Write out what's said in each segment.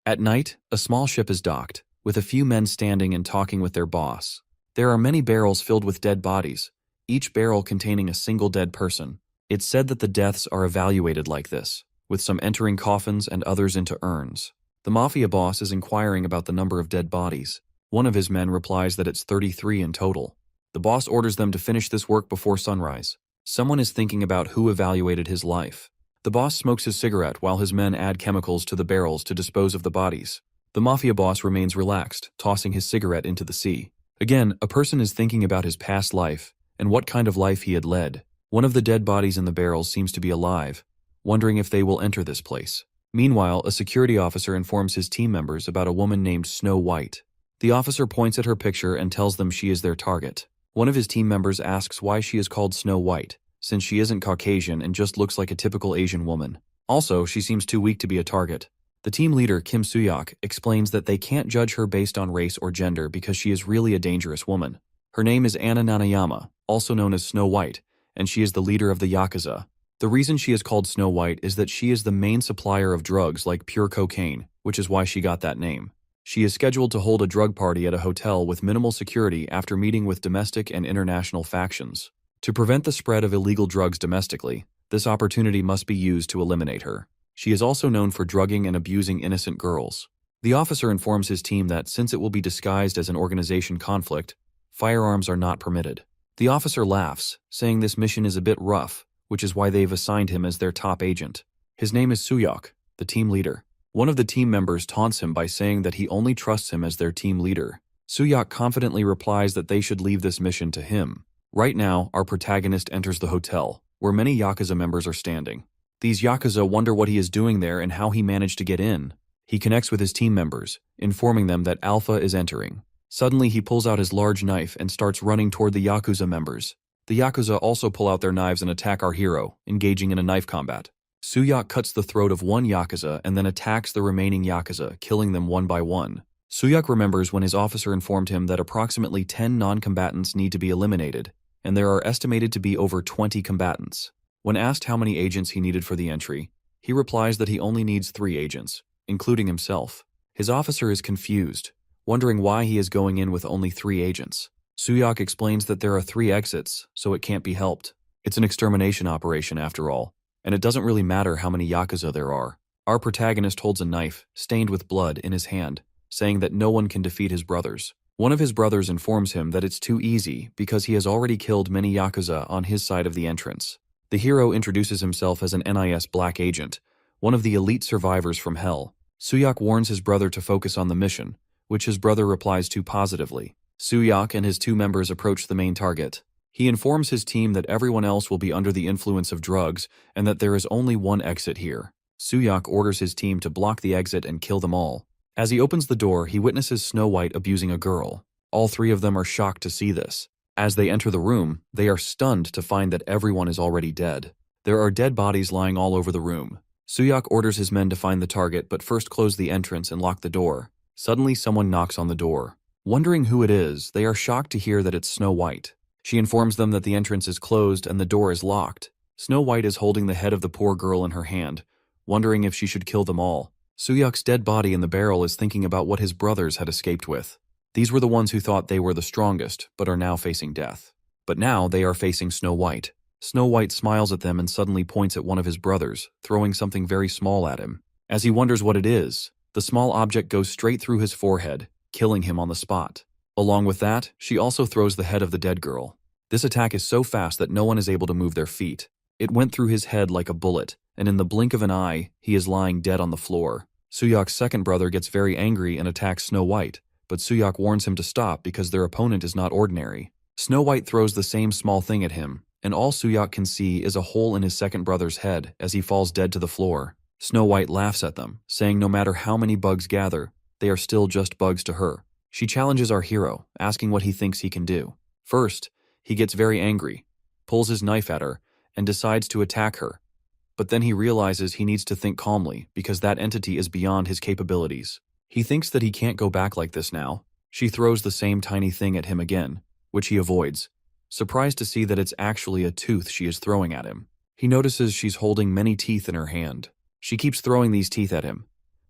At night, a small ship is docked, with a few men standing and talking with their boss. There are many barrels filled with dead bodies, each barrel containing a single dead person. It's said that the deaths are evaluated like this, with some entering coffins and others into urns. The mafia boss is inquiring about the number of dead bodies. One of his men replies that it's 33 in total. The boss orders them to finish this work before sunrise. Someone is thinking about who evaluated his life. The boss smokes his cigarette while his men add chemicals to the barrels to dispose of the bodies. The mafia boss remains relaxed, tossing his cigarette into the sea. Again, a person is thinking about his past life and what kind of life he had led. One of the dead bodies in the barrels seems to be alive, wondering if they will enter this place. Meanwhile, a security officer informs his team members about a woman named Snow White. The officer points at her picture and tells them she is their target. One of his team members asks why she is called Snow White, since she isn't Caucasian and just looks like a typical Asian woman. Also, she seems too weak to be a target. The team leader, Kim Soo-hyuk, explains that they can't judge her based on race or gender because she is really a dangerous woman. Her name is Anna Nanayama, also known as Snow White, and she is the leader of the Yakuza. The reason she is called Snow White is that she is the main supplier of drugs like pure cocaine, which is why she got that name. She is scheduled to hold a drug party at a hotel with minimal security after meeting with domestic and international factions. To prevent the spread of illegal drugs domestically, this opportunity must be used to eliminate her. She is also known for drugging and abusing innocent girls. The officer informs his team that since it will be disguised as an organization conflict, firearms are not permitted. The officer laughs, saying this mission is a bit rough, which is why they've assigned him as their top agent. His name is Soo-hyuk, the team leader. One of the team members taunts him by saying that he only trusts him as their team leader. Soo-hyuk confidently replies that they should leave this mission to him. Right now, our protagonist enters the hotel, where many Yakuza members are standing. These Yakuza wonder what he is doing there and how he managed to get in. He connects with his team members, informing them that Alpha is entering. Suddenly, he pulls out his large knife and starts running toward the Yakuza members. The Yakuza also pull out their knives and attack our hero, engaging in a knife combat. Soo-hyuk cuts the throat of one Yakuza and then attacks the remaining Yakuza, killing them one by one. Soo-hyuk remembers when his officer informed him that approximately 10 non-combatants need to be eliminated, and there are estimated to be over 20 combatants. When asked how many agents he needed for the entry, he replies that he only needs 3 agents, including himself. His officer is confused, wondering why he is going in with only 3 agents. Soo-hyuk explains that there are 3 exits, so it can't be helped. It's an extermination operation after all, and it doesn't really matter how many Yakuza there are. Our protagonist holds a knife, stained with blood, in his hand, saying that no one can defeat his brothers. One of his brothers informs him that it's too easy because he has already killed many Yakuza on his side of the entrance. The hero introduces himself as an NIS black agent, one of the elite survivors from Hell. Soo-hyuk warns his brother to focus on the mission, which his brother replies to positively. Soo-hyuk and his 2 members approach the main target. He informs his team that everyone else will be under the influence of drugs and that there is only one exit here. Soo-hyuk orders his team to block the exit and kill them all. As he opens the door, he witnesses Snow White abusing a girl. All 3 of them are shocked to see this. As they enter the room, they are stunned to find that everyone is already dead. There are dead bodies lying all over the room. Soo-hyuk orders his men to find the target but first close the entrance and lock the door. Suddenly, someone knocks on the door. Wondering who it is, they are shocked to hear that it's Snow White. She informs them that the entrance is closed and the door is locked. Snow White is holding the head of the poor girl in her hand, wondering if she should kill them all. Soo-hyuk's dead body in the barrel is thinking about what his brothers had escaped with. These were the ones who thought they were the strongest, but are now facing death. But now they are facing Snow White. Snow White smiles at them and suddenly points at one of his brothers, throwing something very small at him. As he wonders what it is, the small object goes straight through his forehead, killing him on the spot. Along with that, she also throws the head of the dead girl. This attack is so fast that no one is able to move their feet. It went through his head like a bullet, and in the blink of an eye, he is lying dead on the floor. Soo-hyuk's second brother gets very angry and attacks Snow White, but Soo-hyuk warns him to stop because their opponent is not ordinary. Snow White throws the same small thing at him, and all Soo-hyuk can see is a hole in his second brother's head as he falls dead to the floor. Snow White laughs at them, saying no matter how many bugs gather, they are still just bugs to her. She challenges our hero, asking what he thinks he can do. First, he gets very angry, pulls his knife at her, and decides to attack her. But then he realizes he needs to think calmly because that entity is beyond his capabilities. He thinks that he can't go back like this now. She throws the same tiny thing at him again, which he avoids, surprised to see that it's actually a tooth she is throwing at him. He notices she's holding many teeth in her hand. She keeps throwing these teeth at him,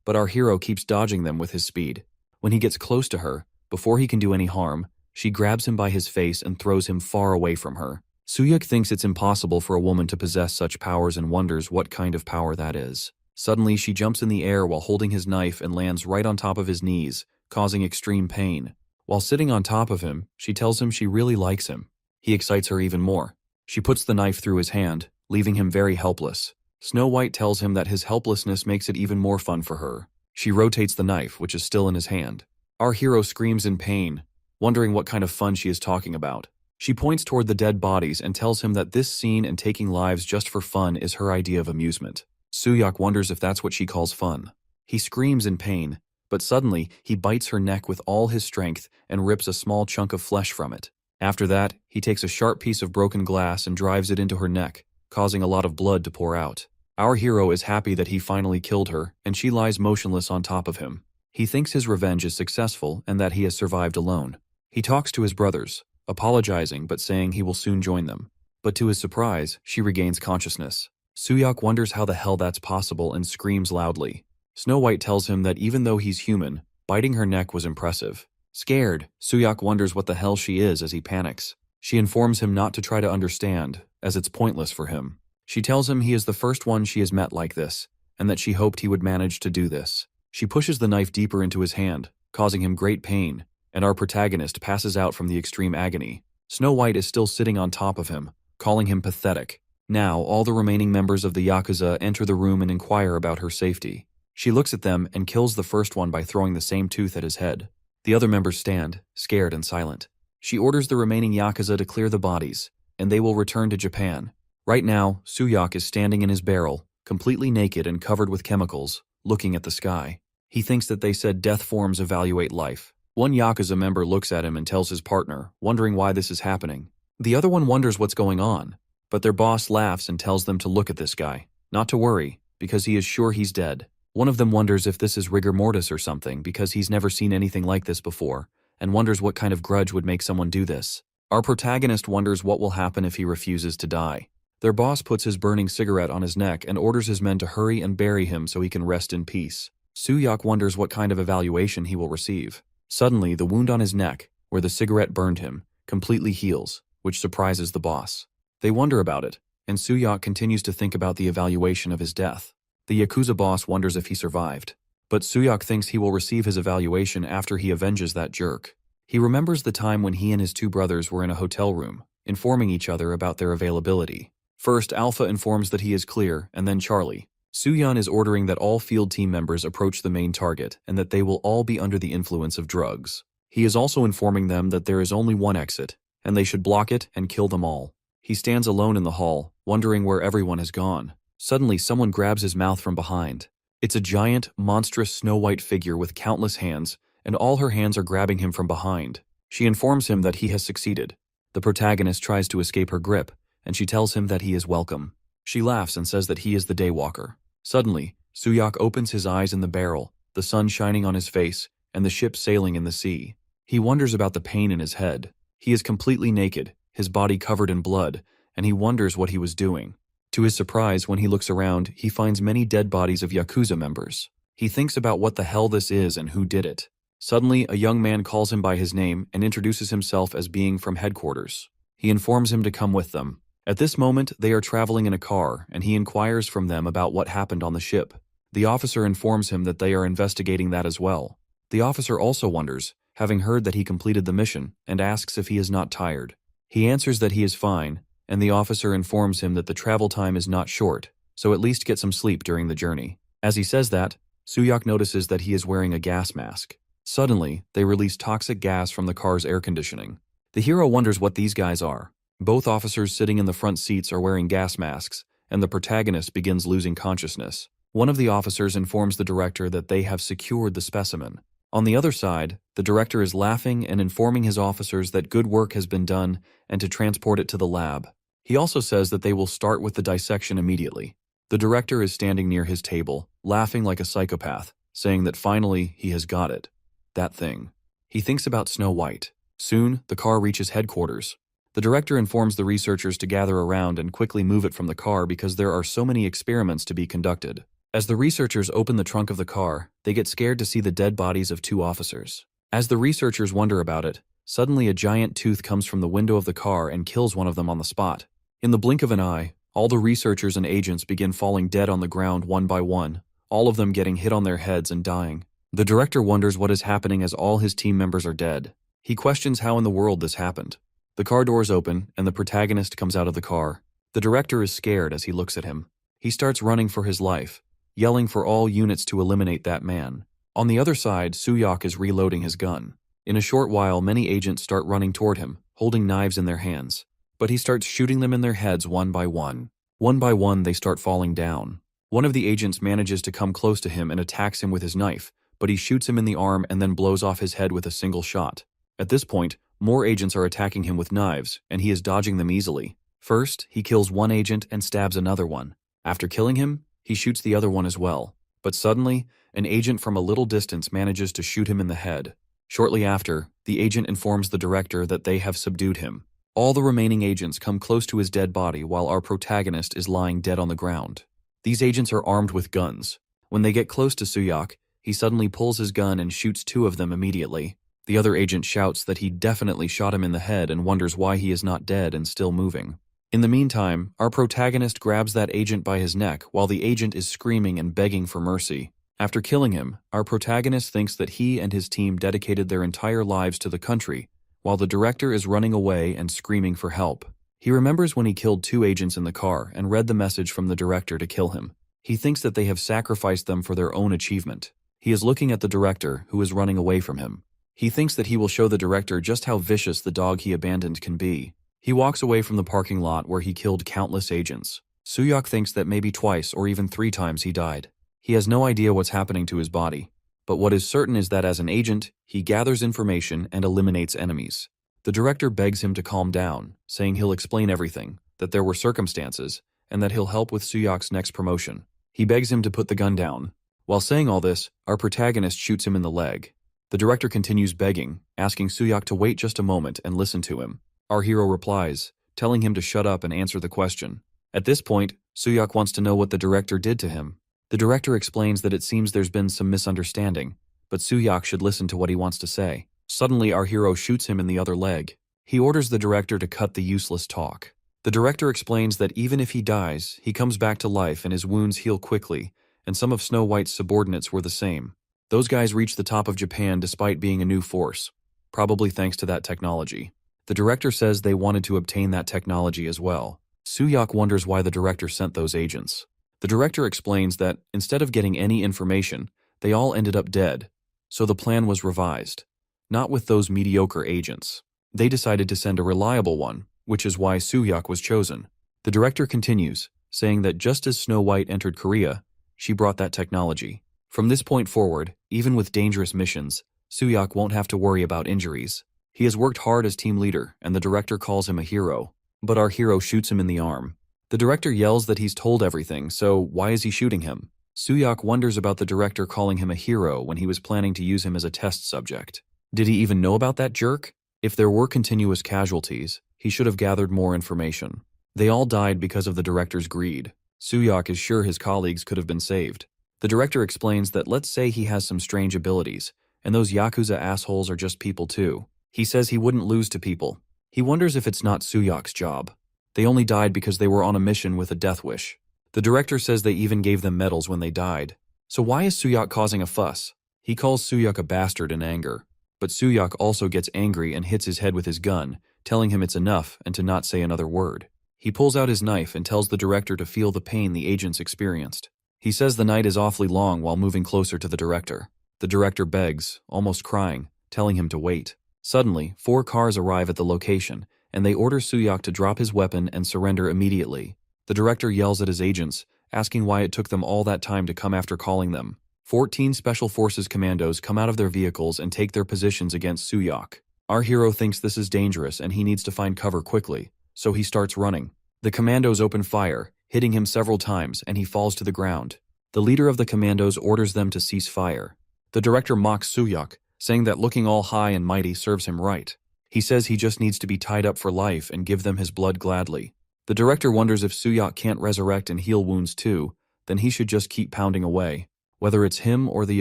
but our hero keeps dodging them with his speed. When he gets close to her, before he can do any harm, she grabs him by his face and throws him far away from her. Suyuk thinks it's impossible for a woman to possess such powers and wonders what kind of power that is. Suddenly, she jumps in the air while holding his knife and lands right on top of his knees, causing extreme pain. While sitting on top of him, she tells him she really likes him. He excites her even more. She puts the knife through his hand, leaving him very helpless. Snow White tells him that his helplessness makes it even more fun for her. She rotates the knife, which is still in his hand. Our hero screams in pain, wondering what kind of fun she is talking about. She points toward the dead bodies and tells him that this scene and taking lives just for fun is her idea of amusement. Suyuk wonders if that's what she calls fun. He screams in pain, but suddenly he bites her neck with all his strength and rips a small chunk of flesh from it. After that, he takes a sharp piece of broken glass and drives it into her neck, causing a lot of blood to pour out. Our hero is happy that he finally killed her, and she lies motionless on top of him. He thinks his revenge is successful and that he has survived alone. He talks to his brothers, apologizing but saying he will soon join them. But to his surprise, she regains consciousness. Suyuk wonders how the hell that's possible and screams loudly. Snow White tells him that even though he's human, biting her neck was impressive. Scared, Suyuk wonders what the hell she is as he panics. She informs him not to try to understand, as it's pointless for him. She tells him he is the first one she has met like this, and that she hoped he would manage to do this. She pushes the knife deeper into his hand, causing him great pain, and our protagonist passes out from the extreme agony. Snow White is still sitting on top of him, calling him pathetic. Now, all the remaining members of the Yakuza enter the room and inquire about her safety. She looks at them and kills the first one by throwing the same tooth at his head. The other members stand, scared and silent. She orders the remaining Yakuza to clear the bodies, and they will return to Japan. Right now, Suyuk is standing in his barrel, completely naked and covered with chemicals, looking at the sky. He thinks that they said death forms evaluate life. One Yakuza member looks at him and tells his partner, wondering why this is happening. The other one wonders what's going on, but their boss laughs and tells them to look at this guy, not to worry, because he is sure he's dead. One of them wonders if this is rigor mortis or something because he's never seen anything like this before, and wonders what kind of grudge would make someone do this. Our protagonist wonders what will happen if he refuses to die. Their boss puts his burning cigarette on his neck and orders his men to hurry and bury him so he can rest in peace. Suyuk wonders what kind of evaluation he will receive. Suddenly, the wound on his neck, where the cigarette burned him, completely heals, which surprises the boss. They wonder about it, and Suyuk continues to think about the evaluation of his death. The Yakuza boss wonders if he survived, but Suyuk thinks he will receive his evaluation after he avenges that jerk. He remembers the time when he and his two brothers were in a hotel room, informing each other about their availability. First, Alpha informs that he is clear, and then Charlie. Suyun is ordering that all field team members approach the main target and that they will all be under the influence of drugs. He is also informing them that there is only one exit, and they should block it and kill them all. He stands alone in the hall, wondering where everyone has gone. Suddenly, someone grabs his mouth from behind. It's a giant, monstrous Snow White figure with countless hands, and all her hands are grabbing him from behind. She informs him that he has succeeded. The protagonist tries to escape her grip, and she tells him that he is welcome. She laughs and says that he is the Daywalker. Suddenly, Suyuk opens his eyes in the barrel, the sun shining on his face, and the ship sailing in the sea. He wonders about the pain in his head. He is completely naked, his body covered in blood, and he wonders what he was doing. To his surprise, when he looks around, he finds many dead bodies of Yakuza members. He thinks about what the hell this is and who did it. Suddenly, a young man calls him by his name and introduces himself as being from headquarters. He informs him to come with them. At this moment, they are traveling in a car, and he inquires from them about what happened on the ship. The officer informs him that they are investigating that as well. The officer also wonders, having heard that he completed the mission, and asks if he is not tired. He answers that he is fine, and the officer informs him that the travel time is not short, so at least get some sleep during the journey. As he says that, Suyuk notices that he is wearing a gas mask. Suddenly, they release toxic gas from the car's air conditioning. The hero wonders what these guys are. Both officers sitting in the front seats are wearing gas masks, and the protagonist begins losing consciousness. One of the officers informs the director that they have secured the specimen. On the other side, the director is laughing and informing his officers that good work has been done and to transport it to the lab. He also says that they will start with the dissection immediately. The director is standing near his table, laughing like a psychopath, saying that finally he has got it. That thing. He thinks about Snow White. Soon, the car reaches headquarters. The director informs the researchers to gather around and quickly move it from the car because there are so many experiments to be conducted. As the researchers open the trunk of the car, they get scared to see the dead bodies of 2 officers. As the researchers wonder about it, suddenly a giant tooth comes from the window of the car and kills one of them on the spot. In the blink of an eye, all the researchers and agents begin falling dead on the ground one by one, all of them getting hit on their heads and dying. The director wonders what is happening as all his team members are dead. He questions how in the world this happened. The car doors open, and the protagonist comes out of the car. The director is scared as he looks at him. He starts running for his life, yelling for all units to eliminate that man. On the other side, Soo-hyuk is reloading his gun. In a short while, many agents start running toward him, holding knives in their hands. But he starts shooting them in their heads one by one. One by one, they start falling down. One of the agents manages to come close to him and attacks him with his knife, but he shoots him in the arm and then blows off his head with a single shot. At this point, more agents are attacking him with knives, and he is dodging them easily. First, he kills one agent and stabs another one. After killing him, he shoots the other one as well. But suddenly, an agent from a little distance manages to shoot him in the head. Shortly after, the agent informs the director that they have subdued him. All the remaining agents come close to his dead body while our protagonist is lying dead on the ground. These agents are armed with guns. When they get close to Soo-hyuk, he suddenly pulls his gun and shoots 2 of them immediately. The other agent shouts that he definitely shot him in the head and wonders why he is not dead and still moving. In the meantime, our protagonist grabs that agent by his neck while the agent is screaming and begging for mercy. After killing him, our protagonist thinks that he and his team dedicated their entire lives to the country, while the director is running away and screaming for help. He remembers when he killed 2 agents in the car and read the message from the director to kill him. He thinks that they have sacrificed them for their own achievement. He is looking at the director, who is running away from him. He thinks that he will show the director just how vicious the dog he abandoned can be. He walks away from the parking lot where he killed countless agents. Soo-hyuk thinks that maybe twice or even 3 times he died. He has no idea what's happening to his body. But what is certain is that as an agent, he gathers information and eliminates enemies. The director begs him to calm down, saying he'll explain everything, that there were circumstances, and that he'll help with Soo-hyuk's next promotion. He begs him to put the gun down. While saying all this, our protagonist shoots him in the leg. The director continues begging, asking Soo-hyuk to wait just a moment and listen to him. Our hero replies, telling him to shut up and answer the question. At this point, Soo-hyuk wants to know what the director did to him. The director explains that it seems there's been some misunderstanding, but Soo-hyuk should listen to what he wants to say. Suddenly, our hero shoots him in the other leg. He orders the director to cut the useless talk. The director explains that even if he dies, he comes back to life and his wounds heal quickly, and some of Snow White's subordinates were the same. Those guys reached the top of Japan despite being a new force, probably thanks to that technology. The director says they wanted to obtain that technology as well. Soo-hyuk wonders why the director sent those agents. The director explains that, instead of getting any information, they all ended up dead, so the plan was revised. Not with those mediocre agents. They decided to send a reliable one, which is why Soo-hyuk was chosen. The director continues, saying that just as Snow White entered Korea, she brought that technology. From this point forward, even with dangerous missions, Soo-hyuk won't have to worry about injuries. He has worked hard as team leader, and the director calls him a hero. But our hero shoots him in the arm. The director yells that he's told everything, so why is he shooting him? Soo-hyuk wonders about the director calling him a hero when he was planning to use him as a test subject. Did he even know about that jerk? If there were continuous casualties, he should have gathered more information. They all died because of the director's greed. Soo-hyuk is sure his colleagues could have been saved. The director explains that let's say he has some strange abilities, and those Yakuza assholes are just people too. He says he wouldn't lose to people. He wonders if it's not Soo-hyuk's job. They only died because they were on a mission with a death wish. The director says they even gave them medals when they died. So why is Soo-hyuk causing a fuss? He calls Soo-hyuk a bastard in anger. But Soo-hyuk also gets angry and hits his head with his gun, telling him it's enough and to not say another word. He pulls out his knife and tells the director to feel the pain the agents experienced. He says the night is awfully long while moving closer to the director. The director begs, almost crying, telling him to wait. Suddenly, 4 cars arrive at the location, and they order Soo-hyuk to drop his weapon and surrender immediately. The director yells at his agents, asking why it took them all that time to come after calling them. 14 Special Forces commandos come out of their vehicles and take their positions against Soo-hyuk. Our hero thinks this is dangerous and he needs to find cover quickly, so he starts running. The commandos open fire, hitting him several times, and he falls to the ground. The leader of the commandos orders them to cease fire. The director mocks Soo-hyuk, saying that looking all high and mighty serves him right. He says he just needs to be tied up for life and give them his blood gladly. The director wonders if Soo-hyuk can't resurrect and heal wounds too, then he should just keep pounding away. Whether it's him or the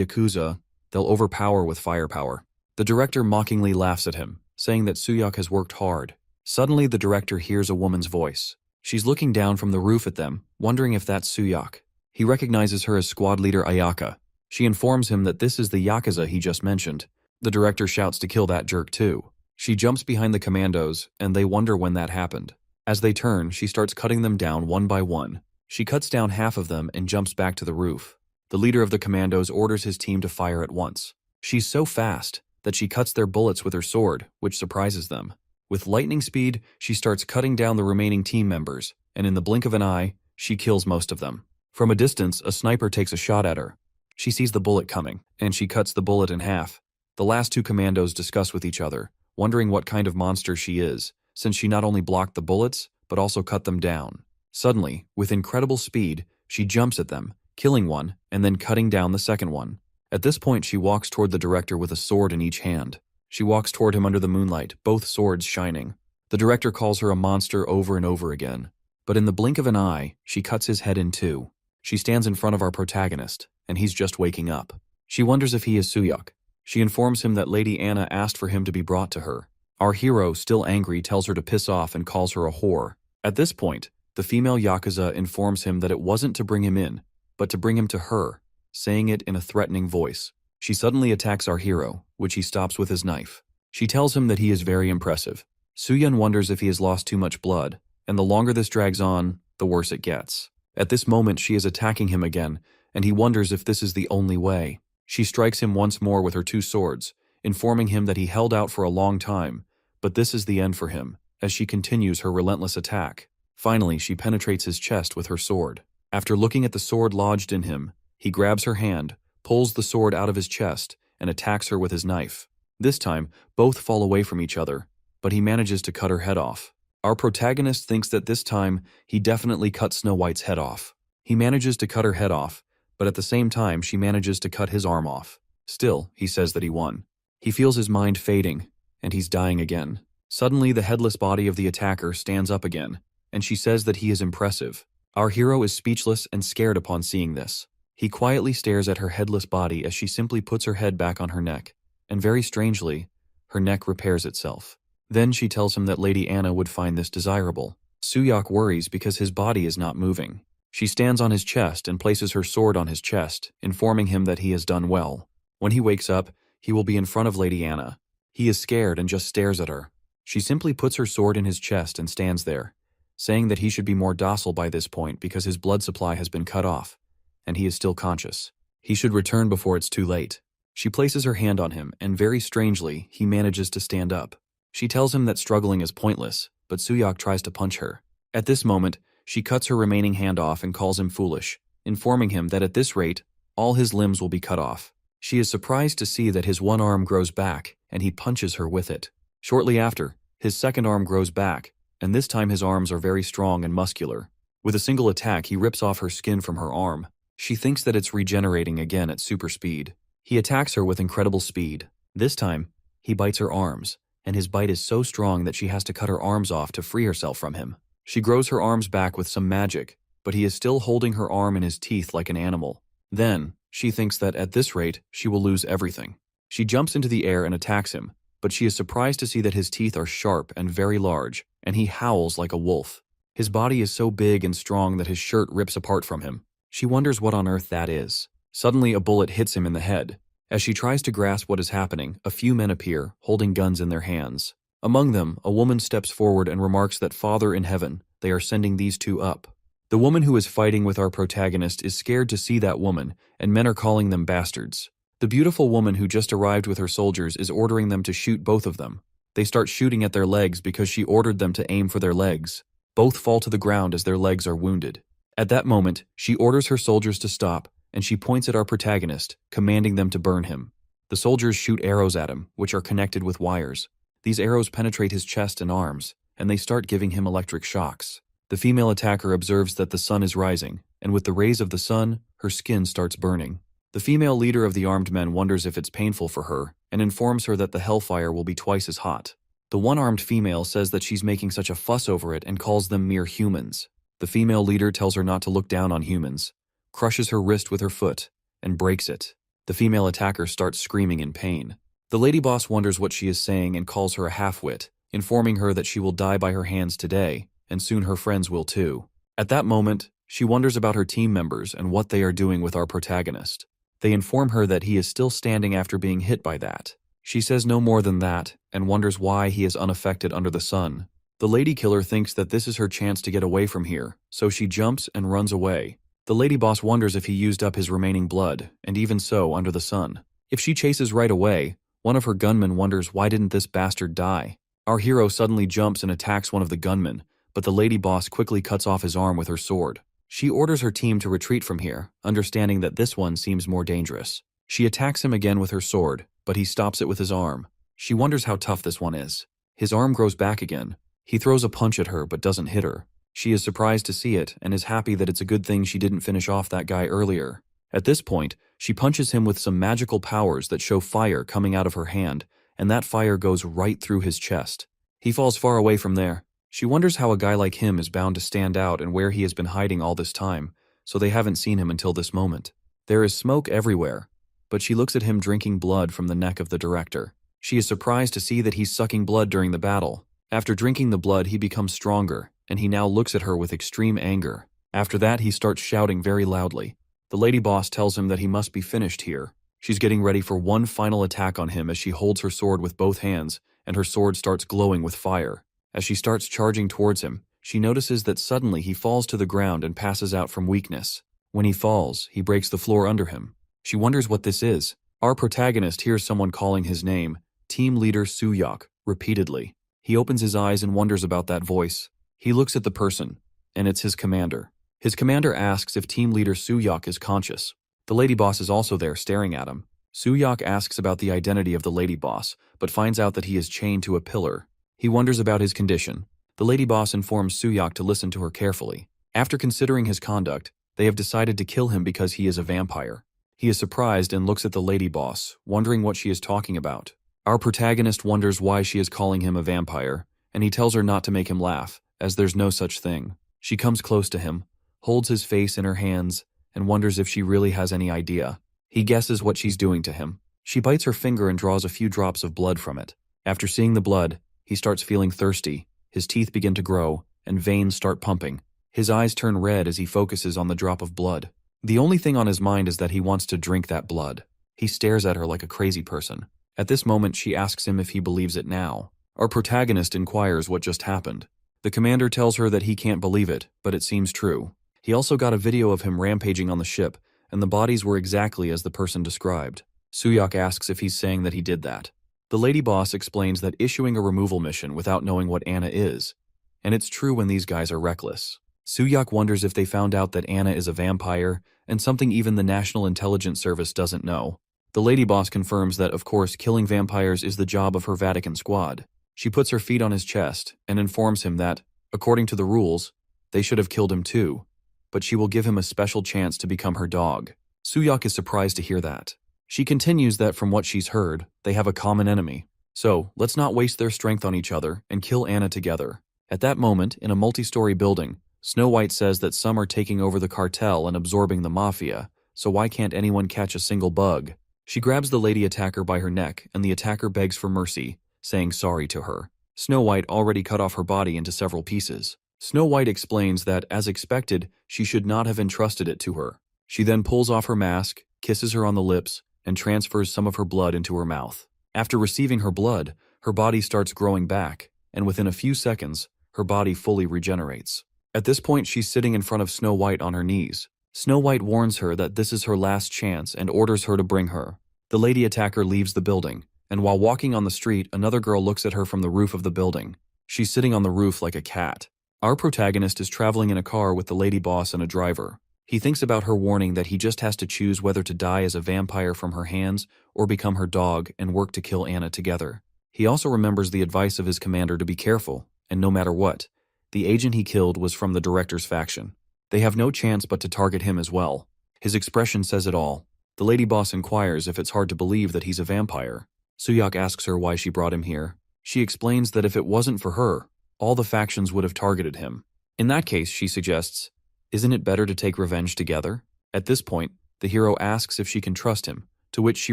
Yakuza, they'll overpower with firepower. The director mockingly laughs at him, saying that Suyak has worked hard. Suddenly, the director hears a woman's voice. She's looking down from the roof at them, wondering if that's Suyak. He recognizes her as squad leader Ayaka. She informs him that this is the Yakuza he just mentioned. The director shouts to kill that jerk too. She jumps behind the commandos, and they wonder when that happened. As they turn, she starts cutting them down one by one. She cuts down half of them and jumps back to the roof. The leader of the commandos orders his team to fire at once. She's so fast that she cuts their bullets with her sword, which surprises them. With lightning speed, she starts cutting down the remaining team members, and in the blink of an eye, she kills most of them. From a distance, a sniper takes a shot at her. She sees the bullet coming, and she cuts the bullet in half. The last two commandos discuss with each other, wondering what kind of monster she is, since she not only blocked the bullets, but also cut them down. Suddenly, with incredible speed, she jumps at them, killing one, and then cutting down the second one. At this point, she walks toward the director with a sword in each hand. She walks toward him under the moonlight, both swords shining. The director calls her a monster over and over again. But in the blink of an eye, she cuts his head in two. She stands in front of our protagonist, and he's just waking up. She wonders if he is Suyak. She informs him that Lady Anna asked for him to be brought to her. Our hero, still angry, tells her to piss off and calls her a whore. At this point, the female Yakuza informs him that it wasn't to bring him in, but to bring him to her, saying it in a threatening voice. She suddenly attacks our hero, which he stops with his knife. She tells him that he is very impressive. Suyun wonders if he has lost too much blood, and the longer this drags on, the worse it gets. At this moment, she is attacking him again, and he wonders if this is the only way. She strikes him once more with her two swords, informing him that he held out for a long time, but this is the end for him, as she continues her relentless attack. Finally, she penetrates his chest with her sword. After looking at the sword lodged in him, he grabs her hand, pulls the sword out of his chest, and attacks her with his knife. This time, both fall away from each other, but he manages to cut her head off. Our protagonist thinks that this time, he definitely cut Snow White's head off. He manages to cut her head off, but at the same time, she manages to cut his arm off. Still, he says that he won. He feels his mind fading, and he's dying again. Suddenly, the headless body of the attacker stands up again, and she says that he is impressive. Our hero is speechless and scared upon seeing this. He quietly stares at her headless body as she simply puts her head back on her neck, and very strangely, her neck repairs itself. Then she tells him that Lady Anna would find this desirable. Suyak worries because his body is not moving. She stands on his chest and places her sword on his chest, informing him that he has done well. When he wakes up, he will be in front of Lady Anna. He is scared and just stares at her. She simply puts her sword in his chest and stands there, saying that he should be more docile by this point because his blood supply has been cut off, and he is still conscious. He should return before it's too late. She places her hand on him, and very strangely, he manages to stand up. She tells him that struggling is pointless, but Suyak tries to punch her. At this moment, she cuts her remaining hand off and calls him foolish, informing him that at this rate, all his limbs will be cut off. She is surprised to see that his one arm grows back, and he punches her with it. Shortly after, his second arm grows back, and this time his arms are very strong and muscular. With a single attack, he rips off her skin from her arm. She thinks that it's regenerating again at super speed. He attacks her with incredible speed. This time, he bites her arms, and his bite is so strong that she has to cut her arms off to free herself from him. She grows her arms back with some magic, but he is still holding her arm in his teeth like an animal. Then, she thinks that at this rate, she will lose everything. She jumps into the air and attacks him, but she is surprised to see that his teeth are sharp and very large, and he howls like a wolf. His body is so big and strong that his shirt rips apart from him. She wonders what on earth that is. Suddenly, a bullet hits him in the head. As she tries to grasp what is happening, a few men appear, holding guns in their hands. Among them, a woman steps forward and remarks that Father in heaven, they are sending these two up. The woman who is fighting with our protagonist is scared to see that woman, and men are calling them bastards. The beautiful woman who just arrived with her soldiers is ordering them to shoot both of them. They start shooting at their legs because she ordered them to aim for their legs. Both fall to the ground as their legs are wounded. At that moment, she orders her soldiers to stop, and she points at our protagonist, commanding them to burn him. The soldiers shoot arrows at him, which are connected with wires. These arrows penetrate his chest and arms, and they start giving him electric shocks. The female attacker observes that the sun is rising, and with the rays of the sun, her skin starts burning. The female leader of the armed men wonders if it's painful for her, and informs her that the hellfire will be twice as hot. The one-armed female says that she's making such a fuss over it and calls them mere humans. The female leader tells her not to look down on humans. crushes her wrist with her foot, and breaks it. The female attacker starts screaming in pain. The lady boss wonders what she is saying and calls her a half-wit, informing her that she will die by her hands today, and soon her friends will too. At that moment, she wonders about her team members and what they are doing with our protagonist. They inform her that he is still standing after being hit by that. She says no more than that, and wonders why he is unaffected under the sun. The lady killer thinks that this is her chance to get away from here, so she jumps and runs away. The lady boss wonders if he used up his remaining blood, and even so, under the sun. If she chases right away, one of her gunmen wonders why didn't this bastard die. Our hero suddenly jumps and attacks one of the gunmen, but the lady boss quickly cuts off his arm with her sword. She orders her team to retreat from here, understanding that this one seems more dangerous. She attacks him again with her sword, but he stops it with his arm. She wonders how tough this one is. His arm grows back again. He throws a punch at her but doesn't hit her. She is surprised to see it and is happy that it's a good thing she didn't finish off that guy earlier. At this point, she punches him with some magical powers that show fire coming out of her hand, and that fire goes right through his chest. He falls far away from there. She wonders how a guy like him is bound to stand out and where he has been hiding all this time, so they haven't seen him until this moment. There is smoke everywhere, but she looks at him drinking blood from the neck of the director. She is surprised to see that he's sucking blood during the battle. After drinking the blood, he becomes stronger, and he now looks at her with extreme anger. After that, he starts shouting very loudly. The lady boss tells him that he must be finished here. She's getting ready for one final attack on him as she holds her sword with both hands, and her sword starts glowing with fire. As she starts charging towards him, she notices that suddenly he falls to the ground and passes out from weakness. When he falls, he breaks the floor under him. She wonders what this is. Our protagonist hears someone calling his name, Team Leader Suyok, repeatedly. He opens his eyes and wonders about that voice. He looks at the person, and it's his commander. His commander asks if Team Leader Suyok is conscious. The lady boss is also there staring at him. Suyok asks about the identity of the lady boss, but finds out that he is chained to a pillar. He wonders about his condition. The lady boss informs Suyok to listen to her carefully. After considering his conduct, they have decided to kill him because he is a vampire. He is surprised and looks at the lady boss, wondering what she is talking about. Our protagonist wonders why she is calling him a vampire, and he tells her not to make him laugh, as there's no such thing. She comes close to him, holds his face in her hands, and wonders if she really has any idea. He guesses what she's doing to him. She bites her finger and draws a few drops of blood from it. After seeing the blood, he starts feeling thirsty. His teeth begin to grow, and veins start pumping. His eyes turn red as he focuses on the drop of blood. The only thing on his mind is that he wants to drink that blood. He stares at her like a crazy person. At this moment, she asks him if he believes it now. Our protagonist inquires what just happened. The commander tells her that he can't believe it, but it seems true. He also got a video of him rampaging on the ship, and the bodies were exactly as the person described. Suyok asks if he's saying that he did that. The lady boss explains that issuing a removal mission without knowing what Anna is, and it's true when these guys are reckless. Suyok wonders if they found out that Anna is a vampire, and something even the National Intelligence Service doesn't know. The lady boss confirms that, of course, killing vampires is the job of her Vatican squad. She puts her feet on his chest and informs him that, according to the rules, they should have killed him too, but she will give him a special chance to become her dog. Suyok is surprised to hear that. She continues that from what she's heard, they have a common enemy. So, let's not waste their strength on each other and kill Anna together. At that moment, in a multi-story building, Snow White says that some are taking over the cartel and absorbing the mafia, so why can't anyone catch a single bug? She grabs the lady attacker by her neck, and the attacker begs for mercy, saying sorry to her. Snow White already cut off her body into several pieces. Snow White explains that, as expected, she should not have entrusted it to her. She then pulls off her mask, kisses her on the lips, and transfers some of her blood into her mouth. After receiving her blood, her body starts growing back, and within a few seconds, her body fully regenerates. At this point, she's sitting in front of Snow White on her knees. Snow White warns her that this is her last chance and orders her to bring her. The lady attacker leaves the building, and while walking on the street, another girl looks at her from the roof of the building. She's sitting on the roof like a cat. Our protagonist is traveling in a car with the lady boss and a driver. He thinks about her warning that he just has to choose whether to die as a vampire from her hands or become her dog and work to kill Anna together. He also remembers the advice of his commander to be careful, and no matter what, the agent he killed was from the director's faction. They have no chance but to target him as well. His expression says it all. The lady boss inquires if it's hard to believe that he's a vampire. Suyok asks her why she brought him here. She explains that if it wasn't for her, all the factions would have targeted him. In that case, she suggests, isn't it better to take revenge together? At this point, the hero asks if she can trust him, to which she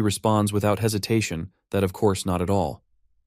responds without hesitation that of course not at all.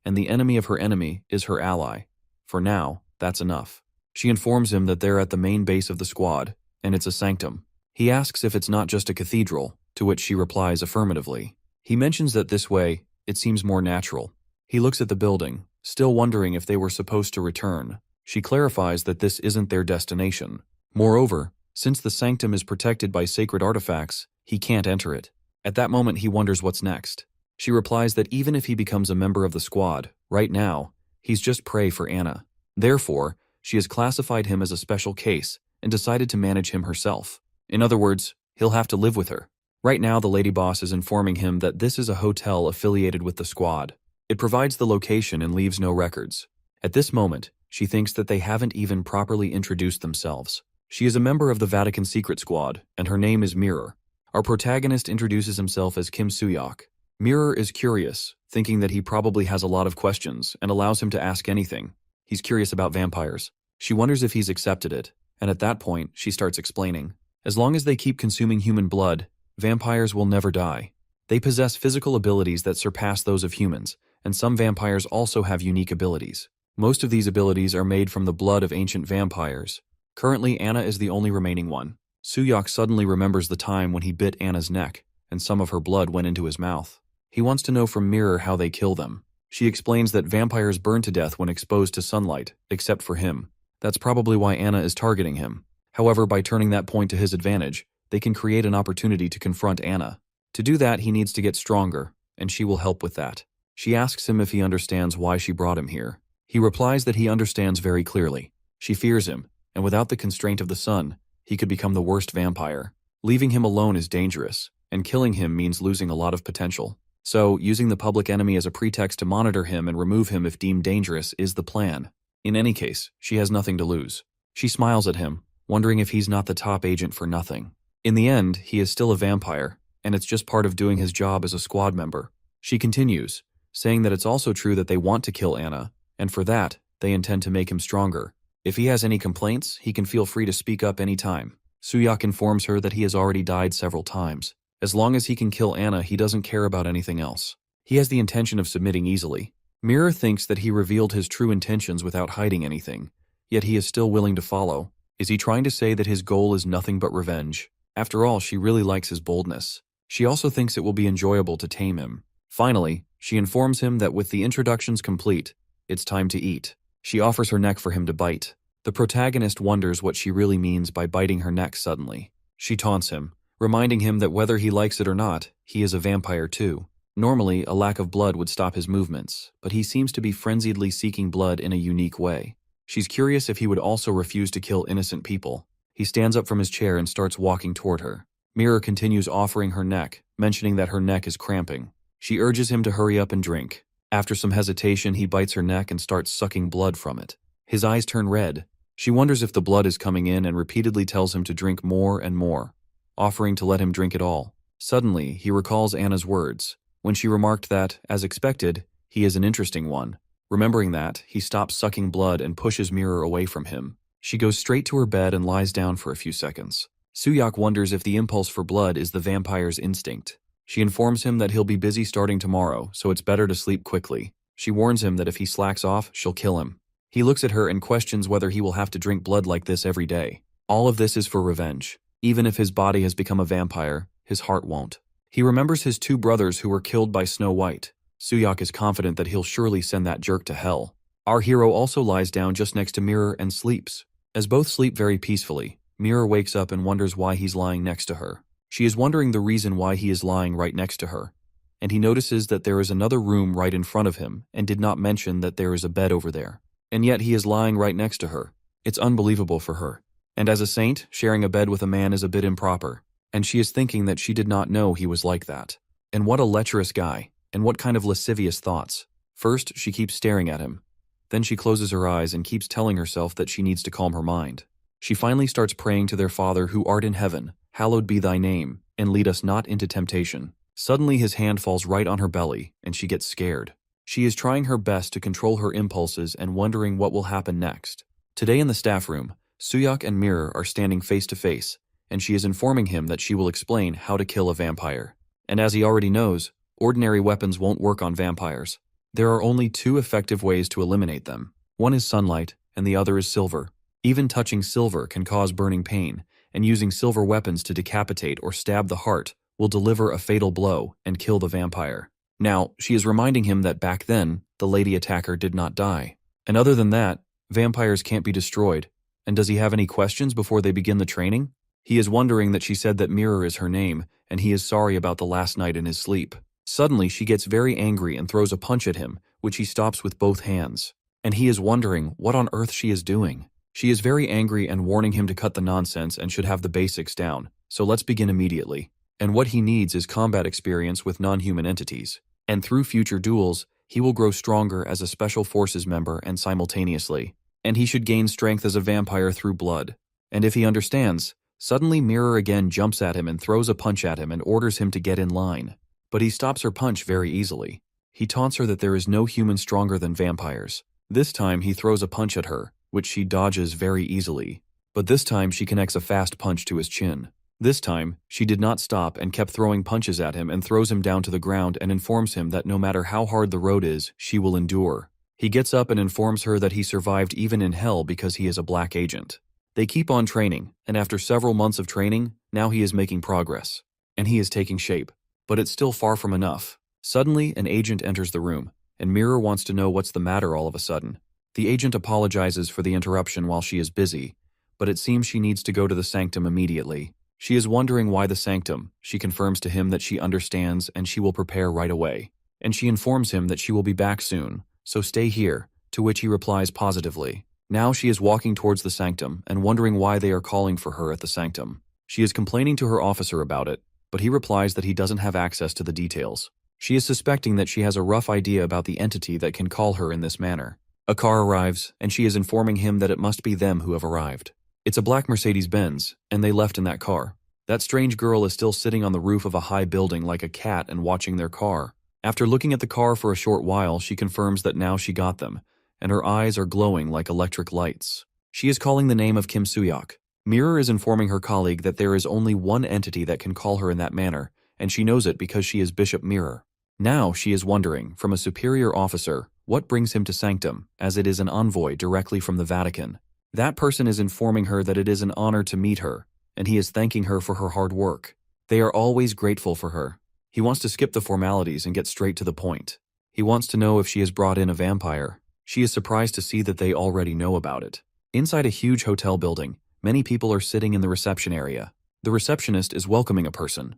And the enemy of her enemy is her ally. For now, that's enough. She informs him that they're at the main base of the squad, and it's a sanctum. He asks if it's not just a cathedral, to which she replies affirmatively. He mentions that this way, it seems more natural. He looks at the building, still wondering if they were supposed to return. She clarifies that this isn't their destination. Moreover, since the sanctum is protected by sacred artifacts, he can't enter it. At that moment he wonders what's next. She replies that even if he becomes a member of the squad, right now, he's just prey for Anna. Therefore, she has classified him as a special case and decided to manage him herself. In other words, he'll have to live with her. Right now the lady boss is informing him that this is a hotel affiliated with the squad. It provides the location and leaves no records. At this moment, she thinks that they haven't even properly introduced themselves. She is a member of the Vatican Secret Squad, and her name is Mirror. Our protagonist introduces himself as Kim Soo-hyuk. Mirror is curious, thinking that he probably has a lot of questions and allows him to ask anything. He's curious about vampires. She wonders if he's accepted it, and at that point, she starts explaining. As long as they keep consuming human blood, vampires will never die. They possess physical abilities that surpass those of humans, and some vampires also have unique abilities. Most of these abilities are made from the blood of ancient vampires. Currently, Anna is the only remaining one. Soo-hyuk suddenly remembers the time when he bit Anna's neck, and some of her blood went into his mouth. He wants to know from Mirror how they kill them. She explains that vampires burn to death when exposed to sunlight, except for him. That's probably why Anna is targeting him. However, by turning that point to his advantage, they can create an opportunity to confront Anna. To do that, he needs to get stronger, and she will help with that. She asks him if he understands why she brought him here. He replies that he understands very clearly. She fears him, and without the constraint of the sun, he could become the worst vampire. Leaving him alone is dangerous, and killing him means losing a lot of potential. So, using the public enemy as a pretext to monitor him and remove him if deemed dangerous is the plan. In any case, she has nothing to lose. She smiles at him, wondering if he's not the top agent for nothing. In the end, he is still a vampire, and it's just part of doing his job as a squad member. She continues, saying that it's also true that they want to kill Anna, and for that, they intend to make him stronger. If he has any complaints, he can feel free to speak up any time. Soo-hyuk informs her that he has already died several times. As long as he can kill Anna, he doesn't care about anything else. He has the intention of submitting easily. Mirror thinks that he revealed his true intentions without hiding anything, yet he is still willing to follow. Is he trying to say that his goal is nothing but revenge? After all, she really likes his boldness. She also thinks it will be enjoyable to tame him. Finally, she informs him that with the introductions complete, it's time to eat. She offers her neck for him to bite. The protagonist wonders what she really means by biting her neck suddenly. She taunts him, reminding him that whether he likes it or not, he is a vampire too. Normally, a lack of blood would stop his movements, but he seems to be frenziedly seeking blood in a unique way. She's curious if he would also refuse to kill innocent people. He stands up from his chair and starts walking toward her. Mirror continues offering her neck, mentioning that her neck is cramping. She urges him to hurry up and drink. After some hesitation, he bites her neck and starts sucking blood from it. His eyes turn red. She wonders if the blood is coming in and repeatedly tells him to drink more and more, offering to let him drink it all. Suddenly, he recalls Anna's words, when she remarked that, as expected, he is an interesting one. Remembering that, he stops sucking blood and pushes Mirror away from him. She goes straight to her bed and lies down for a few seconds. Soo-hyuk wonders if the impulse for blood is the vampire's instinct. She informs him that he'll be busy starting tomorrow, so it's better to sleep quickly. She warns him that if he slacks off, she'll kill him. He looks at her and questions whether he will have to drink blood like this every day. All of this is for revenge. Even if his body has become a vampire, his heart won't. He remembers his two brothers who were killed by Snow White. Soo-hyuk is confident that he'll surely send that jerk to hell. Our hero also lies down just next to Mirror and sleeps. As both sleep very peacefully, Mirror wakes up and wonders why he's lying next to her. She is wondering the reason why he is lying right next to her, and he notices that there is another room right in front of him and did not mention that there is a bed over there. And yet he is lying right next to her. It's unbelievable for her. And as a saint, sharing a bed with a man is a bit improper, and she is thinking that she did not know he was like that. And what a lecherous guy, and what kind of lascivious thoughts. First, she keeps staring at him. Then she closes her eyes and keeps telling herself that she needs to calm her mind. She finally starts praying to their Father who art in heaven, hallowed be thy name, and lead us not into temptation. Suddenly his hand falls right on her belly, and she gets scared. She is trying her best to control her impulses and wondering what will happen next. Today in the staff room, Soo-hyuk and Mirror are standing face to face, and she is informing him that she will explain how to kill a vampire. And as he already knows, ordinary weapons won't work on vampires. There are only two effective ways to eliminate them. One is sunlight, and the other is silver. Even touching silver can cause burning pain, and using silver weapons to decapitate or stab the heart will deliver a fatal blow and kill the vampire. Now, she is reminding him that back then, the lady attacker did not die. And other than that, vampires can't be destroyed. And does he have any questions before they begin the training? He is wondering that she said that Mirror is her name, and he is sorry about the last night in his sleep. Suddenly, she gets very angry and throws a punch at him, which he stops with both hands. And he is wondering what on earth she is doing. She is very angry and warning him to cut the nonsense and should have the basics down. So let's begin immediately. And what he needs is combat experience with non-human entities. And through future duels, he will grow stronger as a special forces member and simultaneously. And he should gain strength as a vampire through blood. And if he understands, suddenly Mirror again jumps at him and throws a punch at him and orders him to get in line. But he stops her punch very easily. He taunts her that there is no human stronger than vampires. This time he throws a punch at her, which she dodges very easily. But this time she connects a fast punch to his chin. This time, she did not stop and kept throwing punches at him and throws him down to the ground and informs him that no matter how hard the road is, she will endure. He gets up and informs her that he survived even in hell because he is a black agent. They keep on training, and after several months of training, now he is making progress. And he is taking shape. But it's still far from enough. Suddenly, an agent enters the room, and Mirror wants to know what's the matter all of a sudden. The agent apologizes for the interruption while she is busy, but it seems she needs to go to the sanctum immediately. She is wondering why the sanctum. She confirms to him that she understands and she will prepare right away. And she informs him that she will be back soon, so stay here, to which he replies positively. Now she is walking towards the sanctum and wondering why they are calling for her at the sanctum. She is complaining to her officer about it, but he replies that he doesn't have access to the details. She is suspecting that she has a rough idea about the entity that can call her in this manner. A car arrives, and she is informing him that it must be them who have arrived. It's a black Mercedes-Benz, and they left in that car. That strange girl is still sitting on the roof of a high building like a cat and watching their car. After looking at the car for a short while, she confirms that now she got them, and her eyes are glowing like electric lights. She is calling the name of Kim Soo-hyuk. Mirror is informing her colleague that there is only one entity that can call her in that manner, and she knows it because she is Bishop Mirror. Now she is wondering, from a superior officer, what brings him to Sanctum, as it is an envoy directly from the Vatican. That person is informing her that it is an honor to meet her, and he is thanking her for her hard work. They are always grateful for her. He wants to skip the formalities and get straight to the point. He wants to know if she has brought in a vampire. She is surprised to see that they already know about it. Inside a huge hotel building, many people are sitting in the reception area. The receptionist is welcoming a person.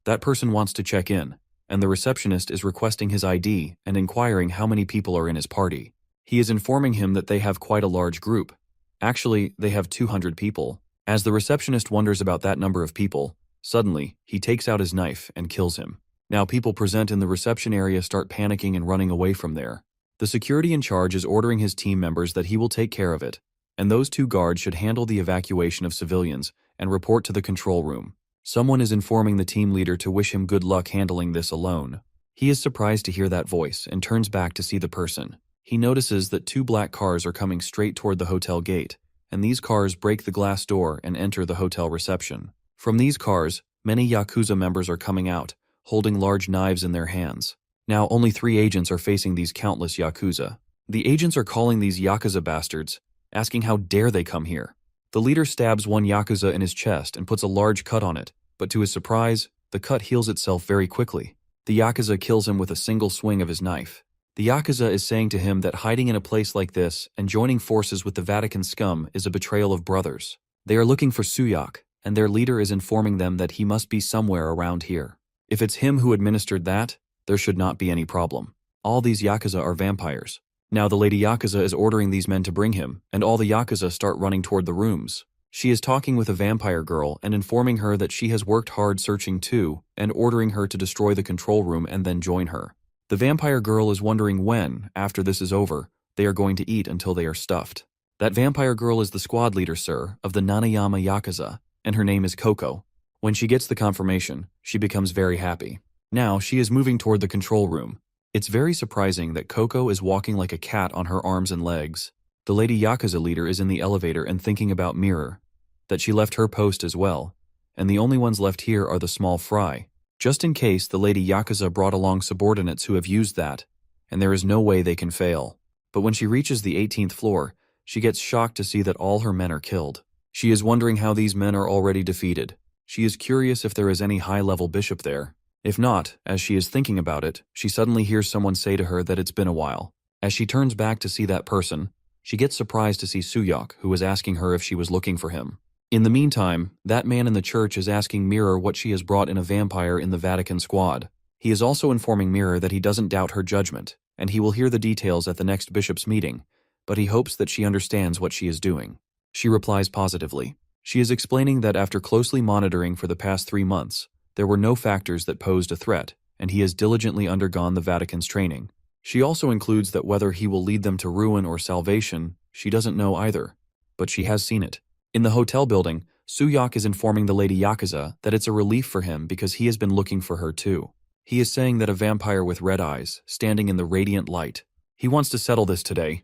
That person wants to check in, and the receptionist is requesting his ID and inquiring how many people are in his party. He is informing him that they have quite a large group. Actually, they have 200 people. As the receptionist wonders about that number of people, suddenly, he takes out his knife and kills him. Now people present in the reception area start panicking and running away from there. The security in charge is ordering his team members that he will take care of it, and those 2 guards should handle the evacuation of civilians and report to the control room. Someone is informing the team leader to wish him good luck handling this alone. He is surprised to hear that voice and turns back to see the person. He notices that 2 black cars are coming straight toward the hotel gate, and these cars break the glass door and enter the hotel reception. From these cars, many Yakuza members are coming out, holding large knives in their hands. Now only 3 agents are facing these countless Yakuza. The agents are calling these Yakuza bastards, asking how dare they come here. The leader stabs one Yakuza in his chest and puts a large cut on it, but to his surprise, the cut heals itself very quickly. The Yakuza kills him with a single swing of his knife. The Yakuza is saying to him that hiding in a place like this and joining forces with the Vatican scum is a betrayal of brothers. They are looking for Soo-hyuk, and their leader is informing them that he must be somewhere around here. If it's him who administered that, there should not be any problem. All these Yakuza are vampires. Now the lady Yakuza is ordering these men to bring him, and all the Yakuza start running toward the rooms. She is talking with a vampire girl and informing her that she has worked hard searching too, and ordering her to destroy the control room and then join her. The vampire girl is wondering when, after this is over, they are going to eat until they are stuffed. That vampire girl is the squad leader, sir, of the Nanayama Yakuza, and her name is Coco. When she gets the confirmation, she becomes very happy. Now she is moving toward the control room. It's very surprising that Coco is walking like a cat on her arms and legs. The lady Yakuza leader is in the elevator and thinking about Mirror, that she left her post as well, and the only ones left here are the small fry. Just in case, the Lady Yakuza brought along subordinates who have used that, and there is no way they can fail. But when she reaches the 18th floor, she gets shocked to see that all her men are killed. She is wondering how these men are already defeated. She is curious if there is any high-level bishop there. If not, as she is thinking about it, she suddenly hears someone say to her that it's been a while. As she turns back to see that person, she gets surprised to see Suyok, who is asking her if she was looking for him. In the meantime, that man in the church is asking Mirror what she has brought in a vampire in the Vatican squad. He is also informing Mirror that he doesn't doubt her judgment, and he will hear the details at the next bishop's meeting, but he hopes that she understands what she is doing. She replies positively. She is explaining that after closely monitoring for the past 3 months, there were no factors that posed a threat, and he has diligently undergone the Vatican's training. She also includes that whether he will lead them to ruin or salvation, she doesn't know either, but she has seen it. In the hotel building, Suyok is informing the Lady Yakuza that it's a relief for him because he has been looking for her too. He is saying that a vampire with red eyes, standing in the radiant light. He wants to settle this today.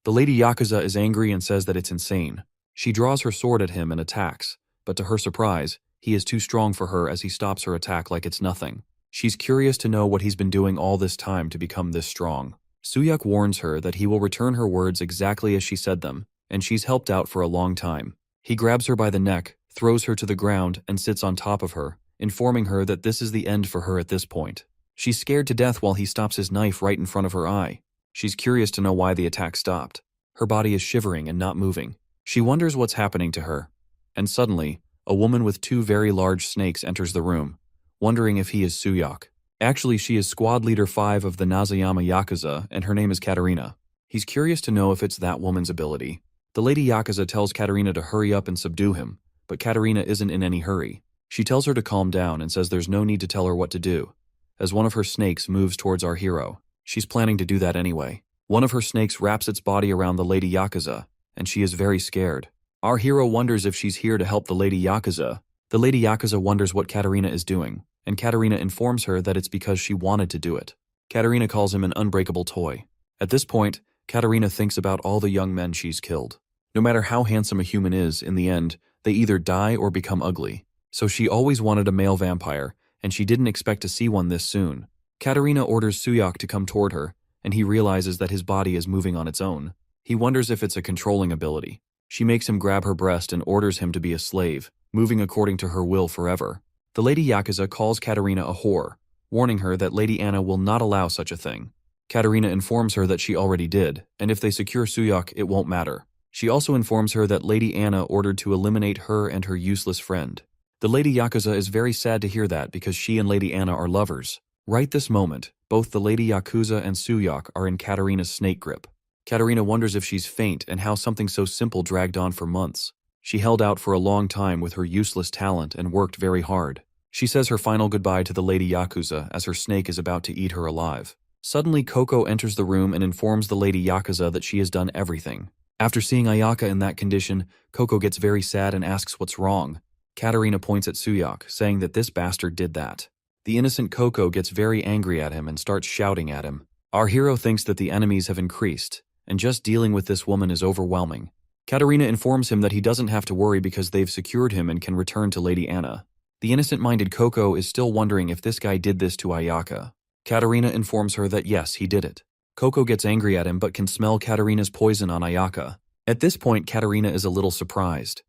The Lady Yakuza is angry and says that it's insane. She draws her sword at him and attacks, but to her surprise, he is too strong for her as he stops her attack like it's nothing. She's curious to know what he's been doing all this time to become this strong. Suyok warns her that he will return her words exactly as she said them, and she's helped out for a long time. He grabs her by the neck, throws her to the ground, and sits on top of her, informing her that this is the end for her at this point. She's scared to death while he stops his knife right in front of her eye. She's curious to know why the attack stopped. Her body is shivering and not moving. She wonders what's happening to her. And suddenly, a woman with 2 very large snakes enters the room, wondering if he is Suyok. Actually, she is squad leader 5 of the Nazayama Yakuza, and her name is Katarina. He's curious to know if it's that woman's ability. The Lady Yakuza tells Katarina to hurry up and subdue him, but Katarina isn't in any hurry. She tells her to calm down and says there's no need to tell her what to do, as one of her snakes moves towards our hero. She's planning to do that anyway. One of her snakes wraps its body around the Lady Yakuza, and she is very scared. Our hero wonders if she's here to help the Lady Yakuza. The Lady Yakuza wonders what Katarina is doing, and Katarina informs her that it's because she wanted to do it. Katarina calls him an unbreakable toy. At this point, Katarina thinks about all the young men she's killed. No matter how handsome a human is, in the end, they either die or become ugly. So she always wanted a male vampire, and she didn't expect to see one this soon. Katarina orders Suyok to come toward her, and he realizes that his body is moving on its own. He wonders if it's a controlling ability. She makes him grab her breast and orders him to be a slave, moving according to her will forever. The Lady Yakuza calls Katarina a whore, warning her that Lady Anna will not allow such a thing. Katarina informs her that she already did, and if they secure Suyok, it won't matter. She also informs her that Lady Anna ordered to eliminate her and her useless friend. The Lady Yakuza is very sad to hear that because she and Lady Anna are lovers. Right this moment, both the Lady Yakuza and Suyok are in Katarina's snake grip. Katarina wonders if she's faint and how something so simple dragged on for months. She held out for a long time with her useless talent and worked very hard. She says her final goodbye to the Lady Yakuza as her snake is about to eat her alive. Suddenly, Coco enters the room and informs the Lady Yakuza that she has done everything. After seeing Ayaka in that condition, Coco gets very sad and asks what's wrong. Katarina points at Suyok, saying that this bastard did that. The innocent Coco gets very angry at him and starts shouting at him. Our hero thinks that the enemies have increased, and just dealing with this woman is overwhelming. Katarina informs him that he doesn't have to worry because they've secured him and can return to Lady Anna. The innocent-minded Coco is still wondering if this guy did this to Ayaka. Katarina informs her that yes, he did it. Coco gets angry at him but can smell Katarina's poison on Ayaka. At this point, Katarina is a little surprised.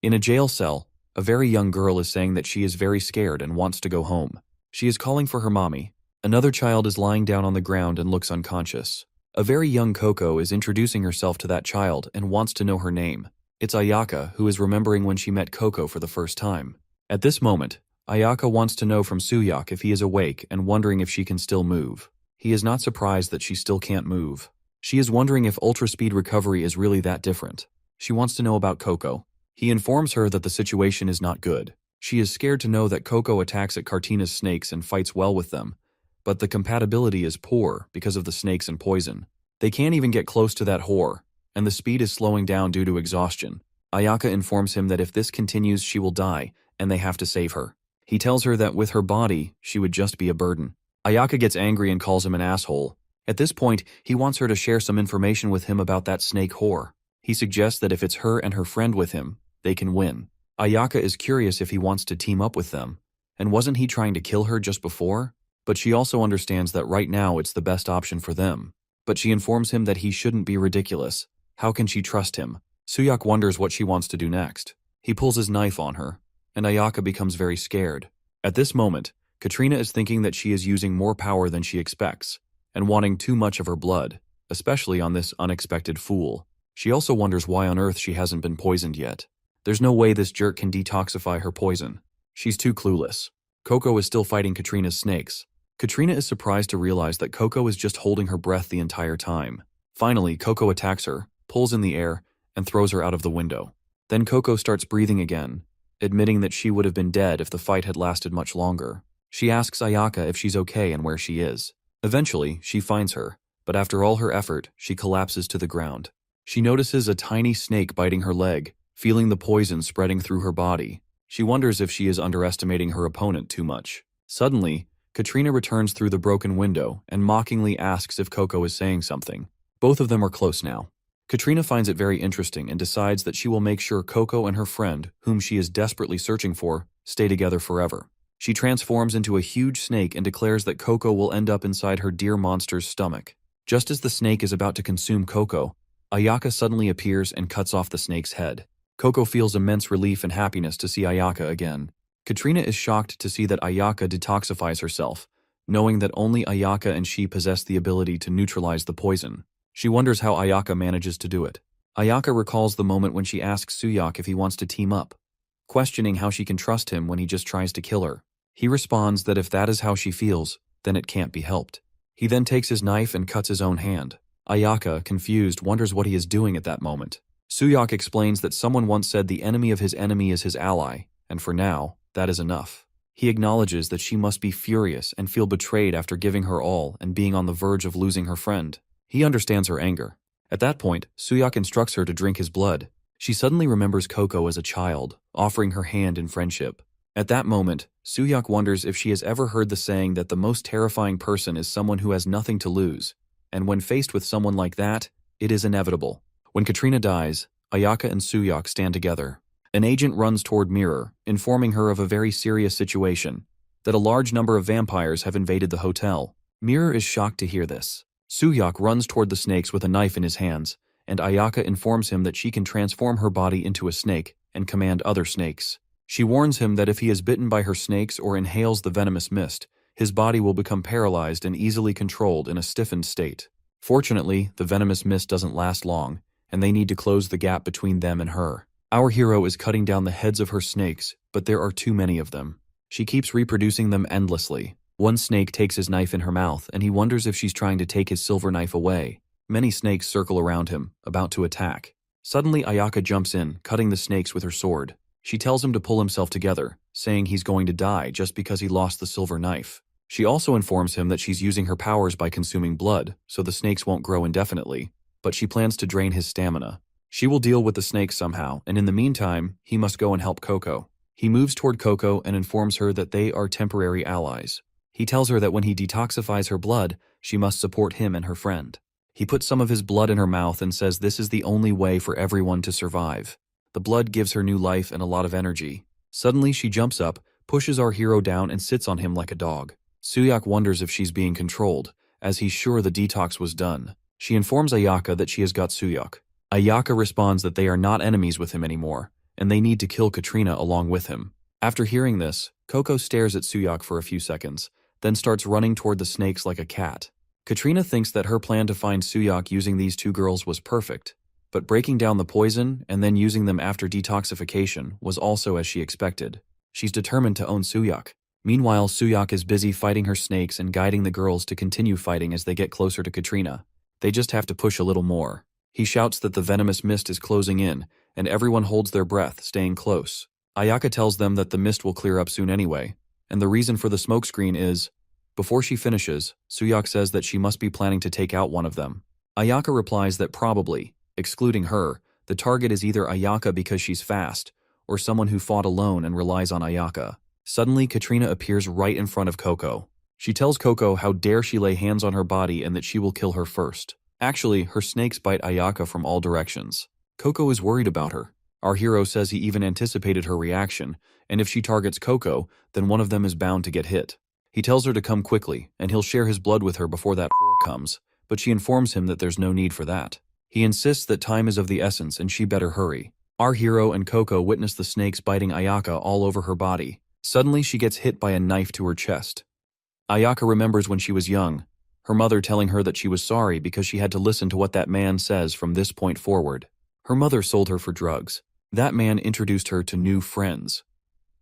In a jail cell, a very young girl is saying that she is very scared and wants to go home. She is calling for her mommy. Another child is lying down on the ground and looks unconscious. A very young Coco is introducing herself to that child and wants to know her name. It's Ayaka, who is remembering when she met Coco for the first time. At this moment, Ayaka wants to know from Suyok if he is awake and wondering if she can still move. He is not surprised that she still can't move. She is wondering if ultra-speed recovery is really that different. She wants to know about Coco. He informs her that the situation is not good. She is scared to know that Coco attacks at Cartina's snakes and fights well with them, but the compatibility is poor because of the snakes and poison. They can't even get close to that whore, and the speed is slowing down due to exhaustion. Ayaka informs him that if this continues, she will die, and they have to save her. He tells her that with her body, she would just be a burden. Ayaka gets angry and calls him an asshole. At this point, he wants her to share some information with him about that snake whore. He suggests that if it's her and her friend with him, they can win. Ayaka is curious if he wants to team up with them, and wasn't he trying to kill her just before? But she also understands that right now it's the best option for them. But she informs him that he shouldn't be ridiculous. How can she trust him? Suyak wonders what she wants to do next. He pulls his knife on her, and Ayaka becomes very scared. At this moment, Katrina is thinking that she is using more power than she expects, and wanting too much of her blood, especially on this unexpected fool. She also wonders why on earth she hasn't been poisoned yet. There's no way this jerk can detoxify her poison. She's too clueless. Coco is still fighting Katrina's snakes. Katrina is surprised to realize that Coco is just holding her breath the entire time. Finally, Coco attacks her, pulls in the air, and throws her out of the window. Then Coco starts breathing again, admitting that she would have been dead if the fight had lasted much longer. She asks Ayaka if she's okay and where she is. Eventually, she finds her, but after all her effort, she collapses to the ground. She notices a tiny snake biting her leg, feeling the poison spreading through her body. She wonders if she is underestimating her opponent too much. Suddenly, Katrina returns through the broken window and mockingly asks if Coco is saying something. Both of them are close now. Katrina finds it very interesting and decides that she will make sure Coco and her friend, whom she is desperately searching for, stay together forever. She transforms into a huge snake and declares that Coco will end up inside her dear monster's stomach. Just as the snake is about to consume Coco, Ayaka suddenly appears and cuts off the snake's head. Coco feels immense relief and happiness to see Ayaka again. Katrina is shocked to see that Ayaka detoxifies herself, knowing that only Ayaka and she possess the ability to neutralize the poison. She wonders how Ayaka manages to do it. Ayaka recalls the moment when she asks Suyak if he wants to team up, questioning how she can trust him when he just tries to kill her. He responds that if that is how she feels, then it can't be helped. He then takes his knife and cuts his own hand. Ayaka, confused, wonders what he is doing at that moment. Suyak explains that someone once said the enemy of his enemy is his ally, and for now, that is enough. He acknowledges that she must be furious and feel betrayed after giving her all and being on the verge of losing her friend. He understands her anger. At that point, Suyak instructs her to drink his blood. She suddenly remembers Coco as a child, offering her hand in friendship. At that moment, Suyak wonders if she has ever heard the saying that the most terrifying person is someone who has nothing to lose, and when faced with someone like that, it is inevitable. When Katrina dies, Ayaka and Suyak stand together. An agent runs toward Mirror, informing her of a very serious situation, that a large number of vampires have invaded the hotel. Mirror is shocked to hear this. Suyak runs toward the snakes with a knife in his hands, and Ayaka informs him that she can transform her body into a snake and command other snakes. She warns him that if he is bitten by her snakes or inhales the venomous mist, his body will become paralyzed and easily controlled in a stiffened state. Fortunately, the venomous mist doesn't last long, and they need to close the gap between them and her. Our hero is cutting down the heads of her snakes, but there are too many of them. She keeps reproducing them endlessly. One snake takes his knife in her mouth, and he wonders if she's trying to take his silver knife away. Many snakes circle around him, about to attack. Suddenly, Ayaka jumps in, cutting the snakes with her sword. She tells him to pull himself together, saying he's going to die just because he lost the silver knife. She also informs him that she's using her powers by consuming blood, so the snakes won't grow indefinitely, but she plans to drain his stamina. She will deal with the snakes somehow, and in the meantime, he must go and help Coco. He moves toward Coco and informs her that they are temporary allies. He tells her that when he detoxifies her blood, she must support him and her friend. He puts some of his blood in her mouth and says this is the only way for everyone to survive. The blood gives her new life and a lot of energy. Suddenly, she jumps up, pushes our hero down and sits on him like a dog. Suyak wonders if she's being controlled, as he's sure the detox was done. She informs Ayaka that she has got Suyak. Ayaka responds that they are not enemies with him anymore, and they need to kill Katrina along with him. After hearing this, Coco stares at Suyak for a few seconds, then starts running toward the snakes like a cat. Katrina thinks that her plan to find Suyak using these two girls was perfect, but breaking down the poison and then using them after detoxification was also as she expected. She's determined to own Suyak. Meanwhile, Suyak is busy fighting her snakes and guiding the girls to continue fighting as they get closer to Katrina. They just have to push a little more. He shouts that the venomous mist is closing in, and everyone holds their breath, staying close. Ayaka tells them that the mist will clear up soon anyway, and the reason for the smokescreen is... Before she finishes, Suyak says that she must be planning to take out one of them. Ayaka replies that probably, excluding her, the target is either Ayaka because she's fast, or someone who fought alone and relies on Ayaka. Suddenly, Katrina appears right in front of Coco. She tells Coco how dare she lay hands on her body and that she will kill her first. Actually, her snakes bite Ayaka from all directions. Coco is worried about her. Our hero says he even anticipated her reaction, and if she targets Coco, then one of them is bound to get hit. He tells her to come quickly, and he'll share his blood with her before that whore comes, but she informs him that there's no need for that. He insists that time is of the essence and she better hurry. Our hero and Coco witness the snakes biting Ayaka all over her body. Suddenly she gets hit by a knife to her chest. Ayaka remembers when she was young, her mother telling her that she was sorry because she had to listen to what that man says from this point forward. Her mother sold her for drugs. That man introduced her to new friends.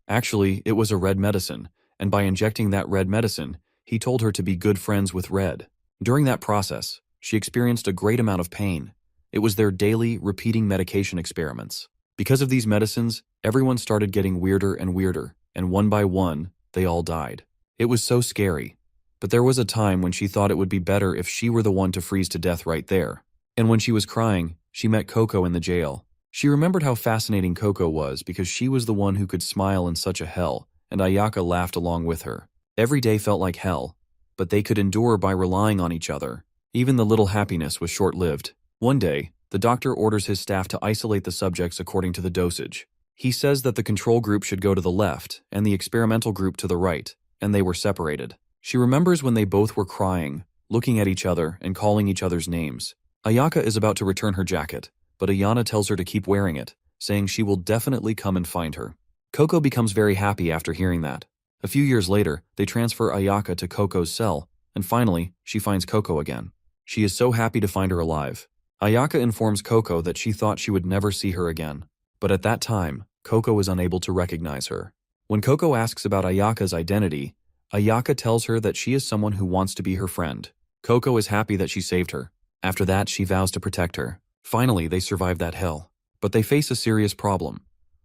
Actually, it was a red medicine, and by injecting that red medicine, he told her to be good friends with Red. During that process, she experienced a great amount of pain. It was their daily, repeating medication experiments. Because of these medicines, everyone started getting weirder and weirder, and one by one, they all died. It was so scary. But there was a time when she thought it would be better if she were the one to freeze to death right there. And when she was crying, she met Coco in the jail. She remembered how fascinating Coco was because she was the one who could smile in such a hell, and Ayaka laughed along with her. Every day felt like hell, but they could endure by relying on each other. Even the little happiness was short-lived. One day, the doctor orders his staff to isolate the subjects according to the dosage. He says that the control group should go to the left and the experimental group to the right, and they were separated. She remembers when they both were crying, looking at each other and calling each other's names. Ayaka is about to return her jacket, but Ayana tells her to keep wearing it, saying she will definitely come and find her. Coco becomes very happy after hearing that. A few years later, they transfer Ayaka to Coco's cell, and finally, she finds Coco again. She is so happy to find her alive. Ayaka informs Coco that she thought she would never see her again, but at that time, Coco is unable to recognize her. When Coco asks about Ayaka's identity, Ayaka tells her that she is someone who wants to be her friend. Coco is happy that she saved her. After that, she vows to protect her. Finally, they survive that hell. But they face a serious problem.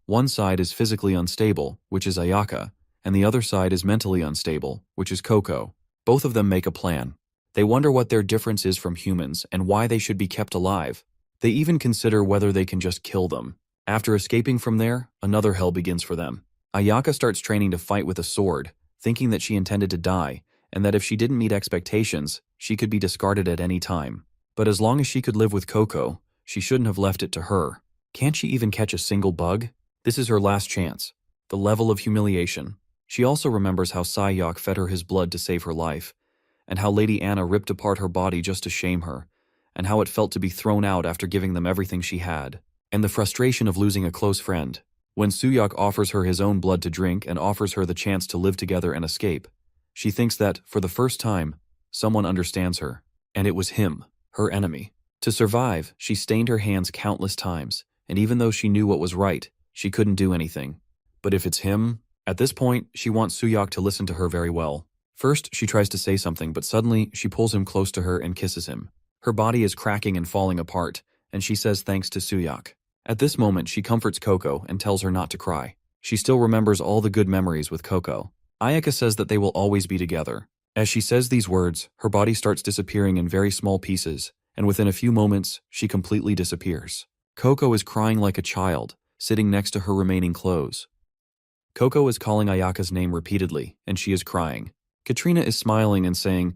One side is physically unstable, which is Ayaka, and the other side is mentally unstable, which is Coco. Both of them make a plan. They wonder what their difference is from humans and why they should be kept alive. They even consider whether they can just kill them. After escaping from there, another hell begins for them. Ayaka starts training to fight with a sword, thinking that she intended to die, and that if she didn't meet expectations, she could be discarded at any time. But as long as she could live with Coco, she shouldn't have left it to her. Can't she even catch a single bug? This is her last chance. The level of humiliation. She also remembers how Sayak fed her his blood to save her life, and how Lady Anna ripped apart her body just to shame her, and how it felt to be thrown out after giving them everything she had, and the frustration of losing a close friend. When Suyak offers her his own blood to drink and offers her the chance to live together and escape, she thinks that, for the first time, someone understands her, and it was him, her enemy. To survive, she stained her hands countless times, and even though she knew what was right, she couldn't do anything. But if it's him, at this point, she wants Suyak to listen to her very well. First, she tries to say something, but suddenly, she pulls him close to her and kisses him. Her body is cracking and falling apart, and she says thanks to Suyak. At this moment, she comforts Coco and tells her not to cry. She still remembers all the good memories with Coco. Ayaka says that they will always be together. As she says these words, her body starts disappearing in very small pieces, and within a few moments, she completely disappears. Coco is crying like a child, sitting next to her remaining clothes. Coco is calling Ayaka's name repeatedly, and she is crying. Katrina is smiling and saying,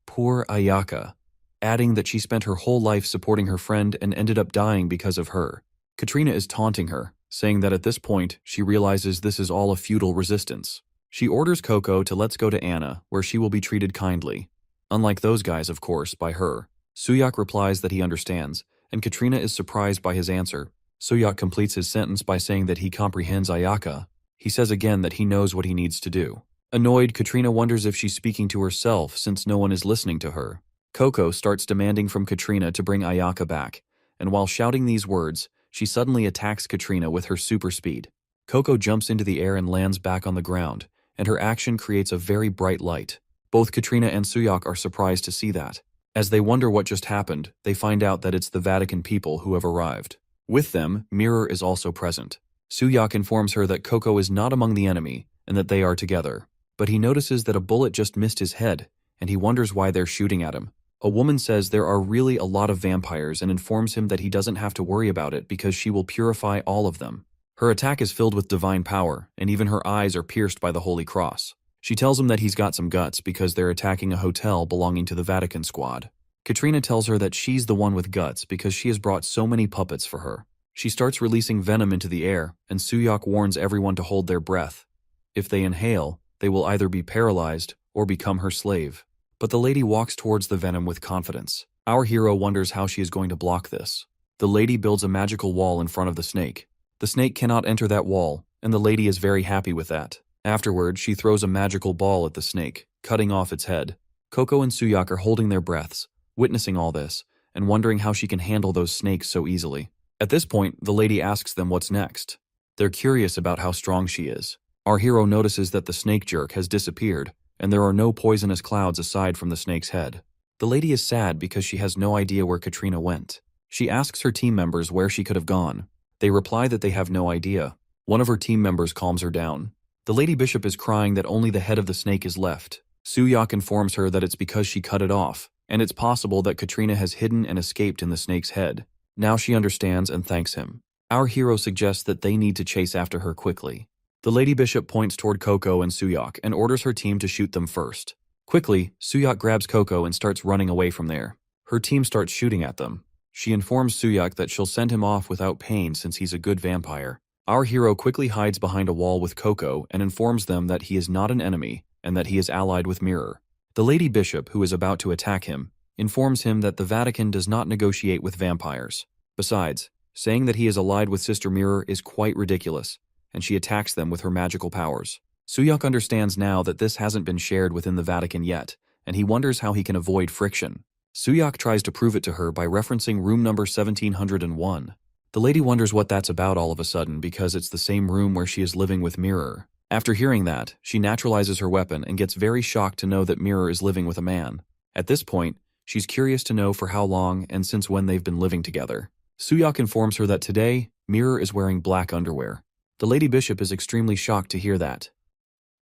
"Poor Ayaka," adding that she spent her whole life supporting her friend and ended up dying because of her. Katrina is taunting her, saying that at this point, she realizes this is all a futile resistance. She orders Coco to let's go to Anna, where she will be treated kindly. Unlike those guys, of course, by her. Suyak replies that he understands, and Katrina is surprised by his answer. Suyak completes his sentence by saying that he comprehends Ayaka. He says again that he knows what he needs to do. Annoyed, Katrina wonders if she's speaking to herself since no one is listening to her. Coco starts demanding from Katrina to bring Ayaka back, and while shouting these words, she suddenly attacks Katrina with her super speed. Coco jumps into the air and lands back on the ground, and her action creates a very bright light. Both Katrina and Suyak are surprised to see that. As they wonder what just happened, they find out that it's the Vatican people who have arrived. With them, Mirror is also present. Suyak informs her that Coco is not among the enemy, and that they are together. But he notices that a bullet just missed his head, and he wonders why they're shooting at him. A woman says there are really a lot of vampires and informs him that he doesn't have to worry about it because she will purify all of them. Her attack is filled with divine power, and even her eyes are pierced by the Holy Cross. She tells him that he's got some guts because they're attacking a hotel belonging to the Vatican squad. Katrina tells her that she's the one with guts because she has brought so many puppets for her. She starts releasing venom into the air, and Suyok warns everyone to hold their breath. If they inhale, they will either be paralyzed or become her slave. But the lady walks towards the venom with confidence. Our hero wonders how she is going to block this. The lady builds a magical wall in front of the snake. The snake cannot enter that wall, and the lady is very happy with that. Afterward, she throws a magical ball at the snake, cutting off its head. Coco and Suyok are holding their breaths, witnessing all this, and wondering how she can handle those snakes so easily. At this point, the lady asks them what's next. They're curious about how strong she is. Our hero notices that the snake jerk has disappeared, and there are no poisonous clouds aside from the snake's head. The lady is sad because she has no idea where Katrina went. She asks her team members where she could have gone. They reply that they have no idea. One of her team members calms her down. The Lady Bishop is crying that only the head of the snake is left. Suyok informs her that it's because she cut it off, and it's possible that Katrina has hidden and escaped in the snake's head. Now she understands and thanks him. Our hero suggests that they need to chase after her quickly. The Lady Bishop points toward Coco and Suyok and orders her team to shoot them first. Quickly, Suyok grabs Coco and starts running away from there. Her team starts shooting at them. She informs Suyok that she'll send him off without pain since he's a good vampire. Our hero quickly hides behind a wall with Coco and informs them that he is not an enemy and that he is allied with Mirror. The Lady Bishop, who is about to attack him, informs him that the Vatican does not negotiate with vampires. Besides, saying that he is allied with Sister Mirror is quite ridiculous, and she attacks them with her magical powers. Suyok understands now that this hasn't been shared within the Vatican yet, and he wonders how he can avoid friction. Suyok tries to prove it to her by referencing room number 1701. The lady wonders what that's about all of a sudden because it's the same room where she is living with Mirror. After hearing that, she naturalizes her weapon and gets very shocked to know that Mirror is living with a man. At this point, she's curious to know for how long and since when they've been living together. Suyok informs her that today, Mirror is wearing black underwear. The Lady Bishop is extremely shocked to hear that.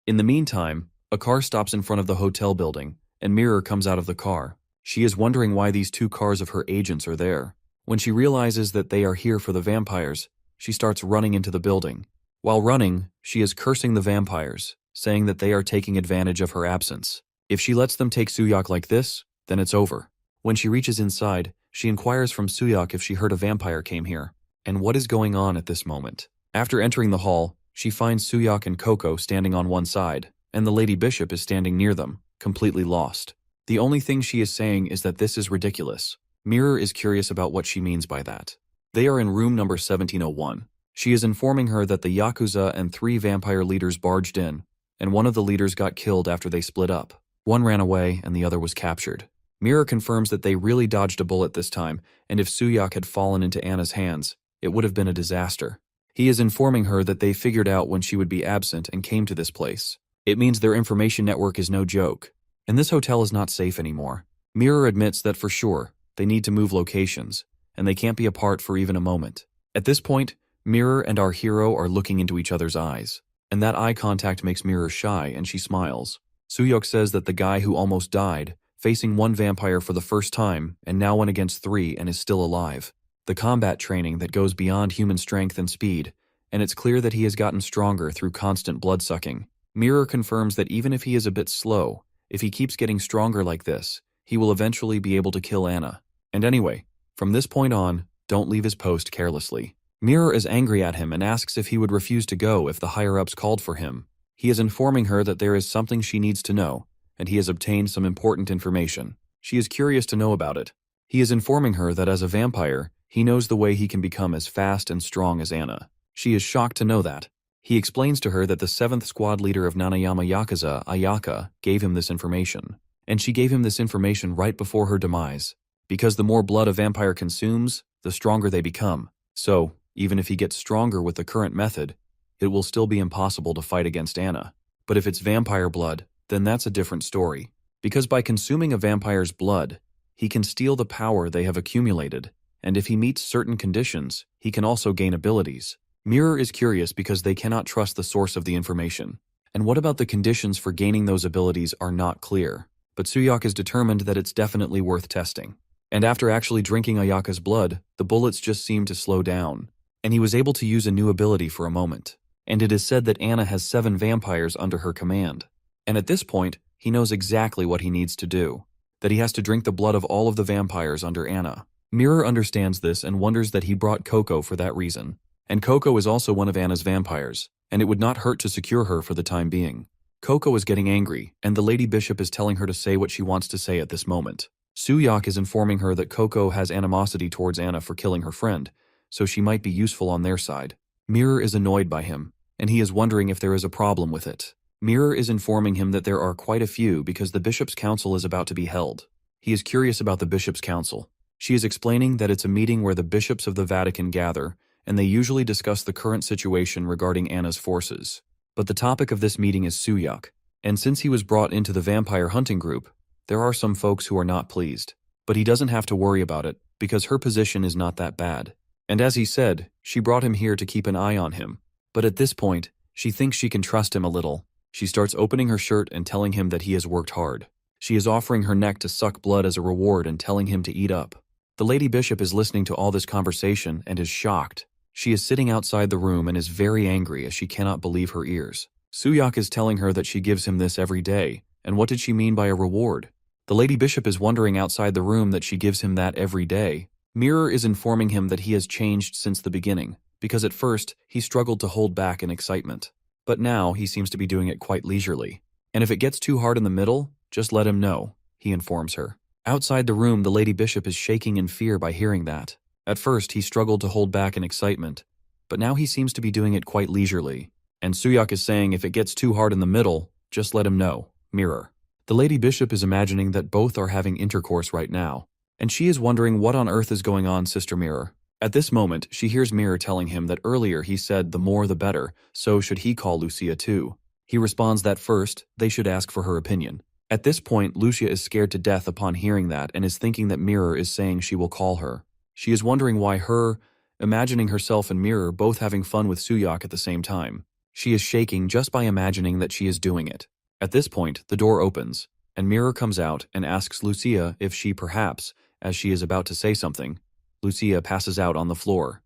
In the meantime, a car stops in front of the hotel building, and Mirror comes out of the car. She is wondering why these two cars of her agents are there. When she realizes that they are here for the vampires, she starts running into the building. While running, she is cursing the vampires, saying that they are taking advantage of her absence. If she lets them take Suyok like this, then it's over. When she reaches inside, she inquires from Suyok if she heard a vampire came here, and what is going on at this moment. After entering the hall, she finds Suyok and Coco standing on one side, and the Lady Bishop is standing near them, completely lost. The only thing she is saying is that this is ridiculous. Mirror is curious about what she means by that. They are in room number 1701. She is informing her that the Yakuza and 3 vampire leaders barged in, and one of the leaders got killed after they split up. One ran away and the other was captured. Mirror confirms that they really dodged a bullet this time, and if Suyok had fallen into Anna's hands, it would have been a disaster. He is informing her that they figured out when she would be absent and came to this place. It means their information network is no joke, and this hotel is not safe anymore. Mirror admits that for sure, they need to move locations, and they can't be apart for even a moment. At this point, Mirror and our hero are looking into each other's eyes, and that eye contact makes Mirror shy and she smiles. Suyok says that the guy who almost died, facing one vampire for the first time and now went against 3 and is still alive. The combat training that goes beyond human strength and speed, and it's clear that he has gotten stronger through constant blood-sucking. Mirror confirms that even if he is a bit slow, if he keeps getting stronger like this, he will eventually be able to kill Anna. And anyway, from this point on, don't leave his post carelessly. Mirror is angry at him and asks if he would refuse to go if the higher-ups called for him. He is informing her that there is something she needs to know, and he has obtained some important information. She is curious to know about it. He is informing her that as a vampire, he knows the way he can become as fast and strong as Anna. She is shocked to know that. He explains to her that the 7th squad leader of Nanayama Yakuza, Ayaka, gave him this information. And she gave him this information right before her demise. Because the more blood a vampire consumes, the stronger they become. So, even if he gets stronger with the current method, it will still be impossible to fight against Anna. But if it's vampire blood, then that's a different story. Because by consuming a vampire's blood, he can steal the power they have accumulated, and if he meets certain conditions, he can also gain abilities. Mirror is curious because they cannot trust the source of the information. And what about the conditions for gaining those abilities are not clear. But Suyok is determined that it's definitely worth testing. And after actually drinking Ayaka's blood, the bullets just seemed to slow down, and he was able to use a new ability for a moment. And it is said that Anna has 7 vampires under her command. And at this point, he knows exactly what he needs to do. That he has to drink the blood of all of the vampires under Anna. Mirror understands this and wonders that he brought Coco for that reason. And Coco is also one of Anna's vampires, and it would not hurt to secure her for the time being. Coco is getting angry, and the Lady Bishop is telling her to say what she wants to say at this moment. Suyak is informing her that Coco has animosity towards Anna for killing her friend, so she might be useful on their side. Mirror is annoyed by him, and he is wondering if there is a problem with it. Mirror is informing him that there are quite a few because the Bishop's Council is about to be held. He is curious about the Bishop's Council. She is explaining that it's a meeting where the bishops of the Vatican gather, and they usually discuss the current situation regarding Anna's forces. But the topic of this meeting is Suyak, and since he was brought into the vampire hunting group, there are some folks who are not pleased. But he doesn't have to worry about it, because her position is not that bad. And as he said, she brought him here to keep an eye on him. But at this point, she thinks she can trust him a little. She starts opening her shirt and telling him that he has worked hard. She is offering her neck to suck blood as a reward and telling him to eat up. The Lady Bishop is listening to all this conversation and is shocked. She is sitting outside the room and is very angry as she cannot believe her ears. Suyak is telling her that she gives him this every day, and what did she mean by a reward? The Lady Bishop is wondering outside the room that she gives him that every day. Mirror is informing him that he has changed since the beginning, because at first, he struggled to hold back in excitement. But now, he seems to be doing it quite leisurely. And if it gets too hard in the middle, just let him know, he informs her. Outside the room, the Lady Bishop is shaking in fear by hearing that. At first, he struggled to hold back in excitement, but now he seems to be doing it quite leisurely. And Suyak is saying if it gets too hard in the middle, just let him know, Mirror. The Lady Bishop is imagining that both are having intercourse right now, and she is wondering what on earth is going on, Sister Mirror. At this moment, she hears Mirror telling him that earlier he said the more the better, so should he call Lucia too. He responds that first, they should ask for her opinion. At this point, Lucia is scared to death upon hearing that and is thinking that Mirror is saying she will call her. She is wondering why her, imagining herself and Mirror both having fun with Suyak at the same time. She is shaking just by imagining that she is doing it. At this point, the door opens, and Mirror comes out and asks Lucia if she perhaps, as she is about to say something, Lucia passes out on the floor.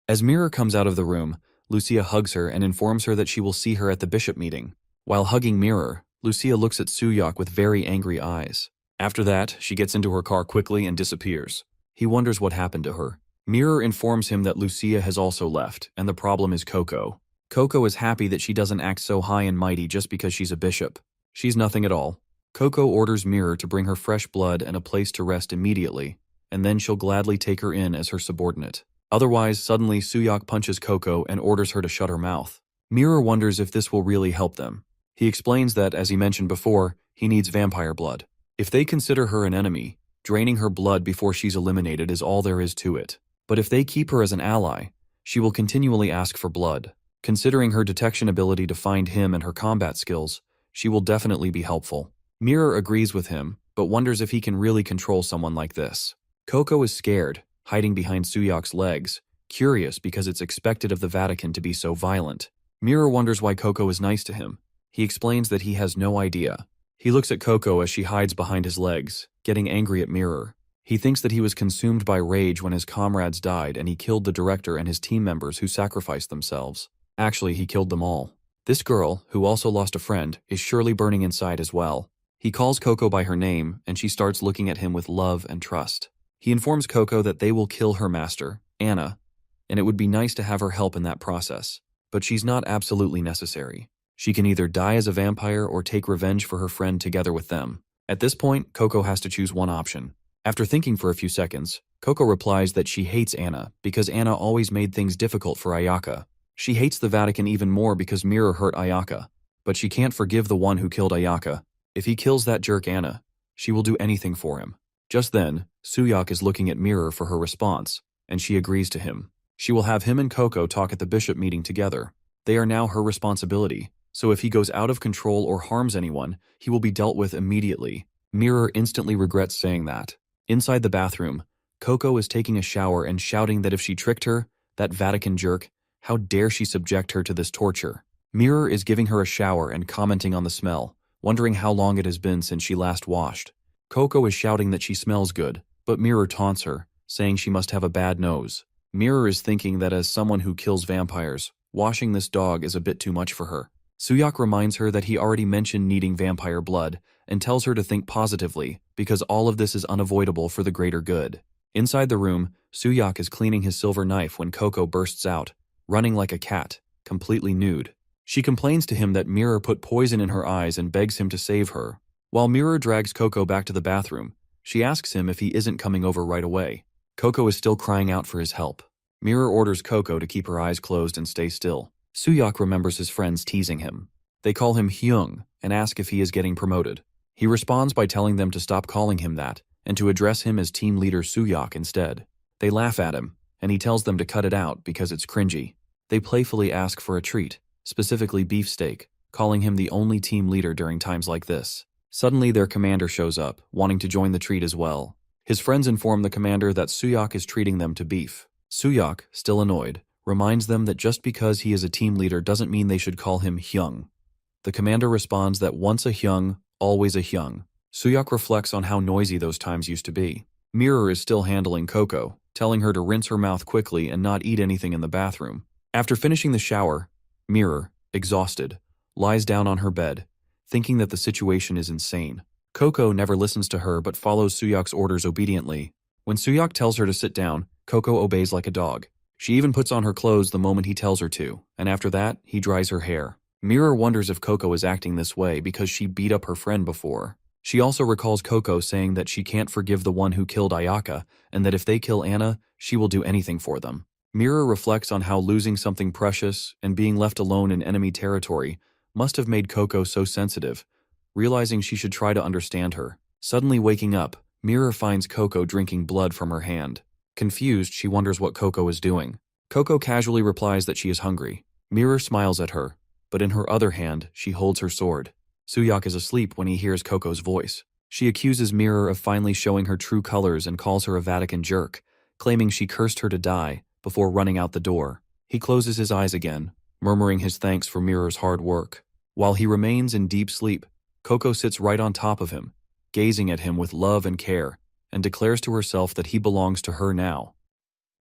As Mirror comes out of the room, Lucia hugs her and informs her that she will see her at the bishop meeting. While hugging Mirror, Lucia looks at Suyak with very angry eyes. After that, she gets into her car quickly and disappears. He wonders what happened to her. Mirror informs him that Lucia has also left, and the problem is Coco. Coco is happy that she doesn't act so high and mighty just because she's a bishop. She's nothing at all. Coco orders Mirror to bring her fresh blood and a place to rest immediately, and then she'll gladly take her in as her subordinate. Otherwise, suddenly Suyak punches Coco and orders her to shut her mouth. Mirror wonders if this will really help them. He explains that, as he mentioned before, he needs vampire blood. If they consider her an enemy, draining her blood before she's eliminated is all there is to it. But if they keep her as an ally, she will continually ask for blood. Considering her detection ability to find him and her combat skills, she will definitely be helpful. Mirror agrees with him, but wonders if he can really control someone like this. Coco is scared, hiding behind Suyak's legs, curious because it's expected of the Vatican to be so violent. Mirror wonders why Coco is nice to him. He explains that he has no idea. He looks at Coco as she hides behind his legs, getting angry at Mirror. He thinks that he was consumed by rage when his comrades died and he killed the director and his team members who sacrificed themselves. Actually, he killed them all. This girl, who also lost a friend, is surely burning inside as well. He calls Coco by her name, and she starts looking at him with love and trust. He informs Coco that they will kill her master, Anna, and it would be nice to have her help in that process, but she's not absolutely necessary. She can either die as a vampire or take revenge for her friend together with them. At this point, Coco has to choose one option. After thinking for a few seconds, Coco replies that she hates Anna because Anna always made things difficult for Ayaka. She hates the Vatican even more because Mirror hurt Ayaka, but she can't forgive the one who killed Ayaka. If he kills that jerk Anna, she will do anything for him. Just then, Suyak is looking at Mirror for her response, and she agrees to him. She will have him and Coco talk at the bishop meeting together. They are now her responsibility, so if he goes out of control or harms anyone, he will be dealt with immediately. Mirror instantly regrets saying that. Inside the bathroom, Coco is taking a shower and shouting that if she tricked her, that Vatican jerk, how dare she subject her to this torture. Mirror is giving her a shower and commenting on the smell, wondering how long it has been since she last washed. Coco is shouting that she smells good, but Mirror taunts her, saying she must have a bad nose. Mirror is thinking that as someone who kills vampires, washing this dog is a bit too much for her. Suyak reminds her that he already mentioned needing vampire blood and tells her to think positively because all of this is unavoidable for the greater good. Inside the room, Suyak is cleaning his silver knife when Coco bursts out, running like a cat, completely nude. She complains to him that Mirror put poison in her eyes and begs him to save her. While Mirror drags Coco back to the bathroom, she asks him if he isn't coming over right away. Coco is still crying out for his help. Mirror orders Coco to keep her eyes closed and stay still. Suyak remembers his friends teasing him. They call him Hyung and ask if he is getting promoted. He responds by telling them to stop calling him that and to address him as team leader Suyak instead. They laugh at him, and he tells them to cut it out because it's cringy. They playfully ask for a treat, specifically beefsteak, calling him the only team leader during times like this. Suddenly their commander shows up, wanting to join the treat as well. His friends inform the commander that Suyak is treating them to beef. Suyak, still annoyed, reminds them that just because he is a team leader doesn't mean they should call him Hyung. The commander responds that once a Hyung, always a Hyung. Suyak reflects on how noisy those times used to be. Mirror is still handling Coco, telling her to rinse her mouth quickly and not eat anything in the bathroom. After finishing the shower, Mirror, exhausted, lies down on her bed, thinking that the situation is insane. Coco never listens to her but follows Suyak's orders obediently. When Suyak tells her to sit down, Coco obeys like a dog. She even puts on her clothes the moment he tells her to, and after that, he dries her hair. Mirror wonders if Coco is acting this way because she beat up her friend before. She also recalls Coco saying that she can't forgive the one who killed Ayaka, and that if they kill Anna, she will do anything for them. Mirror reflects on how losing something precious and being left alone in enemy territory must have made Coco so sensitive, realizing she should try to understand her. Suddenly waking up, Mirror finds Coco drinking blood from her hand. Confused, she wonders what Coco is doing. Coco casually replies that she is hungry. Mirror smiles at her, but in her other hand, she holds her sword. Suyak is asleep when he hears Coco's voice. She accuses Mirror of finally showing her true colors and calls her a Vatican jerk, claiming she cursed her to die before running out the door. He closes his eyes again, murmuring his thanks for Mirror's hard work. While he remains in deep sleep, Coco sits right on top of him, gazing at him with love and care, and declares to herself that he belongs to her now.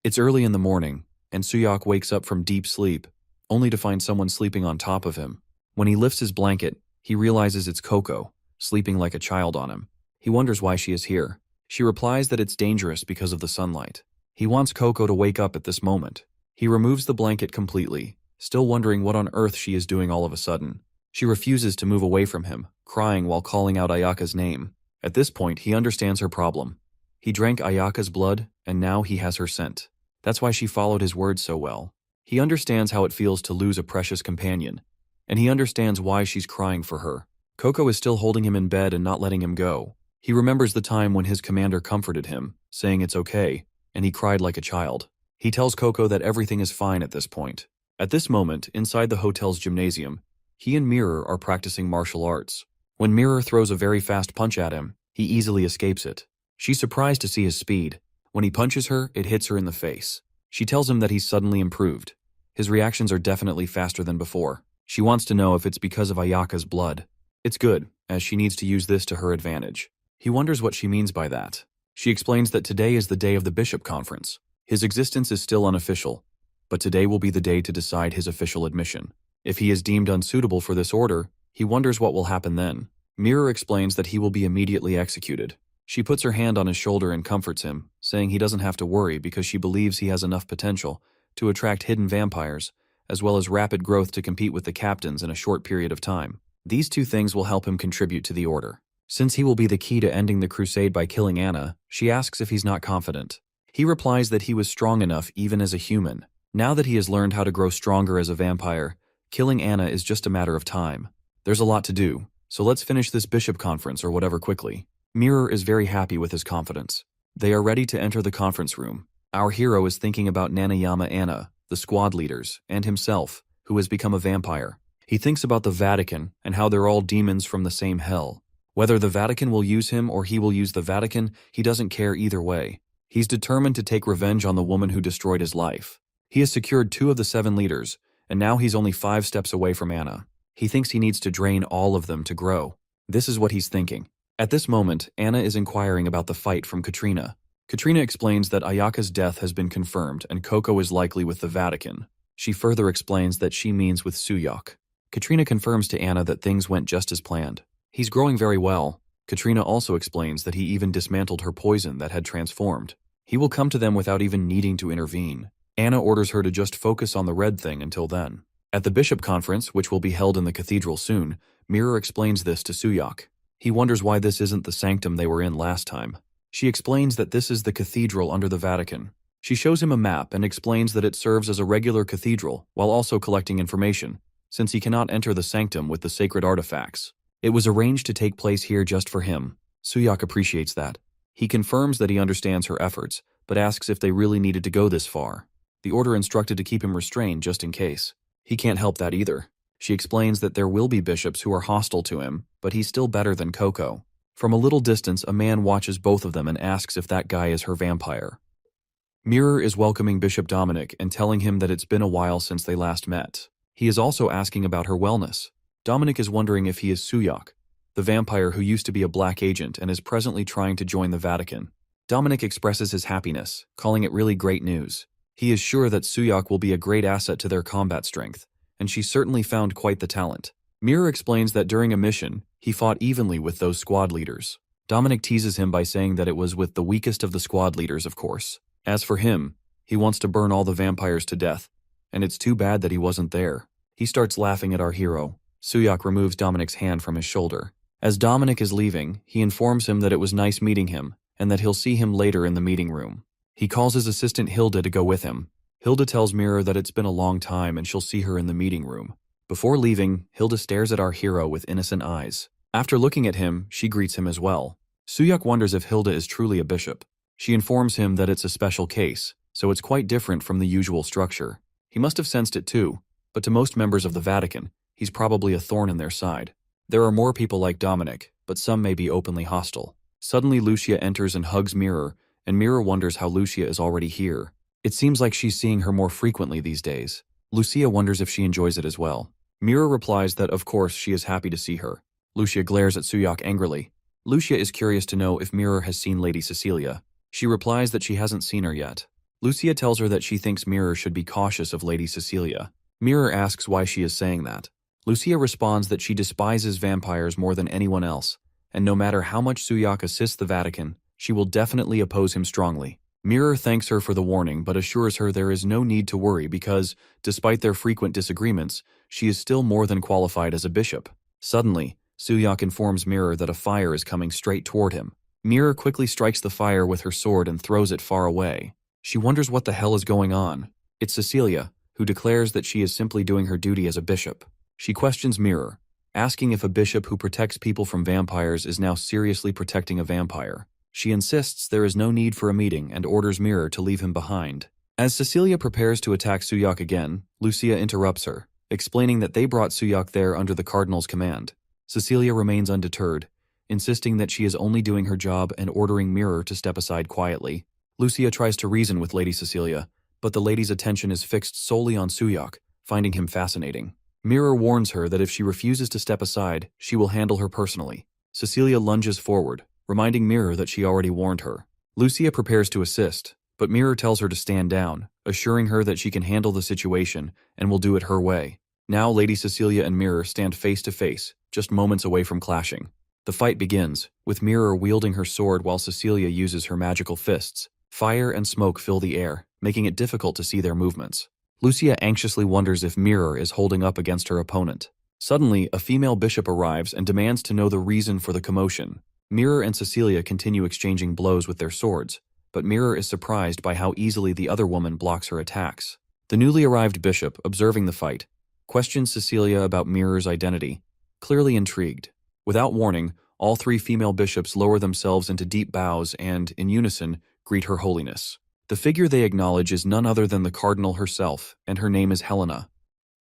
It's early in the morning, and Suyak wakes up from deep sleep, only to find someone sleeping on top of him. When he lifts his blanket, he realizes it's Coco, sleeping like a child on him. He wonders why she is here. She replies that it's dangerous because of the sunlight. He wants Coco to wake up at this moment. He removes the blanket completely, still wondering what on earth she is doing all of a sudden. She refuses to move away from him, crying while calling out Ayaka's name. At this point, he understands her problem. He drank Ayaka's blood, and now he has her scent. That's why she followed his words so well. He understands how it feels to lose a precious companion, and he understands why she's crying for her. Coco is still holding him in bed and not letting him go. He remembers the time when his commander comforted him, saying it's okay, and he cried like a child. He tells Coco that everything is fine at this point. At this moment, inside the hotel's gymnasium, he and Mirror are practicing martial arts. When Mirror throws a very fast punch at him, he easily escapes it. She's surprised to see his speed. When he punches her, it hits her in the face. She tells him that he's suddenly improved. His reactions are definitely faster than before. She wants to know if it's because of Ayaka's blood. It's good, as she needs to use this to her advantage. He wonders what she means by that. She explains that today is the day of the Bishop Conference. His existence is still unofficial, but today will be the day to decide his official admission. If he is deemed unsuitable for this order, he wonders what will happen then. Mirror explains that he will be immediately executed. She puts her hand on his shoulder and comforts him, saying he doesn't have to worry because she believes he has enough potential to attract hidden vampires, as well as rapid growth to compete with the captains in a short period of time. These two things will help him contribute to the order. Since he will be the key to ending the crusade by killing Anna, she asks if he's not confident. He replies that he was strong enough even as a human. Now that he has learned how to grow stronger as a vampire, killing Anna is just a matter of time. There's a lot to do, so let's finish this Bishop Conference or whatever quickly. Mirror is very happy with his confidence. They are ready to enter the conference room. Our hero is thinking about Nanayama Anna, the squad leaders, and himself, who has become a vampire. He thinks about the Vatican and how they're all demons from the same hell. Whether the Vatican will use him or he will use the Vatican, he doesn't care either way. He's determined to take revenge on the woman who destroyed his life. He has secured 2 of the 7 leaders, and now he's only 5 steps away from Anna. He thinks he needs to drain all of them to grow. This is what he's thinking. At this moment, Anna is inquiring about the fight from Katrina. Katrina explains that Ayaka's death has been confirmed and Coco is likely with the Vatican. She further explains that she means with Suyak. Katrina confirms to Anna that things went just as planned. He's growing very well. Katrina also explains that he even dismantled her poison that had transformed. He will come to them without even needing to intervene. Anna orders her to just focus on the red thing until then. At the bishop conference, which will be held in the cathedral soon, Mirror explains this to Suyak. He wonders why this isn't the sanctum they were in last time. She explains that this is the cathedral under the Vatican. She shows him a map and explains that it serves as a regular cathedral while also collecting information, since he cannot enter the sanctum with the sacred artifacts. It was arranged to take place here just for him. Suyak appreciates that. He confirms that he understands her efforts, but asks if they really needed to go this far. The order instructed to keep him restrained just in case. He can't help that either. She explains that there will be bishops who are hostile to him, but he's still better than Coco. From a little distance, a man watches both of them and asks if that guy is her vampire. Mirror is welcoming Bishop Dominic and telling him that it's been a while since they last met. He is also asking about her wellness. Dominic is wondering if he is Suyak, the vampire who used to be a black agent and is presently trying to join the Vatican. Dominic expresses his happiness, calling it really great news. He is sure that Suyak will be a great asset to their combat strength, and she certainly found quite the talent. Mirror explains that during a mission, he fought evenly with those squad leaders. Dominic teases him by saying that it was with the weakest of the squad leaders, of course. As for him, he wants to burn all the vampires to death, and it's too bad that he wasn't there. He starts laughing at our hero. Suyak removes Dominic's hand from his shoulder. As Dominic is leaving, he informs him that it was nice meeting him, and that he'll see him later in the meeting room. He calls his assistant Hilda to go with him. Hilda tells Mirror that it's been a long time and she'll see her in the meeting room. Before leaving, Hilda stares at our hero with innocent eyes. After looking at him, she greets him as well. Suyak wonders if Hilda is truly a bishop. She informs him that it's a special case, so it's quite different from the usual structure. He must have sensed it too, but to most members of the Vatican, he's probably a thorn in their side. There are more people like Dominic, but some may be openly hostile. Suddenly Lucia enters and hugs Mirror, and Mirror wonders how Lucia is already here. It seems like she's seeing her more frequently these days. Lucia wonders if she enjoys it as well. Mirror replies that of course she is happy to see her. Lucia glares at Suyak angrily. Lucia is curious to know if Mirror has seen Lady Cecilia. She replies that she hasn't seen her yet. Lucia tells her that she thinks Mirror should be cautious of Lady Cecilia. Mirror asks why she is saying that. Lucia responds that she despises vampires more than anyone else, and no matter how much Suyak assists the Vatican, she will definitely oppose him strongly. Mirror thanks her for the warning but assures her there is no need to worry because, despite their frequent disagreements, she is still more than qualified as a bishop. Suddenly, Suyak informs Mirror that a fire is coming straight toward him. Mirror quickly strikes the fire with her sword and throws it far away. She wonders what the hell is going on. It's Cecilia, who declares that she is simply doing her duty as a bishop. She questions Mirror, asking if a bishop who protects people from vampires is now seriously protecting a vampire. She insists there is no need for a meeting and orders Mirror to leave him behind. As Cecilia prepares to attack Suyak again, Lucia interrupts her, explaining that they brought Suyak there under the Cardinal's command. Cecilia remains undeterred, insisting that she is only doing her job and ordering Mirror to step aside quietly. Lucia tries to reason with Lady Cecilia, but the lady's attention is fixed solely on Suyak, finding him fascinating. Mirror warns her that if she refuses to step aside, she will handle her personally. Cecilia lunges forward, reminding Mirror that she already warned her. Lucia prepares to assist, but Mirror tells her to stand down, assuring her that she can handle the situation and will do it her way. Now Lady Cecilia and Mirror stand face to face, just moments away from clashing. The fight begins, with Mirror wielding her sword while Cecilia uses her magical fists. Fire and smoke fill the air, making it difficult to see their movements. Lucia anxiously wonders if Mirror is holding up against her opponent. Suddenly, a female bishop arrives and demands to know the reason for the commotion. Mirror and Cecilia continue exchanging blows with their swords, but Mirror is surprised by how easily the other woman blocks her attacks. The newly arrived bishop, observing the fight, questions Cecilia about Mirror's identity, clearly intrigued. Without warning, all three female bishops lower themselves into deep bows and, in unison, greet Her Holiness. The figure they acknowledge is none other than the Cardinal herself, and her name is Helena.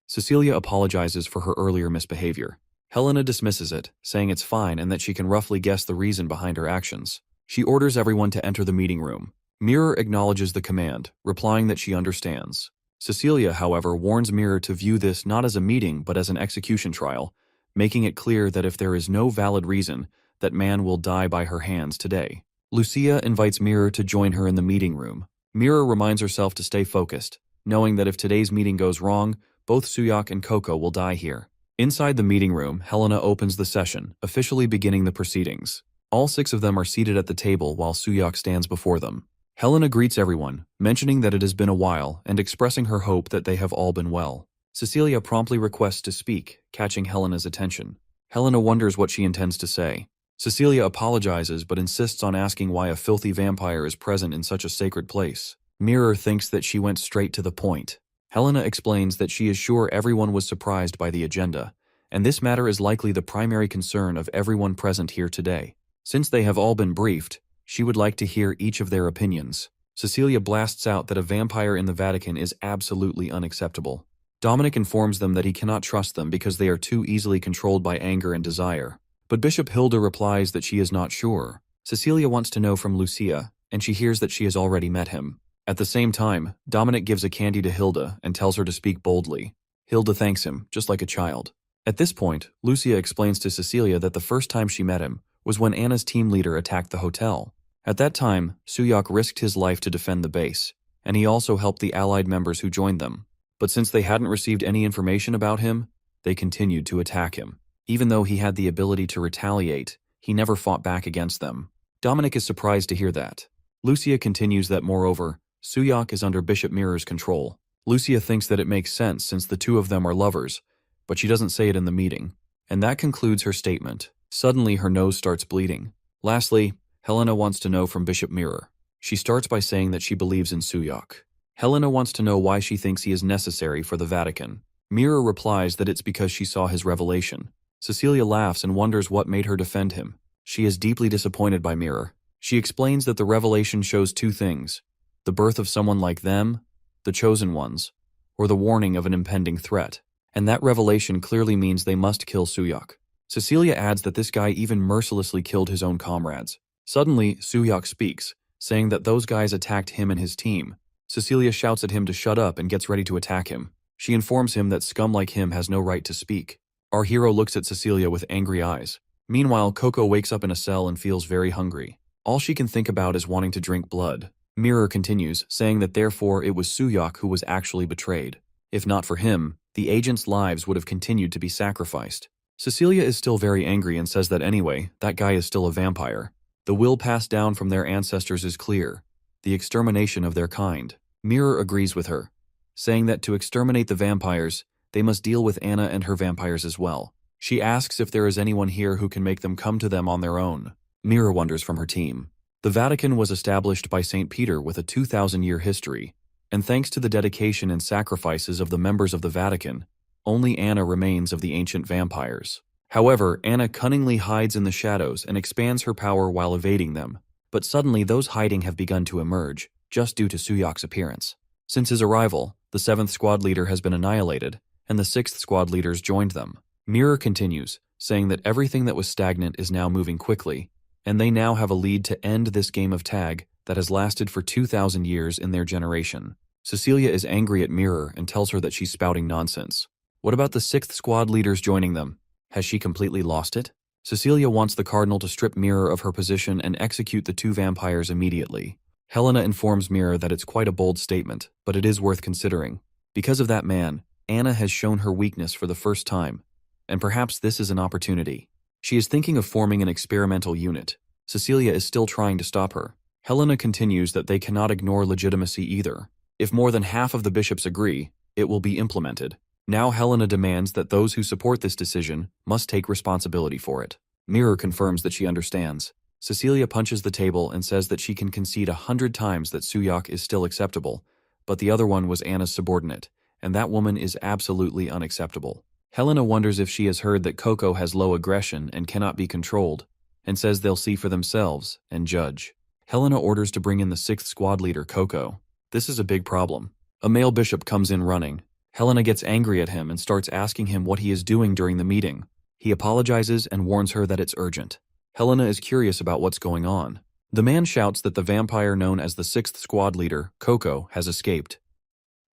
Cecilia apologizes for her earlier misbehavior. Helena dismisses it, saying it's fine and that she can roughly guess the reason behind her actions. She orders everyone to enter the meeting room. Mirror acknowledges the command, replying that she understands. Cecilia, however, warns Mirror to view this not as a meeting but as an execution trial, making it clear that if there is no valid reason, that man will die by her hands today. Lucia invites Mirror to join her in the meeting room. Mirror reminds herself to stay focused, knowing that if today's meeting goes wrong, both Suyak and Coco will die here. Inside the meeting room, Helena opens the session, officially beginning the proceedings. All 6 of them are seated at the table while Suyak stands before them. Helena greets everyone, mentioning that it has been a while and expressing her hope that they have all been well. Cecilia promptly requests to speak, catching Helena's attention. Helena wonders what she intends to say. Cecilia apologizes but insists on asking why a filthy vampire is present in such a sacred place. Mirror thinks that she went straight to the point. Helena explains that she is sure everyone was surprised by the agenda, and this matter is likely the primary concern of everyone present here today. Since they have all been briefed, she would like to hear each of their opinions. Cecilia blasts out that a vampire in the Vatican is absolutely unacceptable. Dominic informs them that he cannot trust them because they are too easily controlled by anger and desire. But Bishop Hilda replies that she is not sure. Cecilia wants to know from Lucia, and she hears that she has already met him. At the same time, Dominic gives a candy to Hilda and tells her to speak boldly. Hilda thanks him, just like a child. At this point, Lucia explains to Cecilia that the first time she met him was when Anna's team leader attacked the hotel. At that time, Suyok risked his life to defend the base, and he also helped the allied members who joined them. But since they hadn't received any information about him, they continued to attack him. Even though he had the ability to retaliate, he never fought back against them. Dominic is surprised to hear that. Lucia continues that moreover, Suyok is under Bishop Mirror's control. Lucia thinks that it makes sense since the two of them are lovers, but she doesn't say it in the meeting. And that concludes her statement. Suddenly her nose starts bleeding. Lastly, Helena wants to know from Bishop Mirror. She starts by saying that she believes in Suyok. Helena wants to know why she thinks he is necessary for the Vatican. Mirror replies that it's because she saw his revelation. Cecilia laughs and wonders what made her defend him. She is deeply disappointed by Mirror. She explains that the revelation shows two things: the birth of someone like them, the chosen ones, or the warning of an impending threat. And that revelation clearly means they must kill Suyok. Cecilia adds that this guy even mercilessly killed his own comrades. Suddenly, Suyok speaks, saying that those guys attacked him and his team. Cecilia shouts at him to shut up and gets ready to attack him. She informs him that scum like him has no right to speak. Our hero looks at Cecilia with angry eyes. Meanwhile, Coco wakes up in a cell and feels very hungry. All she can think about is wanting to drink blood. Mirror continues, saying that therefore it was Suyok who was actually betrayed. If not for him, the agents' lives would have continued to be sacrificed. Cecilia is still very angry and says that anyway, that guy is still a vampire. The will passed down from their ancestors is clear: the extermination of their kind. Mirror agrees with her, saying that to exterminate the vampires, they must deal with Anna and her vampires as well. She asks if there is anyone here who can make them come to them on their own. Mirror wonders from her team. The Vatican was established by St. Peter with a 2,000-year history, and thanks to the dedication and sacrifices of the members of the Vatican, only Anna remains of the ancient vampires. However, Anna cunningly hides in the shadows and expands her power while evading them, but suddenly those hiding have begun to emerge, just due to Suyok's appearance. Since his arrival, the 7th squad leader has been annihilated, and the 6th squad leaders joined them. Mirror continues, saying that everything that was stagnant is now moving quickly, and they now have a lead to end this game of tag that has lasted for 2,000 years in their generation. Cecilia is angry at Mirror and tells her that she's spouting nonsense. What about the 6th squad leaders joining them? Has she completely lost it? Cecilia wants the Cardinal to strip Mirror of her position and execute the two vampires immediately. Helena informs Mirror that it's quite a bold statement, but it is worth considering. Because of that man, Anna has shown her weakness for the first time, and perhaps this is an opportunity. She is thinking of forming an experimental unit. Cecilia is still trying to stop her. Helena continues that they cannot ignore legitimacy either. If more than half of the bishops agree, it will be implemented. Now Helena demands that those who support this decision must take responsibility for it. Mirror confirms that she understands. Cecilia punches the table and says that she can concede 100 times that Suyok is still acceptable, but the other one was Anna's subordinate, and that woman is absolutely unacceptable. Helena wonders if she has heard that Coco has low aggression and cannot be controlled, and says they'll see for themselves and judge. Helena orders to bring in the 6th squad leader, Coco. This is a big problem. A male bishop comes in running. Helena gets angry at him and starts asking him what he is doing during the meeting. He apologizes and warns her that it's urgent. Helena is curious about what's going on. The man shouts that the vampire known as the 6th squad leader, Coco, has escaped.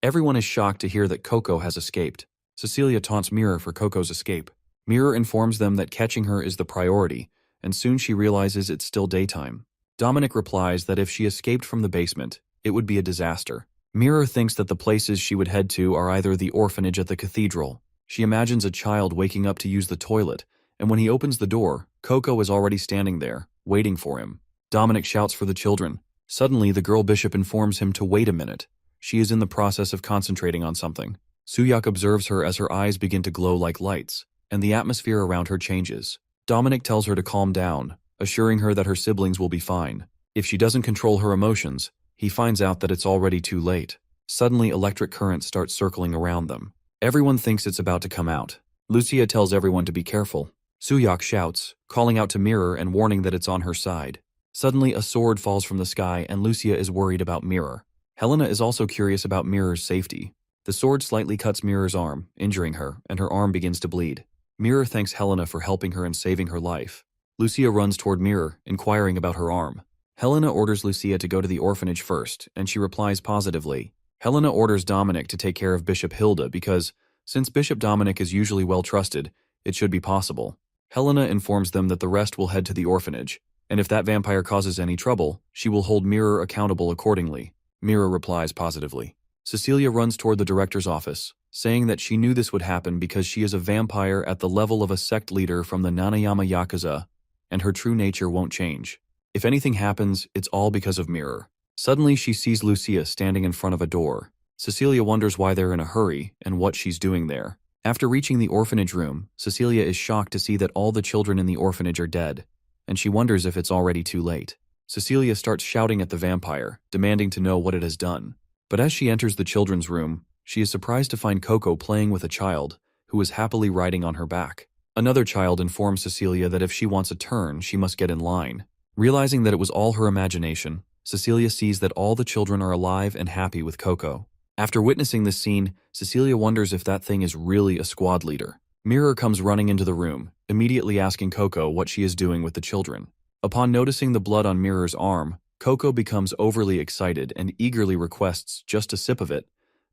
Everyone is shocked to hear that Coco has escaped. Cecilia taunts Mirror for Coco's escape. Mirror informs them that catching her is the priority, and soon she realizes it's still daytime. Dominic replies that if she escaped from the basement, it would be a disaster. Mirror thinks that the places she would head to are either the orphanage at the cathedral. She imagines a child waking up to use the toilet, and when he opens the door, Coco is already standing there, waiting for him. Dominic shouts for the children, Suddenly, the girl bishop informs him to wait a minute. She is in the process of concentrating on something. Suyak observes her as her eyes begin to glow like lights, and the atmosphere around her changes. Dominic tells her to calm down, assuring her that her siblings will be fine. If she doesn't control her emotions, he finds out that it's already too late. Suddenly, electric currents start circling around them. Everyone thinks it's about to come out. Lucia tells everyone to be careful. Suyak shouts, calling out to Mirror and warning that it's on her side. Suddenly, a sword falls from the sky and Lucia is worried about Mirror. Helena is also curious about Mirror's safety. The sword slightly cuts Mirror's arm, injuring her, and her arm begins to bleed. Mirror thanks Helena for helping her and saving her life. Lucia runs toward Mirror, inquiring about her arm. Helena orders Lucia to go to the orphanage first, and she replies positively. Helena orders Dominic to take care of Bishop Hilda because, since Bishop Dominic is usually well trusted, it should be possible. Helena informs them that the rest will head to the orphanage, and if that vampire causes any trouble, she will hold Mirror accountable accordingly. Mirror replies positively. Cecilia runs toward the director's office, saying that she knew this would happen because she is a vampire at the level of a sect leader from the Nanayama Yakuza, and her true nature won't change. If anything happens, it's all because of Mirror. Suddenly, she sees Lucia standing in front of a door. Cecilia wonders why they're in a hurry and what she's doing there. After reaching the orphanage room, Cecilia is shocked to see that all the children in the orphanage are dead, and she wonders if it's already too late. Cecilia starts shouting at the vampire, demanding to know what it has done. But as she enters the children's room, she is surprised to find Coco playing with a child, who is happily riding on her back. Another child informs Cecilia that if she wants a turn, she must get in line. Realizing that it was all her imagination, Cecilia sees that all the children are alive and happy with Coco. After witnessing this scene, Cecilia wonders if that thing is really a squad leader. Mirror comes running into the room, immediately asking Coco what she is doing with the children. Upon noticing the blood on Mirror's arm, Coco becomes overly excited and eagerly requests just a sip of it,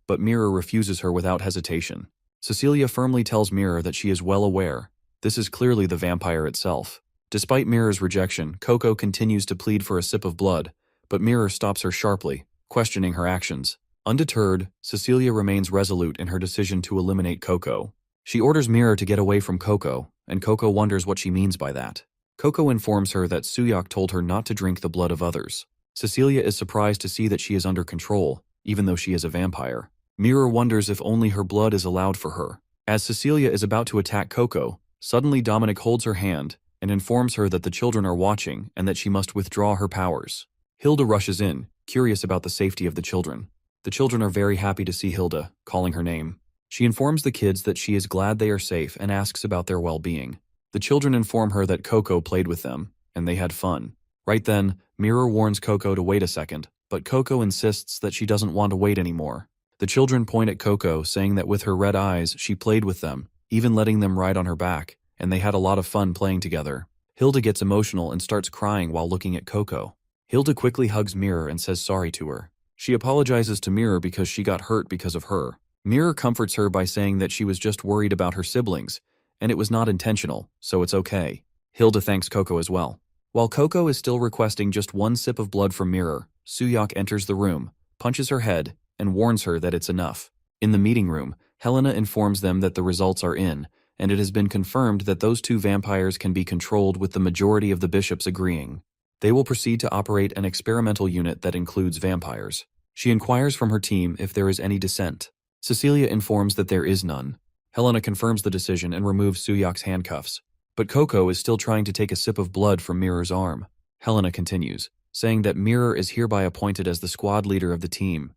but Mirror refuses her without hesitation. Cecilia firmly tells Mirror that she is well aware. This is clearly the vampire itself. Despite Mirror's rejection, Coco continues to plead for a sip of blood, but Mirror stops her sharply, questioning her actions. Undeterred, Cecilia remains resolute in her decision to eliminate Coco. She orders Mirror to get away from Coco, and Coco wonders what she means by that. Coco informs her that Suyak told her not to drink the blood of others. Cecilia is surprised to see that she is under control, even though she is a vampire. Mirror wonders if only her blood is allowed for her. As Cecilia is about to attack Coco, suddenly Dominic holds her hand and informs her that the children are watching and that she must withdraw her powers. Hilda rushes in, curious about the safety of the children. The children are very happy to see Hilda, calling her name. She informs the kids that she is glad they are safe and asks about their well-being. The children inform her that Coco played with them, and they had fun. Right then, Mirror warns Coco to wait a second, but Coco insists that she doesn't want to wait anymore. The children point at Coco, saying that with her red eyes, she played with them, even letting them ride on her back, and they had a lot of fun playing together. Hilda gets emotional and starts crying while looking at Coco. Hilda quickly hugs Mirror and says sorry to her. She apologizes to Mirror because she got hurt because of her. Mirror comforts her by saying that she was just worried about her siblings, and it was not intentional, so it's okay. Hilda thanks Coco as well. While Coco is still requesting just one sip of blood from Mirror, Suyak enters the room, punches her head, and warns her that it's enough. In the meeting room, Helena informs them that the results are in, and it has been confirmed that those two vampires can be controlled with the majority of the bishops agreeing. They will proceed to operate an experimental unit that includes vampires. She inquires from her team if there is any dissent. Cecilia informs that there is none. Helena confirms the decision and removes Suyak's handcuffs. But Coco is still trying to take a sip of blood from Mirror's arm. Helena continues, saying that Mirror is hereby appointed as the squad leader of the team.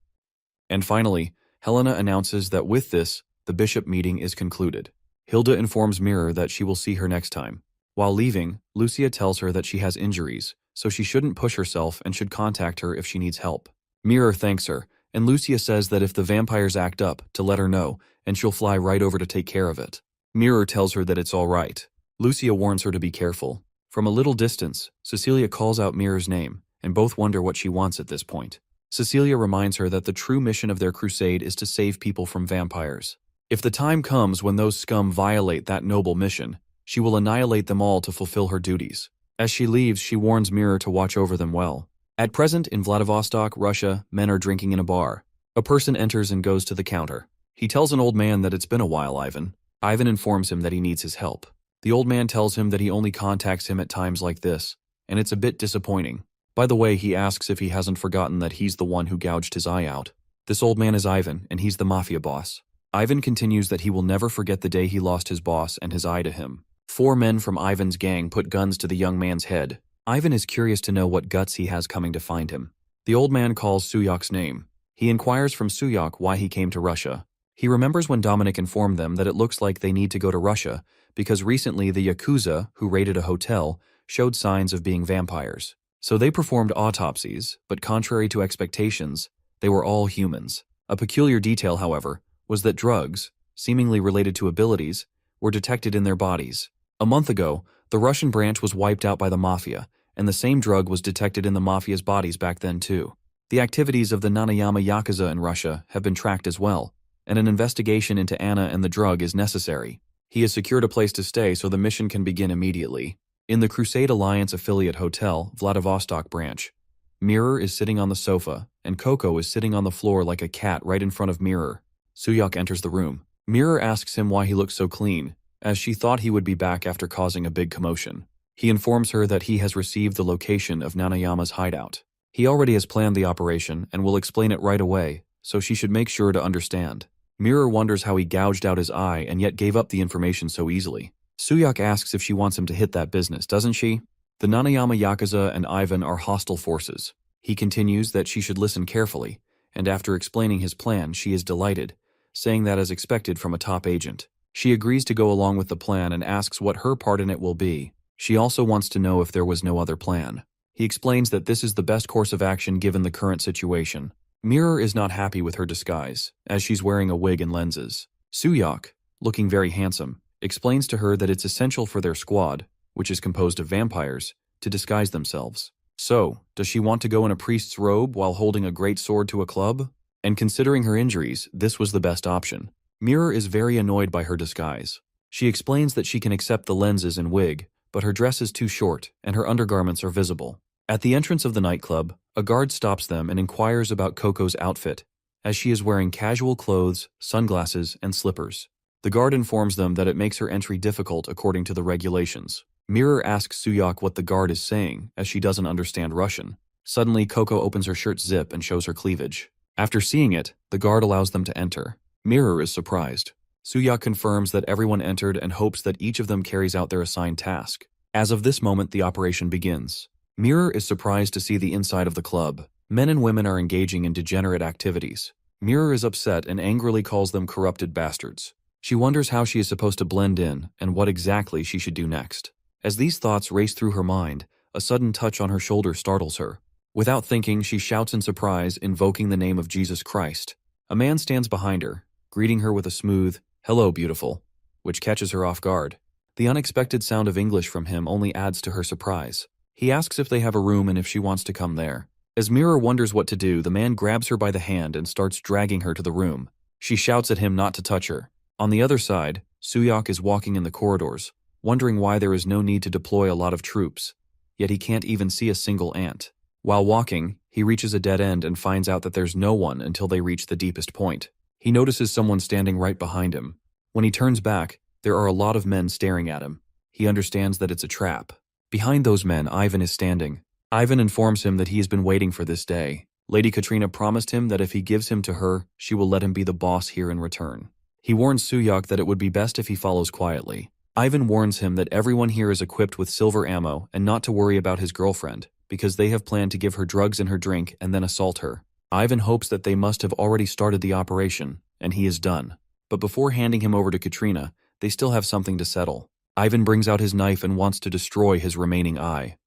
And finally, Helena announces that with this, the bishop meeting is concluded. Hilda informs Mirror that she will see her next time. While leaving, Lucia tells her that she has injuries, so she shouldn't push herself and should contact her if she needs help. Mirror thanks her, and Lucia says that if the vampires act up, to let her know, and she'll fly right over to take care of it. Mirror tells her that it's all right. Lucia warns her to be careful. From a little distance, Cecilia calls out Mirror's name, and both wonder what she wants at this point. Cecilia reminds her that the true mission of their crusade is to save people from vampires. If the time comes when those scum violate that noble mission, she will annihilate them all to fulfill her duties. As she leaves, she warns Mirror to watch over them well. At present, in Vladivostok, Russia, men are drinking in a bar. A person enters and goes to the counter. He tells an old man that it's been a while, Ivan. Ivan informs him that he needs his help. The old man tells him that he only contacts him at times like this, and it's a bit disappointing. By the way, he asks if he hasn't forgotten that he's the one who gouged his eye out. This old man is Ivan, and he's the mafia boss. Ivan continues that he will never forget the day he lost his boss and his eye to him. 4 men from Ivan's gang put guns to the young man's head. Ivan is curious to know what guts he has coming to find him. The old man calls Suyak's name. He inquires from Suyak why he came to Russia. He remembers when Dominic informed them that it looks like they need to go to Russia because recently the Yakuza, who raided a hotel, showed signs of being vampires. So they performed autopsies, but contrary to expectations, they were all humans. A peculiar detail, however, was that drugs, seemingly related to abilities, were detected in their bodies. A month ago, the Russian branch was wiped out by the mafia, and the same drug was detected in the mafia's bodies back then too. The activities of the Nanayama Yakuza in Russia have been tracked as well, and an investigation into Anna and the drug is necessary. He has secured a place to stay so the mission can begin immediately. In the Crusade Alliance affiliate hotel, Vladivostok branch, Mirror is sitting on the sofa, and Coco is sitting on the floor like a cat right in front of Mirror. Suyak enters the room. Mirror asks him why he looks so clean, as she thought he would be back after causing a big commotion. He informs her that he has received the location of Nanayama's hideout. He already has planned the operation and will explain it right away, so she should make sure to understand. Mirror wonders how he gouged out his eye and yet gave up the information so easily. Suyak asks if she wants him to hit that business, doesn't she? The Nanayama Yakuza and Ivan are hostile forces. He continues that she should listen carefully, and after explaining his plan, she is delighted, saying that as expected from a top agent. She agrees to go along with the plan and asks what her part in it will be. She also wants to know if there was no other plan. He explains that this is the best course of action given the current situation. Mirror is not happy with her disguise, as she's wearing a wig and lenses. Suyak, looking very handsome, explains to her that it's essential for their squad, which is composed of vampires, to disguise themselves. So, does she want to go in a priest's robe while holding a great sword to a club? And considering her injuries, this was the best option. Mirror is very annoyed by her disguise. She explains that she can accept the lenses and wig, but her dress is too short and her undergarments are visible. At the entrance of the nightclub, a guard stops them and inquires about Coco's outfit, as she is wearing casual clothes, sunglasses, and slippers. The guard informs them that it makes her entry difficult according to the regulations. Mirror asks Suyak what the guard is saying, as she doesn't understand Russian. Suddenly, Coco opens her shirt zip and shows her cleavage. After seeing it, the guard allows them to enter. Mirror is surprised. Suyak confirms that everyone entered and hopes that each of them carries out their assigned task. As of this moment, the operation begins. Mirror is surprised to see the inside of the club. Men and women are engaging in degenerate activities. Mirror is upset and angrily calls them corrupted bastards. She wonders how she is supposed to blend in and what exactly she should do next. As these thoughts race through her mind, a sudden touch on her shoulder startles her. Without thinking, she shouts in surprise, invoking the name of Jesus Christ. A man stands behind her, greeting her with a smooth, "Hello, beautiful," which catches her off guard. The unexpected sound of English from him only adds to her surprise. He asks if they have a room and if she wants to come there. As Mirror wonders what to do, the man grabs her by the hand and starts dragging her to the room. She shouts at him not to touch her. On the other side, Suyak is walking in the corridors, wondering why there is no need to deploy a lot of troops, yet he can't even see a single ant. While walking, he reaches a dead end and finds out that there's no one until they reach the deepest point. He notices someone standing right behind him. When he turns back, there are a lot of men staring at him. He understands that it's a trap. Behind those men, Ivan is standing. Ivan informs him that he has been waiting for this day. Lady Katrina promised him that if he gives him to her, she will let him be the boss here in return. He warns Suyak that it would be best if he follows quietly. Ivan warns him that everyone here is equipped with silver ammo and not to worry about his girlfriend, because they have planned to give her drugs in her drink and then assault her. Ivan hopes that they must have already started the operation, and he is done. But before handing him over to Katrina, they still have something to settle. Ivan brings out his knife and wants to destroy his remaining eye.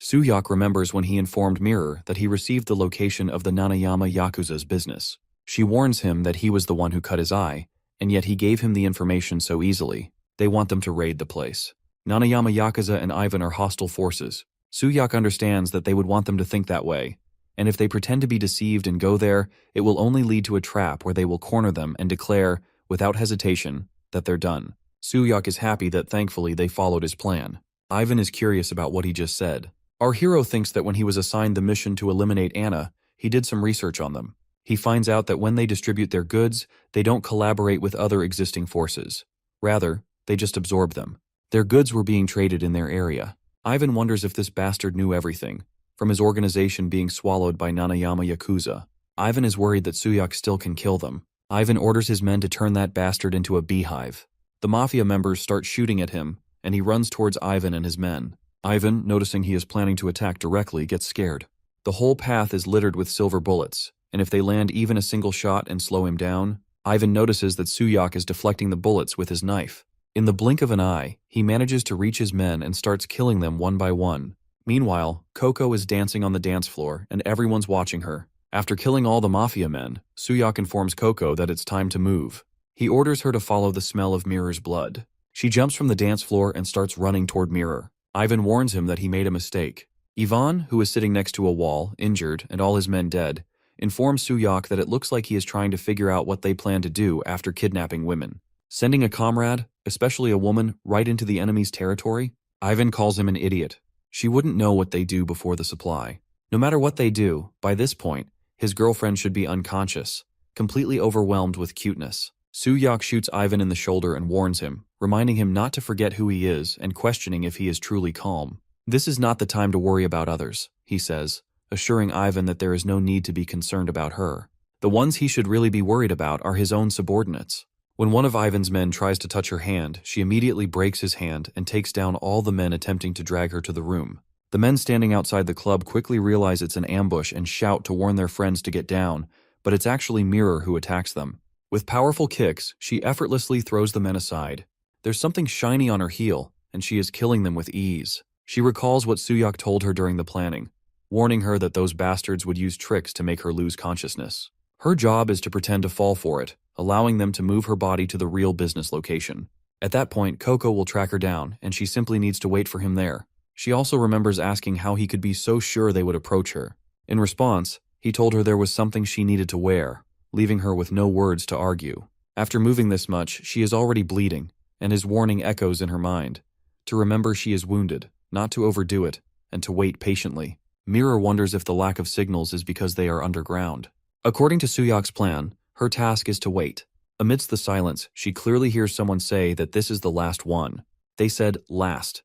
Suyak remembers when he informed Mirror that he received the location of the Nanayama Yakuza's business. She warns him that he was the one who cut his eye, and yet he gave him the information so easily. They want them to raid the place. Nanayama Yakuza and Ivan are hostile forces. Suyak understands that they would want them to think that way, and if they pretend to be deceived and go there, it will only lead to a trap where they will corner them and declare, without hesitation, that they're done. Suyak is happy that thankfully they followed his plan. Ivan is curious about what he just said. Our hero thinks that when he was assigned the mission to eliminate Anna, he did some research on them. He finds out that when they distribute their goods, they don't collaborate with other existing forces. Rather, they just absorb them. Their goods were being traded in their area. Ivan wonders if this bastard knew everything. from his organization being swallowed by Nanayama Yakuza. Ivan is worried that Suyak still can kill them. Ivan orders his men to turn that bastard into a beehive. The mafia members start shooting at him, and he runs towards Ivan and his men. Ivan, noticing he is planning to attack directly, gets scared. The whole path is littered with silver bullets, and if they land even a single shot and slow him down, Ivan notices that Suyak is deflecting the bullets with his knife. In the blink of an eye, he manages to reach his men and starts killing them one by one. Meanwhile, Coco is dancing on the dance floor, and everyone's watching her. After killing all the mafia men, Suyak informs Coco that it's time to move. He orders her to follow the smell of Mirror's blood. She jumps from the dance floor and starts running toward Mirror. Ivan warns him that he made a mistake. Ivan, who is sitting next to a wall, injured, and all his men dead, informs Suyak that it looks like he is trying to figure out what they plan to do after kidnapping women. Sending a comrade, especially a woman, right into the enemy's territory? Ivan calls him an idiot. She wouldn't know what they do before the supply. No matter what they do, by this point, his girlfriend should be unconscious, completely overwhelmed with cuteness. Suyak shoots Ivan in the shoulder and warns him, reminding him not to forget who he is and questioning if he is truly calm. This is not the time to worry about others, he says, assuring Ivan that there is no need to be concerned about her. The ones he should really be worried about are his own subordinates. When one of Ivan's men tries to touch her hand, she immediately breaks his hand and takes down all the men attempting to drag her to the room. The men standing outside the club quickly realize it's an ambush and shout to warn their friends to get down, but it's actually Mirror who attacks them. With powerful kicks, she effortlessly throws the men aside. There's something shiny on her heel, and she is killing them with ease. She recalls what Suyak told her during the planning, warning her that those bastards would use tricks to make her lose consciousness. Her job is to pretend to fall for it, allowing them to move her body to the real business location. At that point, Coco will track her down, and she simply needs to wait for him there. She also remembers asking how he could be so sure they would approach her. In response, he told her there was something she needed to wear, leaving her with no words to argue. After moving this much, she is already bleeding, and his warning echoes in her mind. To remember she is wounded, not to overdo it, and to wait patiently. Mirror wonders if the lack of signals is because they are underground. According to Suyak's plan, her task is to wait. Amidst the silence, she clearly hears someone say that this is the last one. They said last.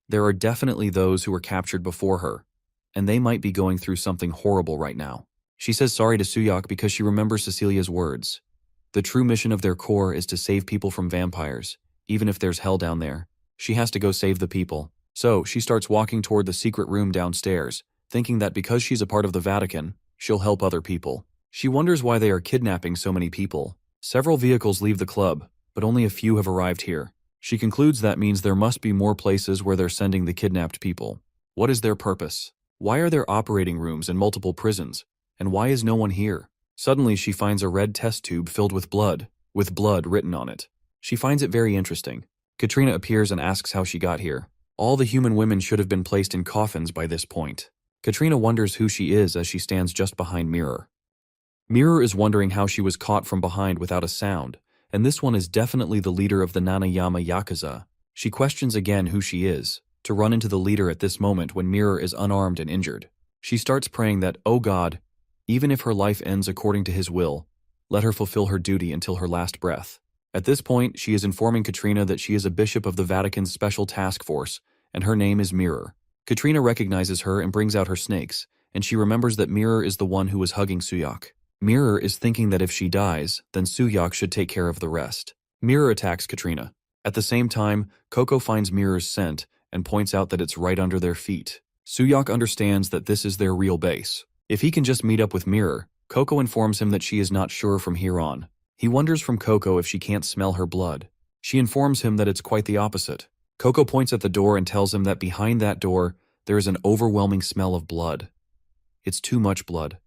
There are definitely those who were captured before her, and they might be going through something horrible right now. She says sorry to Suyak because she remembers Cecilia's words. The true mission of their core is to save people from vampires, even if there's hell down there. She has to go save the people. So she starts walking toward the secret room downstairs, thinking that because she's a part of the Vatican, she'll help other people. She wonders why they are kidnapping so many people. Several vehicles leave the club, but only a few have arrived here. She concludes that means there must be more places where they're sending the kidnapped people. What is their purpose? Why are there operating rooms in multiple prisons? And why is no one here? Suddenly she finds a red test tube filled with blood written on it. She finds it very interesting. Katrina appears and asks how she got here. All the human women should have been placed in coffins by this point. Katrina wonders who she is as she stands just behind Mirror. Mirror is wondering how she was caught from behind without a sound, and this one is definitely the leader of the Nanayama Yakuza. She questions again who she is, to run into the leader at this moment when Mirror is unarmed and injured. She starts praying that, oh God, even if her life ends according to his will, let her fulfill her duty until her last breath. At this point, she is informing Katrina that she is a bishop of the Vatican's special task force, and her name is Mirror. Katrina recognizes her and brings out her snakes, and she remembers that Mirror is the one who was hugging Suyak. Mirror is thinking that if she dies, then Suyak should take care of the rest. Mirror attacks Katrina. At the same time, Coco finds Mirror's scent and points out that it's right under their feet. Suyak understands that this is their real base. If he can just meet up with Mirror, Coco informs him that she is not sure from here on. He wonders from Coco if she can't smell her blood. She informs him that it's quite the opposite. Coco points at the door and tells him that behind that door, there is an overwhelming smell of blood. It's too much blood.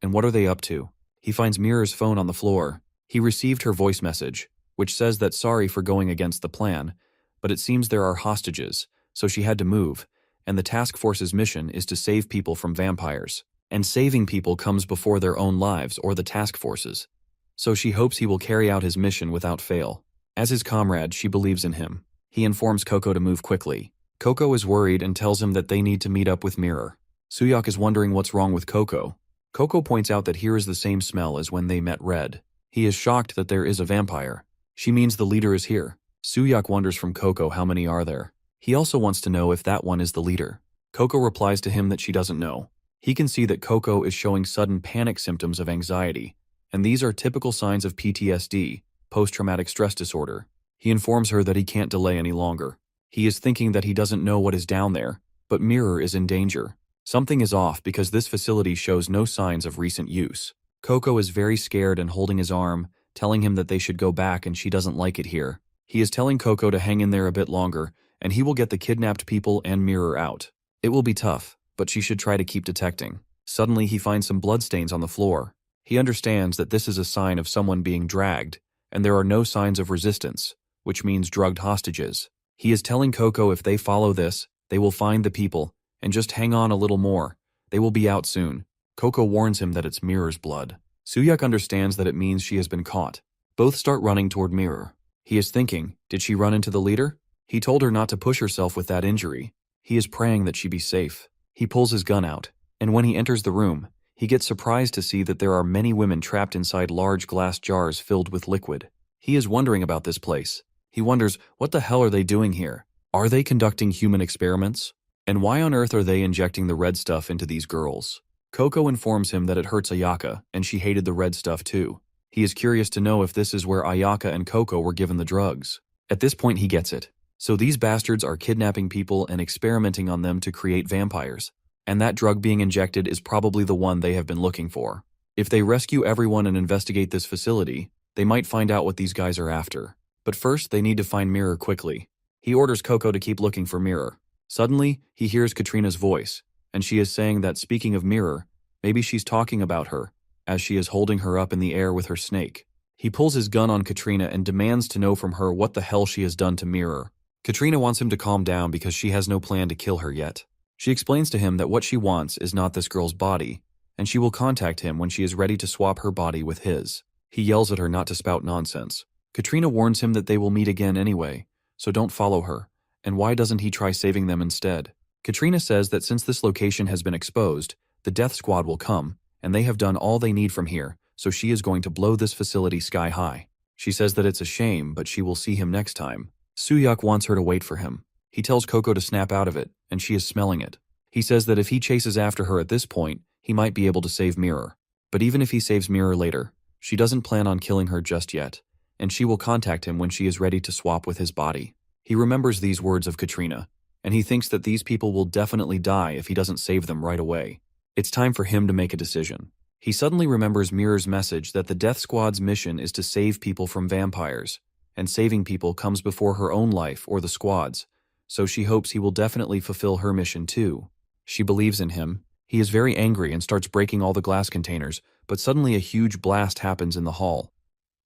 And what are they up to? He finds Mirror's phone on the floor. He received her voice message, which says that sorry for going against the plan, but it seems there are hostages, so she had to move, and the task force's mission is to save people from vampires. And saving people comes before their own lives or the task force's. So she hopes he will carry out his mission without fail. As his comrade, she believes in him. He informs Coco to move quickly. Coco is worried and tells him that they need to meet up with Mirror. Suyak is wondering what's wrong with Coco. Coco points out that here is the same smell as when they met Red. He is shocked that there is a vampire. She means the leader is here. Suyak wonders from Coco how many are there. He also wants to know if that one is the leader. Coco replies to him that she doesn't know. He can see that Coco is showing sudden panic symptoms of anxiety, and these are typical signs of PTSD, post-traumatic stress disorder. He informs her that he can't delay any longer. He is thinking that he doesn't know what is down there, but Mirror is in danger. Something is off because this facility shows no signs of recent use. Coco is very scared and holding his arm, telling him that they should go back and she doesn't like it here. He is telling Coco to hang in there a bit longer, and he will get the kidnapped people and Mirror out. It will be tough, but she should try to keep detecting. Suddenly he finds some bloodstains on the floor. He understands that this is a sign of someone being dragged, and there are no signs of resistance, which means drugged hostages. He is telling Coco if they follow this, they will find the people, and just hang on a little more. They will be out soon. Coco warns him that it's Mirror's blood. Suyuk understands that it means she has been caught. Both start running toward Mirror. He is thinking, did she run into the leader? He told her not to push herself with that injury. He is praying that she be safe. He pulls his gun out, and when he enters the room, he gets surprised to see that there are many women trapped inside large glass jars filled with liquid. He is wondering about this place. He wonders, what the hell are they doing here? Are they conducting human experiments? And why on earth are they injecting the red stuff into these girls? Coco informs him that it hurts Ayaka, and she hated the red stuff too. He is curious to know if this is where Ayaka and Coco were given the drugs. At this point he gets it. So these bastards are kidnapping people and experimenting on them to create vampires. And that drug being injected is probably the one they have been looking for. If they rescue everyone and investigate this facility, they might find out what these guys are after. But first they need to find Mirror quickly. He orders Coco to keep looking for Mirror. Suddenly, he hears Katrina's voice, and she is saying that speaking of Mirror, maybe she's talking about her, as she is holding her up in the air with her snake. He pulls his gun on Katrina and demands to know from her what the hell she has done to Mirror. Katrina wants him to calm down because she has no plan to kill her yet. She explains to him that what she wants is not this girl's body, and she will contact him when she is ready to swap her body with his. He yells at her not to spout nonsense. Katrina warns him that they will meet again anyway, so don't follow her. And why doesn't he try saving them instead? Katrina says that since this location has been exposed, the death squad will come, and they have done all they need from here, so she is going to blow this facility sky high. She says that it's a shame, but she will see him next time. Suyuk wants her to wait for him. He tells Coco to snap out of it, and she is smelling it. He says that if he chases after her at this point, he might be able to save Mirror. But even if he saves Mirror later, she doesn't plan on killing her just yet, and she will contact him when she is ready to swap with his body. He remembers these words of Katrina, and he thinks that these people will definitely die if he doesn't save them right away. It's time for him to make a decision. He suddenly remembers Mirror's message that the Death Squad's mission is to save people from vampires, and saving people comes before her own life or the squad's, so she hopes he will definitely fulfill her mission too. She believes in him. He is very angry and starts breaking all the glass containers, but suddenly a huge blast happens in the hall.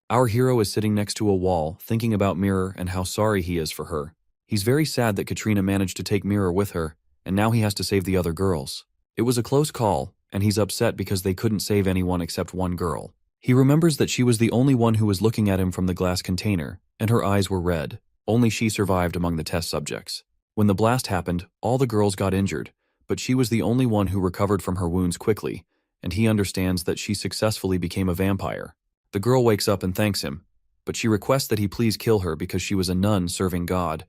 Our hero is sitting next to a wall, thinking about Mirror and how sorry he is for her. He's very sad that Katrina managed to take Mirror with her, and now he has to save the other girls. It was a close call, and he's upset because they couldn't save anyone except one girl. He remembers that she was the only one who was looking at him from the glass container, and her eyes were red. Only she survived among the test subjects. When the blast happened, all the girls got injured, but she was the only one who recovered from her wounds quickly, and he understands that she successfully became a vampire. The girl wakes up and thanks him, but she requests that he please kill her because she was a nun serving God,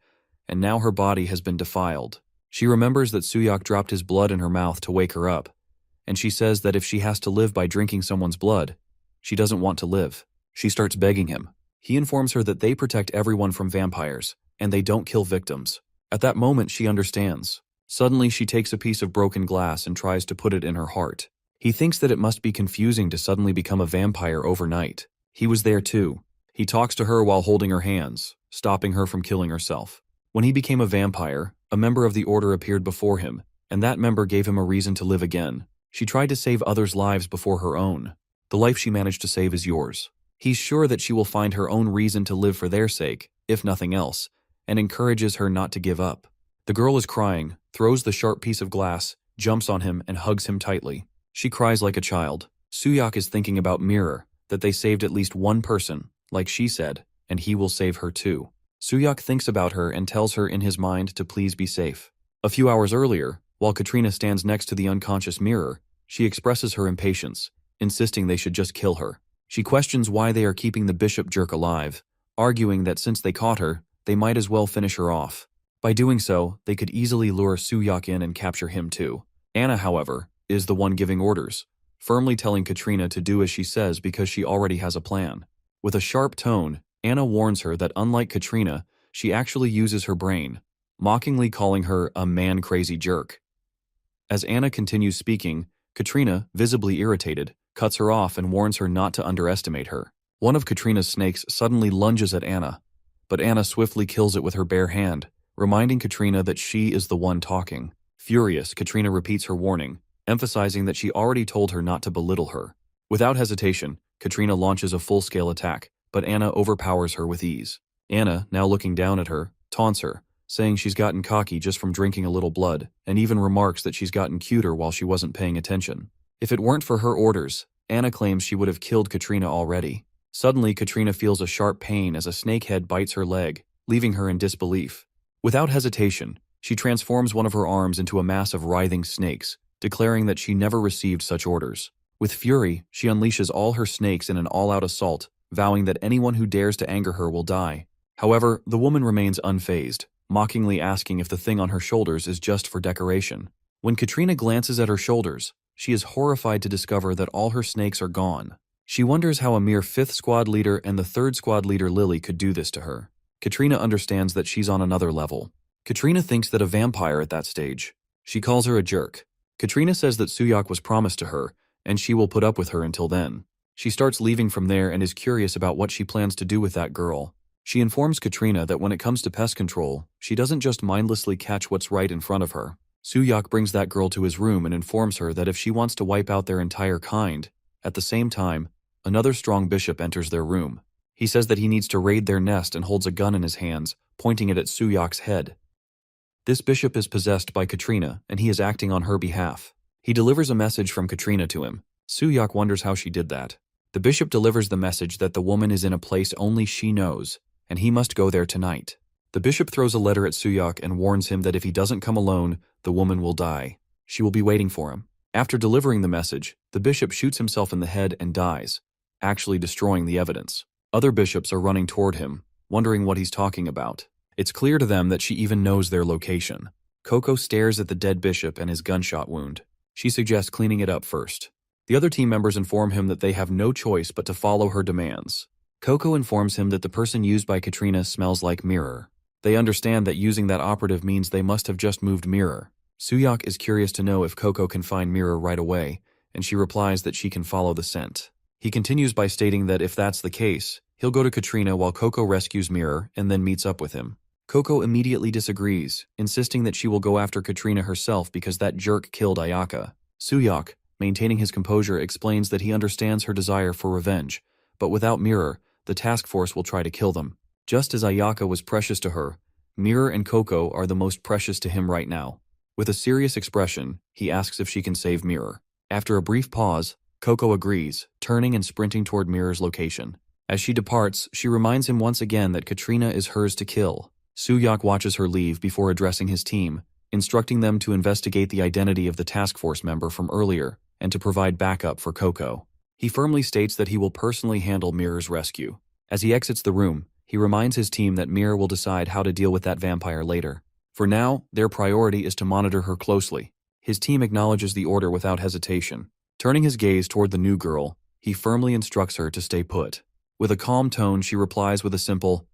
and now her body has been defiled. She remembers that Suyuk dropped his blood in her mouth to wake her up, and she says that if she has to live by drinking someone's blood, she doesn't want to live. She starts begging him. He informs her that they protect everyone from vampires, and they don't kill victims. At that moment, she understands. Suddenly, she takes a piece of broken glass and tries to put it in her heart. He thinks that it must be confusing to suddenly become a vampire overnight. He was there too. He talks to her while holding her hands, stopping her from killing herself. When he became a vampire, a member of the Order appeared before him, and that member gave him a reason to live again. She tried to save others' lives before her own. The life she managed to save is yours. He's sure that she will find her own reason to live for their sake, if nothing else, and encourages her not to give up. The girl is crying, throws the sharp piece of glass, jumps on him, and hugs him tightly. She cries like a child. Suyuk is thinking about Mirror, that they saved at least one person, like she said, and he will save her too. Suyuk thinks about her and tells her in his mind to please be safe. A few hours earlier, while Katrina stands next to the unconscious Mirror, she expresses her impatience, insisting they should just kill her. She questions why they are keeping the bishop jerk alive, arguing that since they caught her, they might as well finish her off. By doing so, they could easily lure Soohyuk in and capture him too. Anna, however, is the one giving orders, firmly telling Katrina to do as she says because she already has a plan. With a sharp tone, Anna warns her that unlike Katrina, she actually uses her brain, mockingly calling her a man-crazy jerk. As Anna continues speaking, Katrina, visibly irritated, cuts her off and warns her not to underestimate her. One of Katrina's snakes suddenly lunges at Anna, but Anna swiftly kills it with her bare hand, reminding Katrina that she is the one talking. Furious, Katrina repeats her warning, emphasizing that she already told her not to belittle her. Without hesitation, Katrina launches a full-scale attack, but Anna overpowers her with ease. Anna, now looking down at her, taunts her, saying she's gotten cocky just from drinking a little blood, and even remarks that she's gotten cuter while she wasn't paying attention. If it weren't for her orders, Anna claims she would have killed Katrina already. Suddenly, Katrina feels a sharp pain as a snakehead bites her leg, leaving her in disbelief. Without hesitation, she transforms one of her arms into a mass of writhing snakes, declaring that she never received such orders. With fury, she unleashes all her snakes in an all-out assault, vowing that anyone who dares to anger her will die. However, the woman remains unfazed, mockingly asking if the thing on her shoulders is just for decoration. When Katrina glances at her shoulders, she is horrified to discover that all her snakes are gone. She wonders how a mere 5th squad leader and the 3rd squad leader Lily could do this to her. Katrina understands that she's on another level. Katrina thinks that a vampire at that stage. She calls her a jerk. Katrina says that Soohyuk was promised to her, and she will put up with her until then. She starts leaving from there and is curious about what she plans to do with that girl. She informs Katrina that when it comes to pest control, she doesn't just mindlessly catch what's right in front of her. Soohyuk brings that girl to his room and informs her that if she wants to wipe out their entire kind, at the same time, another strong bishop enters their room. He says that he needs to raid their nest and holds a gun in his hands, pointing it at Soohyuk's head. This bishop is possessed by Katrina, and he is acting on her behalf. He delivers a message from Katrina to him. Soohyuk wonders how she did that. The bishop delivers the message that the woman is in a place only she knows, and he must go there tonight. The bishop throws a letter at Soohyuk and warns him that if he doesn't come alone, the woman will die. She will be waiting for him. After delivering the message, the bishop shoots himself in the head and dies, actually destroying the evidence. Other bishops are running toward him, wondering what he's talking about. It's clear to them that she even knows their location. Coco stares at the dead bishop and his gunshot wound. She suggests cleaning it up first. The other team members inform him that they have no choice but to follow her demands. Coco informs him that the person used by Katrina smells like Mirror. They understand that using that operative means they must have just moved Mirror. Soohyuk is curious to know if Coco can find Mirror right away, and she replies that she can follow the scent. He continues by stating that if that's the case, he'll go to Katrina while Coco rescues Mirror and then meets up with him. Coco immediately disagrees, insisting that she will go after Katrina herself because that jerk killed Ayaka. Soohyuk, maintaining his composure, explains that he understands her desire for revenge, but without Mirror, the task force will try to kill them. Just as Ayaka was precious to her, Mirror and Coco are the most precious to him right now. With a serious expression, he asks if she can save Mirror. After a brief pause, Coco agrees, turning and sprinting toward Mirror's location. As she departs, she reminds him once again that Katrina is hers to kill. Soohyuk watches her leave before addressing his team, instructing them to investigate the identity of the task force member from earlier and to provide backup for Coco. He firmly states that he will personally handle Mirror's rescue. As he exits the room, he reminds his team that Mirror will decide how to deal with that vampire later. For now, their priority is to monitor her closely. His team acknowledges the order without hesitation. Turning his gaze toward the new girl, he firmly instructs her to stay put. With a calm tone, she replies with a simple,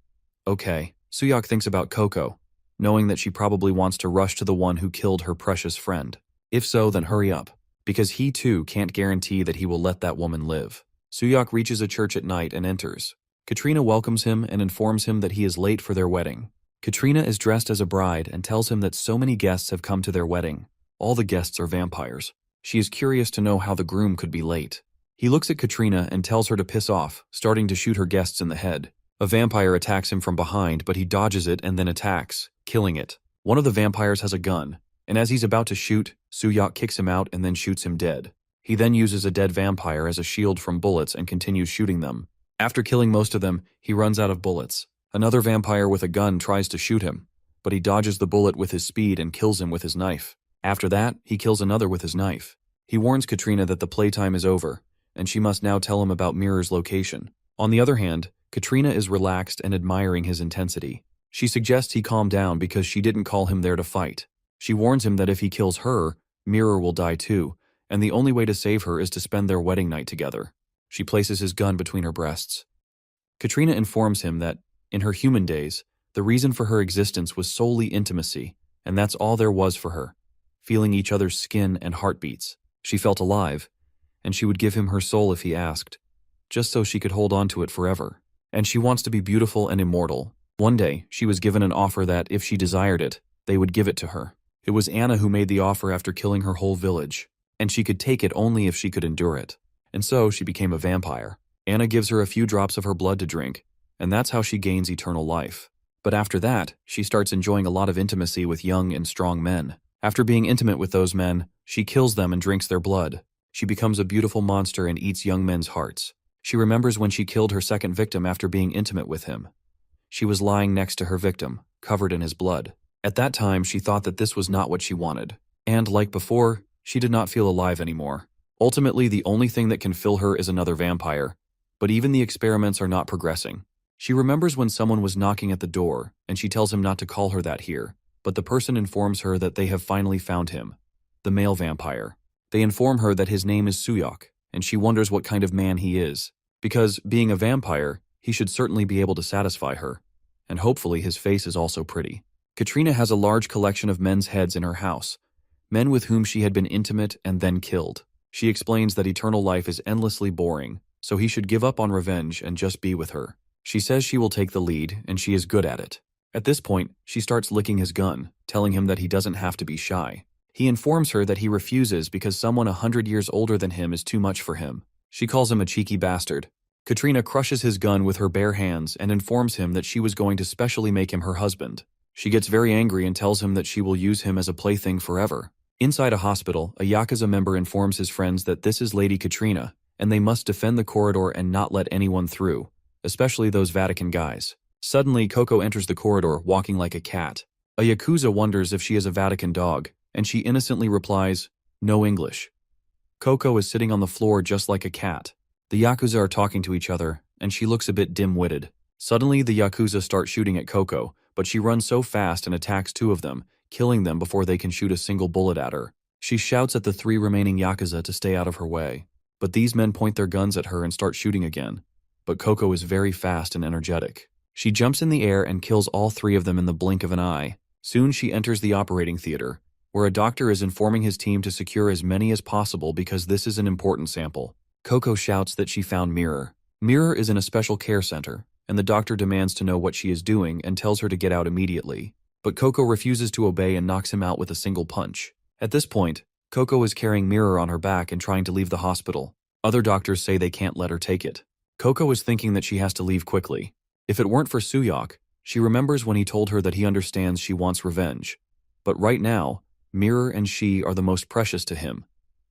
"Okay." Soohyuk thinks about Coco, knowing that she probably wants to rush to the one who killed her precious friend. If so, then hurry up, because he too can't guarantee that he will let that woman live. Soohyuk reaches a church at night and enters. Katrina welcomes him and informs him that he is late for their wedding. Katrina is dressed as a bride and tells him that so many guests have come to their wedding. All the guests are vampires. She is curious to know how the groom could be late. He looks at Katrina and tells her to piss off, starting to shoot her guests in the head. A vampire attacks him from behind, but he dodges it and then attacks, killing it. One of the vampires has a gun, and as he's about to shoot, Soohyuk kicks him out and then shoots him dead. He then uses a dead vampire as a shield from bullets and continues shooting them. After killing most of them, he runs out of bullets. Another vampire with a gun tries to shoot him, but he dodges the bullet with his speed and kills him with his knife. After that, he kills another with his knife. He warns Katrina that the playtime is over, and she must now tell him about Mirror's location. On the other hand, Katrina is relaxed and admiring his intensity. She suggests he calm down because she didn't call him there to fight. She warns him that if he kills her, Mirror will die too, and the only way to save her is to spend their wedding night together. She places his gun between her breasts. Katrina informs him that, in her human days, the reason for her existence was solely intimacy, and that's all there was for her. Feeling each other's skin and heartbeats, she felt alive, and she would give him her soul if he asked, just so she could hold on to it forever. And she wants to be beautiful and immortal. One day, she was given an offer that, if she desired it, they would give it to her. It was Anna who made the offer after killing her whole village, and she could take it only if she could endure it. And so, she became a vampire. Anna gives her a few drops of her blood to drink, and that's how she gains eternal life. But after that, she starts enjoying a lot of intimacy with young and strong men. After being intimate with those men, she kills them and drinks their blood. She becomes a beautiful monster and eats young men's hearts. She remembers when she killed her second victim after being intimate with him. She was lying next to her victim, covered in his blood. At that time, she thought that this was not what she wanted. And, like before, she did not feel alive anymore. Ultimately, the only thing that can fill her is another vampire. But even the experiments are not progressing. She remembers when someone was knocking at the door, and she tells him not to call her that here. But the person informs her that they have finally found him, the male vampire. They inform her that his name is Suyok, and she wonders what kind of man he is. Because, being a vampire, he should certainly be able to satisfy her. And hopefully his face is also pretty. Katrina has a large collection of men's heads in her house, men with whom she had been intimate and then killed. She explains that eternal life is endlessly boring, so he should give up on revenge and just be with her. She says she will take the lead, and she is good at it. At this point, she starts licking his gun, telling him that he doesn't have to be shy. He informs her that he refuses because someone 100 years older than him is too much for him. She calls him a cheeky bastard. Katrina crushes his gun with her bare hands and informs him that she was going to specially make him her husband. She gets very angry and tells him that she will use him as a plaything forever. Inside a hospital, a Yakuza member informs his friends that this is Lady Katrina, and they must defend the corridor and not let anyone through, especially those Vatican guys. Suddenly, Coco enters the corridor, walking like a cat. A Yakuza wonders if she is a Vatican dog, and she innocently replies, "No English." Coco is sitting on the floor just like a cat. The Yakuza are talking to each other, and she looks a bit dim-witted. Suddenly, the Yakuza start shooting at Coco, but she runs so fast and attacks two of them, killing them before they can shoot a single bullet at her. She shouts at the three remaining Yakuza to stay out of her way. But these men point their guns at her and start shooting again. But Coco is very fast and energetic. She jumps in the air and kills all three of them in the blink of an eye. Soon she enters the operating theater, where a doctor is informing his team to secure as many as possible because this is an important sample. Coco shouts that she found Mirror. Mirror is in a special care center, and the doctor demands to know what she is doing and tells her to get out immediately. But Coco refuses to obey and knocks him out with a single punch. At this point, Coco is carrying Mirror on her back and trying to leave the hospital. Other doctors say they can't let her take it. Coco is thinking that she has to leave quickly. If it weren't for Suyok, she remembers when he told her that he understands she wants revenge. But right now, Mirror and she are the most precious to him,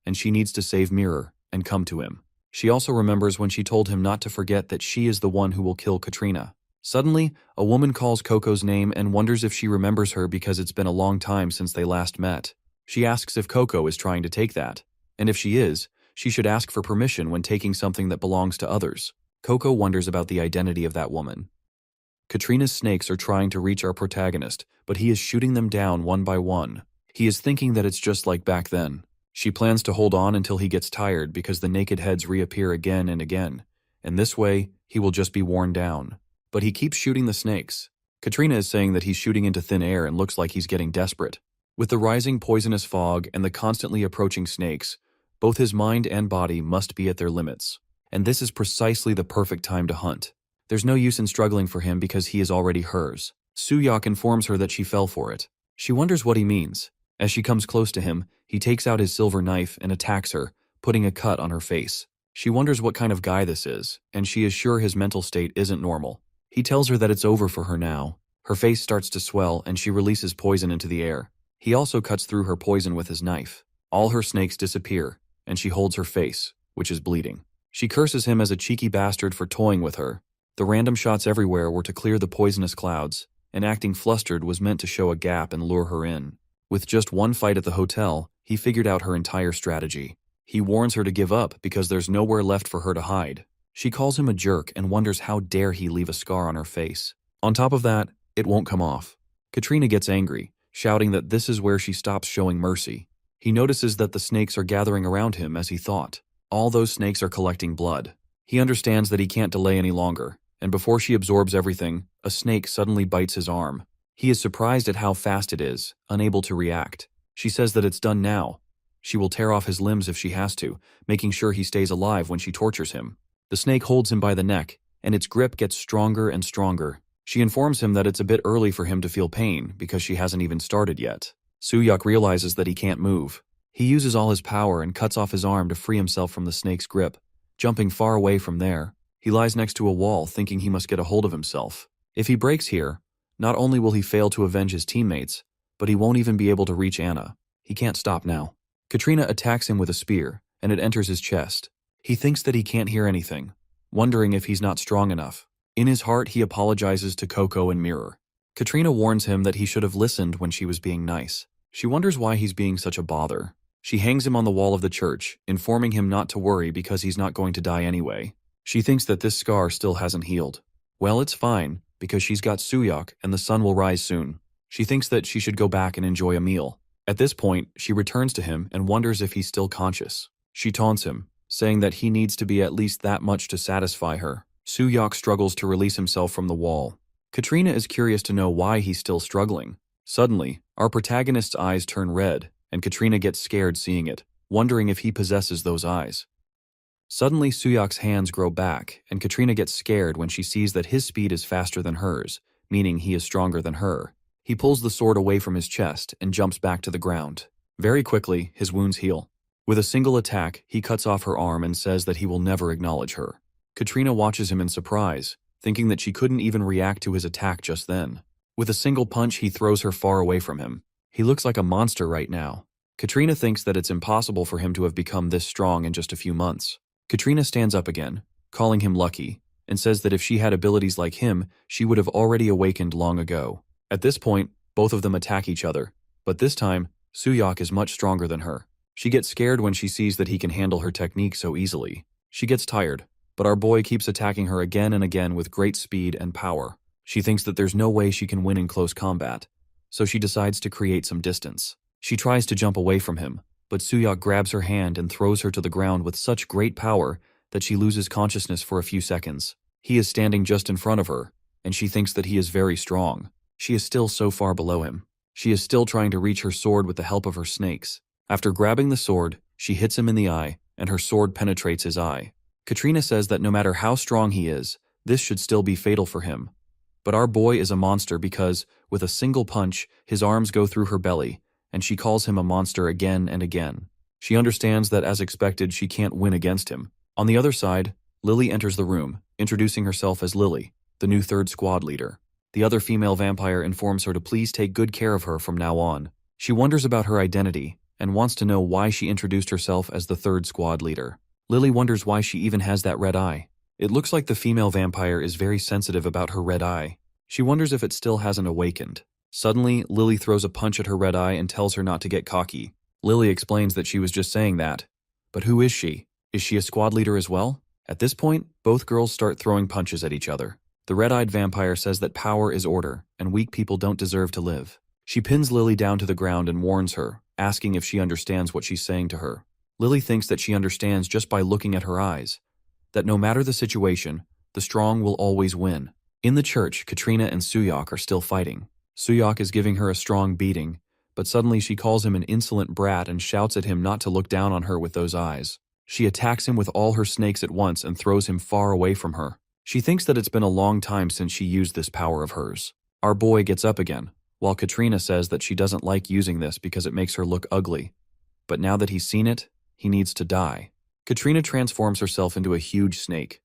and she needs to save Mirror and come to him. She also remembers when she told him not to forget that she is the one who will kill Katrina. Suddenly, a woman calls Coco's name and wonders if she remembers her because it's been a long time since they last met. She asks if Coco is trying to take that, and if she is, she should ask for permission when taking something that belongs to others. Coco wonders about the identity of that woman. Katrina's snakes are trying to reach our protagonist, but he is shooting them down one by one. He is thinking that it's just like back then. She plans to hold on until he gets tired because the naked heads reappear again and again, and this way, he will just be worn down. But he keeps shooting the snakes. Katrina is saying that he's shooting into thin air and looks like he's getting desperate. With the rising poisonous fog and the constantly approaching snakes, both his mind and body must be at their limits. And this is precisely the perfect time to hunt. There's no use in struggling for him because he is already hers. Suyok informs her that she fell for it. She wonders what he means. As she comes close to him, he takes out his silver knife and attacks her, putting a cut on her face. She wonders what kind of guy this is, and she is sure his mental state isn't normal. He tells her that it's over for her now. Her face starts to swell and she releases poison into the air. He also cuts through her poison with his knife. All her snakes disappear, and she holds her face, which is bleeding. She curses him as a cheeky bastard for toying with her. The random shots everywhere were to clear the poisonous clouds, and acting flustered was meant to show a gap and lure her in. With just one fight at the hotel, he figured out her entire strategy. He warns her to give up because there's nowhere left for her to hide. She calls him a jerk and wonders how dare he leave a scar on her face. On top of that, It won't come off. Katrina gets angry, shouting that this is where she stops showing mercy. He notices that the snakes are gathering around him as he thought. All those snakes are collecting blood. He understands that he can't delay any longer, and before she absorbs everything, a snake suddenly bites his arm. He is surprised at how fast it is, unable to react. She says that it's done now. She will tear off his limbs if she has to, making sure he stays alive when she tortures him. The snake holds him by the neck, and its grip gets stronger and stronger. She informs him that it's a bit early for him to feel pain because she hasn't even started yet. Suyok realizes that he can't move. He uses all his power and cuts off his arm to free himself from the snake's grip. Jumping far away from there, he lies next to a wall thinking he must get a hold of himself. If he breaks here, not only will he fail to avenge his teammates, but he won't even be able to reach Anna. He can't stop now. Katrina attacks him with a spear, and it enters his chest. He thinks that he can't hear anything, wondering if he's not strong enough. In his heart, he apologizes to Coco and Mirror. Katrina warns him that he should have listened when she was being nice. She wonders why he's being such a bother. She hangs him on the wall of the church, informing him not to worry because he's not going to die anyway. She thinks that this scar still hasn't healed. Well, it's fine, because she's got Suyok and the sun will rise soon. She thinks that she should go back and enjoy a meal. At this point, she returns to him and wonders if he's still conscious. She taunts him, saying that he needs to be at least that much to satisfy her. Suyok struggles to release himself from the wall. Katrina is curious to know why he's still struggling. Suddenly, our protagonist's eyes turn red, and Katrina gets scared seeing it, wondering if he possesses those eyes. Suddenly, Suyok's hands grow back, and Katrina gets scared when she sees that his speed is faster than hers, meaning he is stronger than her. He pulls the sword away from his chest and jumps back to the ground. Very quickly, his wounds heal. With a single attack, he cuts off her arm and says that he will never acknowledge her. Katrina watches him in surprise, thinking that she couldn't even react to his attack just then. With a single punch, he throws her far away from him. He looks like a monster right now. Katrina thinks that it's impossible for him to have become this strong in just a few months. Katrina stands up again, calling him lucky, and says that if she had abilities like him, she would have already awakened long ago. At this point, both of them attack each other, but this time, Suyok is much stronger than her. She gets scared when she sees that he can handle her technique so easily. She gets tired, but our boy keeps attacking her again and again with great speed and power. She thinks that there's no way she can win in close combat, so she decides to create some distance. She tries to jump away from him, but Suyok grabs her hand and throws her to the ground with such great power that she loses consciousness for a few seconds. He is standing just in front of her, and she thinks that he is very strong. She is still so far below him. She is still trying to reach her sword with the help of her snakes. After grabbing the sword, she hits him in the eye, and her sword penetrates his eye. Katrina says that no matter how strong he is, this should still be fatal for him. But our boy is a monster because, with a single punch, his arms go through her belly, and she calls him a monster again and again. She understands that as expected, she can't win against him. On the other side, Lily enters the room, introducing herself as Lily, the new third squad leader. The other female vampire informs her to please take good care of her from now on. She wonders about her identity, and wants to know why she introduced herself as the third squad leader. Lily wonders why she even has that red eye. It looks like the female vampire is very sensitive about her red eye. She wonders if it still hasn't awakened. Suddenly, Lily throws a punch at her red eye and tells her not to get cocky. Lily explains that she was just saying that. But who is she? Is she a squad leader as well? At this point, both girls start throwing punches at each other. The red-eyed vampire says that power is order, and weak people don't deserve to live. She pins Lily down to the ground and warns her, asking if she understands what she's saying to her. Lily thinks that she understands just by looking at her eyes, that no matter the situation, the strong will always win. In the church, Katrina and Suyok are still fighting. Suyok is giving her a strong beating, but suddenly she calls him an insolent brat and shouts at him not to look down on her with those eyes. She attacks him with all her snakes at once and throws him far away from her. She thinks that it's been a long time since she used this power of hers. Our boy gets up again, while Katrina says that she doesn't like using this because it makes her look ugly. But now that he's seen it, he needs to die. Katrina transforms herself into a huge snake.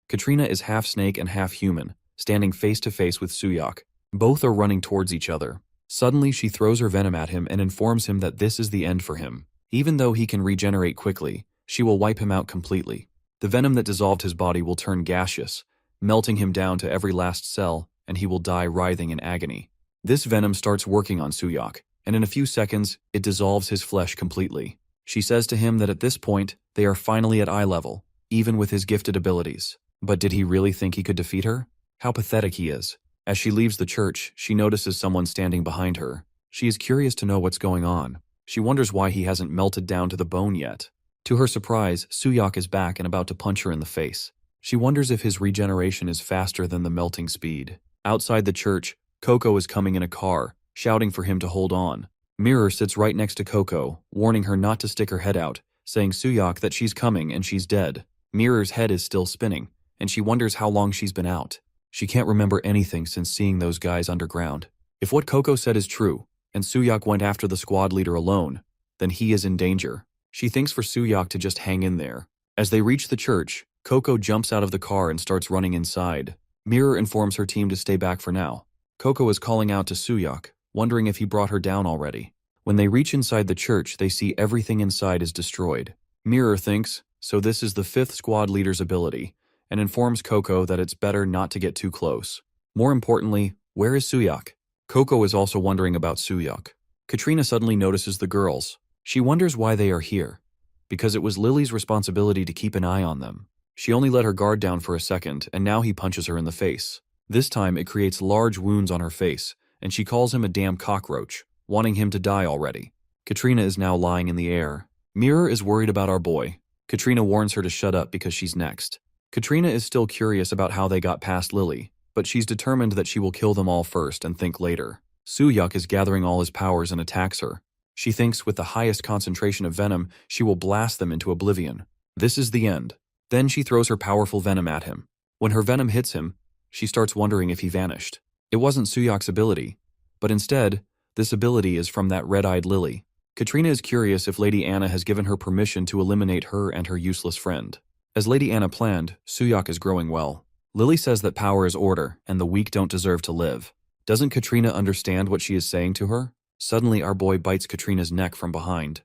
Katrina is half snake and half human, standing face to face with Suyok. Both are running towards each other. Suddenly, she throws her venom at him and informs him that this is the end for him. Even though he can regenerate quickly, she will wipe him out completely. The venom that dissolved his body will turn gaseous, melting him down to every last cell, and he will die writhing in agony. This venom starts working on Suyok, and in a few seconds, it dissolves his flesh completely. She says to him that at this point, they are finally at eye level, even with his gifted abilities. But did he really think he could defeat her? How pathetic he is. As she leaves the church, she notices someone standing behind her. She is curious to know what's going on. She wonders why he hasn't melted down to the bone yet. To her surprise, Suyok is back and about to punch her in the face. She wonders if his regeneration is faster than the melting speed. Outside the church, Coco is coming in a car, shouting for him to hold on. Mirror sits right next to Coco, warning her not to stick her head out, saying Suyok that she's coming and she's dead. Mirror's head is still spinning, and she wonders how long she's been out. She can't remember anything since seeing those guys underground. If what Coco said is true, and Suyok went after the squad leader alone, then he is in danger. She thinks for Suyok to just hang in there. As they reach the church, Coco jumps out of the car and starts running inside. Mirror informs her team to stay back for now. Coco is calling out to Suyok, wondering if he brought her down already. When they reach inside the church, they see everything inside is destroyed. Mirror thinks, so this is the 5th squad leader's ability, and informs Coco that it's better not to get too close. More importantly, where is Suyok? Coco is also wondering about Suyok. Katrina suddenly notices the girls. She wonders why they are here. Because it was Lily's responsibility to keep an eye on them. She only let her guard down for a second, and now he punches her in the face. This time it creates large wounds on her face, and she calls him a damn cockroach, wanting him to die already. Katrina is now lying in the air. Mirror is worried about our boy. Katrina warns her to shut up because she's next. Katrina is still curious about how they got past Lily, but she's determined that she will kill them all first and think later. Suyok is gathering all his powers and attacks her. She thinks with the highest concentration of venom, she will blast them into oblivion. This is the end. Then she throws her powerful venom at him. When her venom hits him, she starts wondering if he vanished. It wasn't Suyok's ability, but instead, this ability is from that red-eyed Lily. Katrina is curious if Lady Anna has given her permission to eliminate her and her useless friend. As Lady Anna planned, Suyok is growing well. Lily says that power is order, and the weak don't deserve to live. Doesn't Katrina understand what she is saying to her? Suddenly, our boy bites Katrina's neck from behind.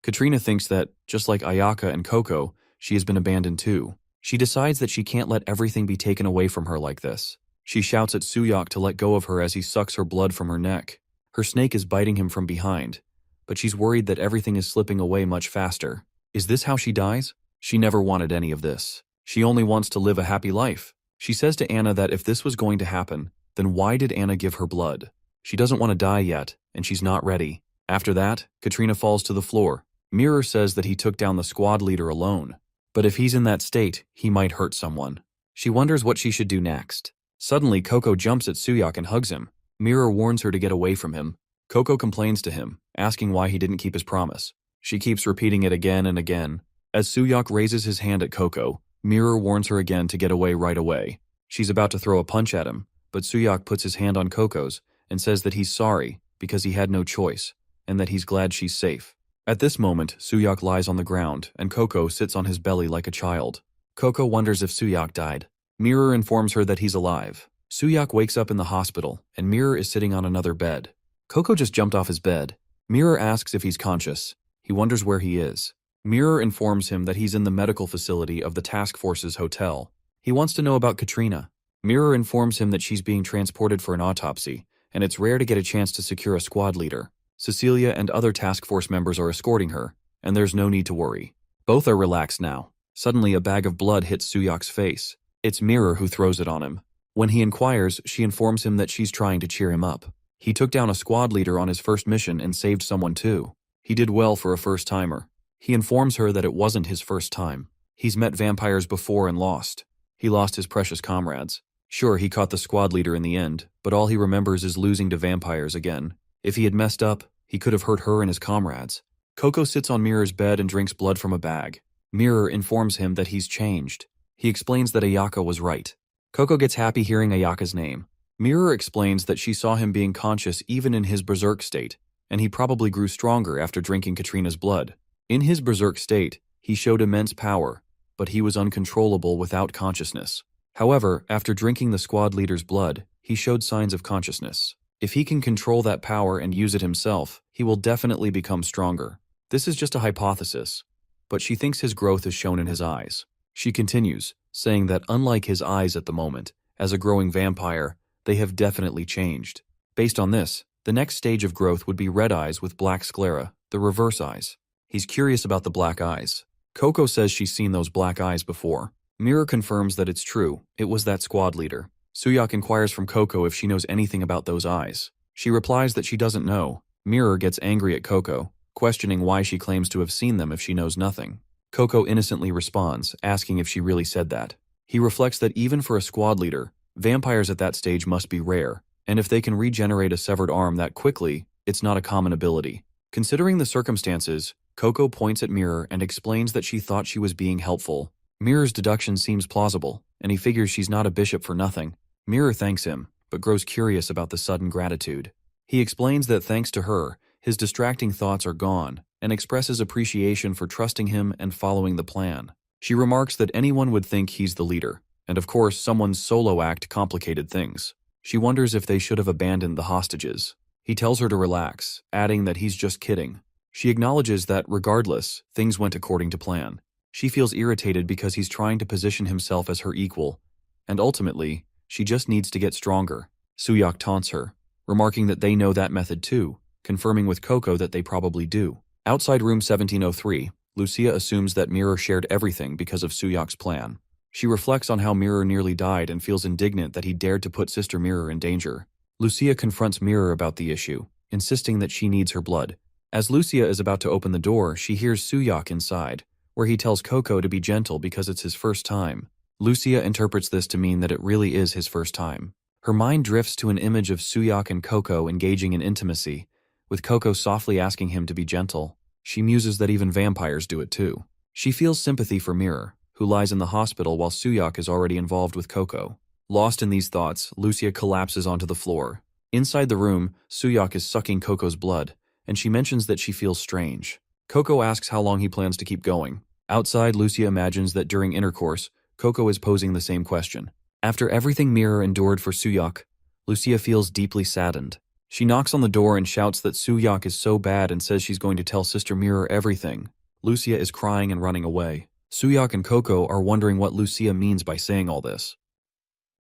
Katrina thinks that, just like Ayaka and Coco, she has been abandoned too. She decides that she can't let everything be taken away from her like this. She shouts at Suyok to let go of her as he sucks her blood from her neck. Her snake is biting him from behind, but she's worried that everything is slipping away much faster. Is this how she dies? She never wanted any of this. She only wants to live a happy life. She says to Anna that if this was going to happen, then why did Anna give her blood? She doesn't want to die yet, and she's not ready. After that, Katrina falls to the floor. Mirror says that he took down the squad leader alone. But if he's in that state, he might hurt someone. She wonders what she should do next. Suddenly, Coco jumps at Suyok and hugs him. Mirror warns her to get away from him. Coco complains to him, asking why he didn't keep his promise. She keeps repeating it again and again. As Suyok raises his hand at Coco, Mirror warns her again to get away right away. She's about to throw a punch at him, but Suyok puts his hand on Coco's and says that he's sorry because he had no choice, and that he's glad she's safe. At this moment, Suyok lies on the ground, and Coco sits on his belly like a child. Coco wonders if Suyok died. Mirror informs her that he's alive. Suyok wakes up in the hospital, and Mirror is sitting on another bed. Coco just jumped off his bed. Mirror asks if he's conscious. He wonders where he is. Mirror informs him that he's in the medical facility of the task force's hotel. He wants to know about Katrina. Mirror informs him that she's being transported for an autopsy, and it's rare to get a chance to secure a squad leader. Cecilia and other task force members are escorting her, and there's no need to worry. Both are relaxed now. Suddenly, a bag of blood hits Suyok's face. It's Mirror who throws it on him. When he inquires, she informs him that she's trying to cheer him up. He took down a squad leader on his first mission and saved someone too. He did well for a first-timer. He informs her that it wasn't his first time. He's met vampires before and lost. He lost his precious comrades. Sure, he caught the squad leader in the end, but all he remembers is losing to vampires again. If he had messed up, he could have hurt her and his comrades. Coco sits on Mirror's bed and drinks blood from a bag. Mirror informs him that he's changed. He explains that Ayaka was right. Coco gets happy hearing Ayaka's name. Mirror explains that she saw him being conscious even in his berserk state, and he probably grew stronger after drinking Katrina's blood. In his berserk state, he showed immense power, but he was uncontrollable without consciousness. However, after drinking the squad leader's blood, he showed signs of consciousness. If he can control that power and use it himself, he will definitely become stronger. This is just a hypothesis, but she thinks his growth is shown in his eyes. She continues, saying that unlike his eyes at the moment, as a growing vampire, they have definitely changed. Based on this, the next stage of growth would be red eyes with black sclera, the reverse eyes. He's curious about the black eyes. Coco says she's seen those black eyes before. Mirror confirms that it's true, it was that squad leader. Suyok inquires from Coco if she knows anything about those eyes. She replies that she doesn't know. Mirror gets angry at Coco, questioning why she claims to have seen them if she knows nothing. Coco innocently responds, asking if she really said that. He reflects that even for a squad leader, vampires at that stage must be rare, and if they can regenerate a severed arm that quickly, it's not a common ability. Considering the circumstances, Coco points at Mirror and explains that she thought she was being helpful. Mirror's deduction seems plausible, and he figures she's not a bishop for nothing. Mirror thanks him, but grows curious about the sudden gratitude. He explains that thanks to her, his distracting thoughts are gone, and expresses appreciation for trusting him and following the plan. She remarks that anyone would think he's the leader, and of course someone's solo act complicated things. She wonders if they should have abandoned the hostages. He tells her to relax, adding that he's just kidding. She acknowledges that, regardless, things went according to plan. She feels irritated because he's trying to position himself as her equal, and ultimately, she just needs to get stronger. Suyok taunts her, remarking that they know that method too, confirming with Coco that they probably do. Outside room 1703, Lucia assumes that Mirror shared everything because of Suyok's plan. She reflects on how Mirror nearly died and feels indignant that he dared to put Sister Mirror in danger. Lucia confronts Mirror about the issue, insisting that she needs her blood. As Lucia is about to open the door, she hears Suyok inside, where he tells Coco to be gentle because it's his first time. Lucia interprets this to mean that it really is his first time. Her mind drifts to an image of Suyok and Coco engaging in intimacy, with Coco softly asking him to be gentle. She muses that even vampires do it too. She feels sympathy for Mirror, who lies in the hospital while Suyok is already involved with Coco. Lost in these thoughts, Lucia collapses onto the floor. Inside the room, Suyok is sucking Coco's blood, and she mentions that she feels strange. Coco asks how long he plans to keep going. Outside, Lucia imagines that during intercourse, Coco is posing the same question. After everything Mirror endured for Suyok, Lucia feels deeply saddened. She knocks on the door and shouts that Suyok is so bad and says she's going to tell Sister Mirror everything. Lucia is crying and running away. Suyok and Coco are wondering what Lucia means by saying all this.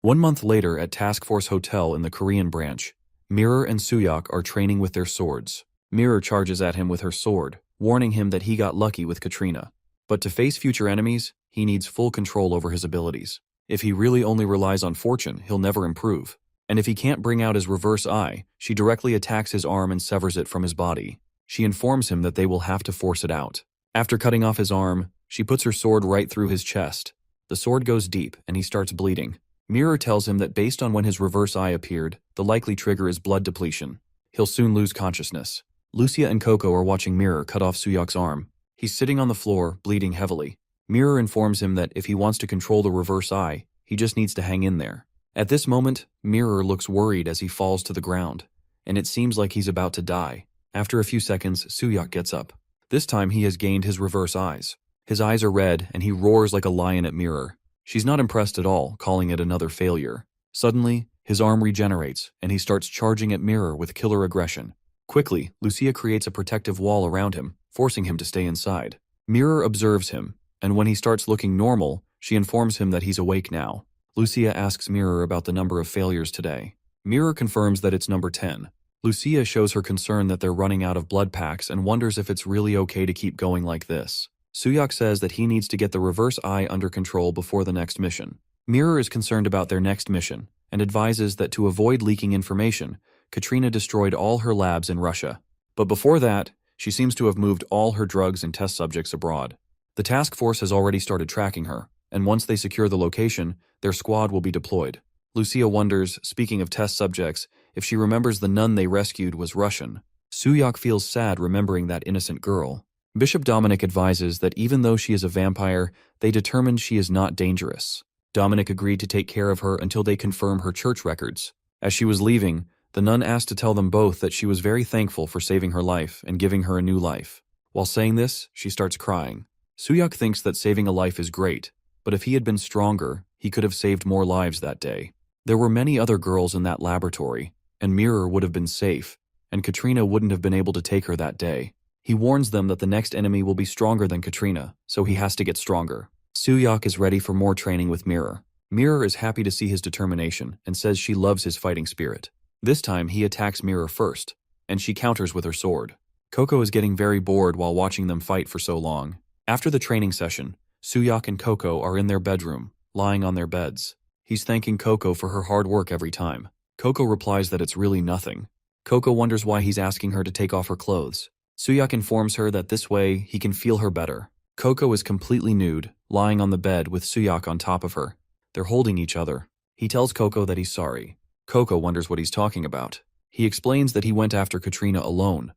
1 month later at Task Force Hotel in the Korean branch, Mirror and Suyok are training with their swords. Mirror charges at him with her sword, warning him that he got lucky with Katrina. But to face future enemies, he needs full control over his abilities. If he really only relies on fortune, he'll never improve. And if he can't bring out his reverse eye, she directly attacks his arm and severs it from his body. She informs him that they will have to force it out. After cutting off his arm, she puts her sword right through his chest. The sword goes deep, and he starts bleeding. Mirror tells him that based on when his reverse eye appeared, the likely trigger is blood depletion. He'll soon lose consciousness. Lucia and Coco are watching Mirror cut off Suyok's arm. He's sitting on the floor, bleeding heavily. Mirror informs him that if he wants to control the reverse eye, he just needs to hang in there. At this moment, Mirror looks worried as he falls to the ground, and it seems like he's about to die. After a few seconds, Suyok gets up. This time he has gained his reverse eyes. His eyes are red, and he roars like a lion at Mirror. She's not impressed at all, calling it another failure. Suddenly, his arm regenerates, and he starts charging at Mirror with killer aggression. Quickly, Lucia creates a protective wall around him, forcing him to stay inside. Mirror observes him, and when he starts looking normal, she informs him that he's awake now. Lucia asks Mirror about the number of failures today. Mirror confirms that it's number 10. Lucia shows her concern that they're running out of blood packs and wonders if it's really okay to keep going like this. Suyok says that he needs to get the reverse eye under control before the next mission. Mirror is concerned about their next mission and advises that to avoid leaking information, Katrina destroyed all her labs in Russia. But before that, she seems to have moved all her drugs and test subjects abroad. The task force has already started tracking her, and once they secure the location, their squad will be deployed. Lucia wonders, speaking of test subjects, if she remembers the nun they rescued was Russian. Suyok feels sad remembering that innocent girl. Bishop Dominic advises that even though she is a vampire, they determined she is not dangerous. Dominic agreed to take care of her until they confirm her church records. As she was leaving, the nun asked to tell them both that she was very thankful for saving her life and giving her a new life. While saying this, she starts crying. Suyok thinks that saving a life is great, but if he had been stronger, he could have saved more lives that day. There were many other girls in that laboratory, and Mirror would have been safe, and Katrina wouldn't have been able to take her that day. He warns them that the next enemy will be stronger than Katrina, so he has to get stronger. Suyok is ready for more training with Mirror. Mirror is happy to see his determination and says she loves his fighting spirit. This time he attacks Mirror first, and she counters with her sword. Coco is getting very bored while watching them fight for so long. After the training session, Suyok and Coco are in their bedroom, lying on their beds. He's thanking Coco for her hard work every time. Coco replies that it's really nothing. Coco wonders why he's asking her to take off her clothes. Suyak informs her that this way he can feel her better. Coco is completely nude, lying on the bed with Suyak on top of her. They're holding each other. He tells Coco that he's sorry. Coco wonders what he's talking about. He explains that he went after Katrina alone,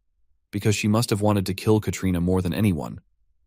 because she must have wanted to kill Katrina more than anyone,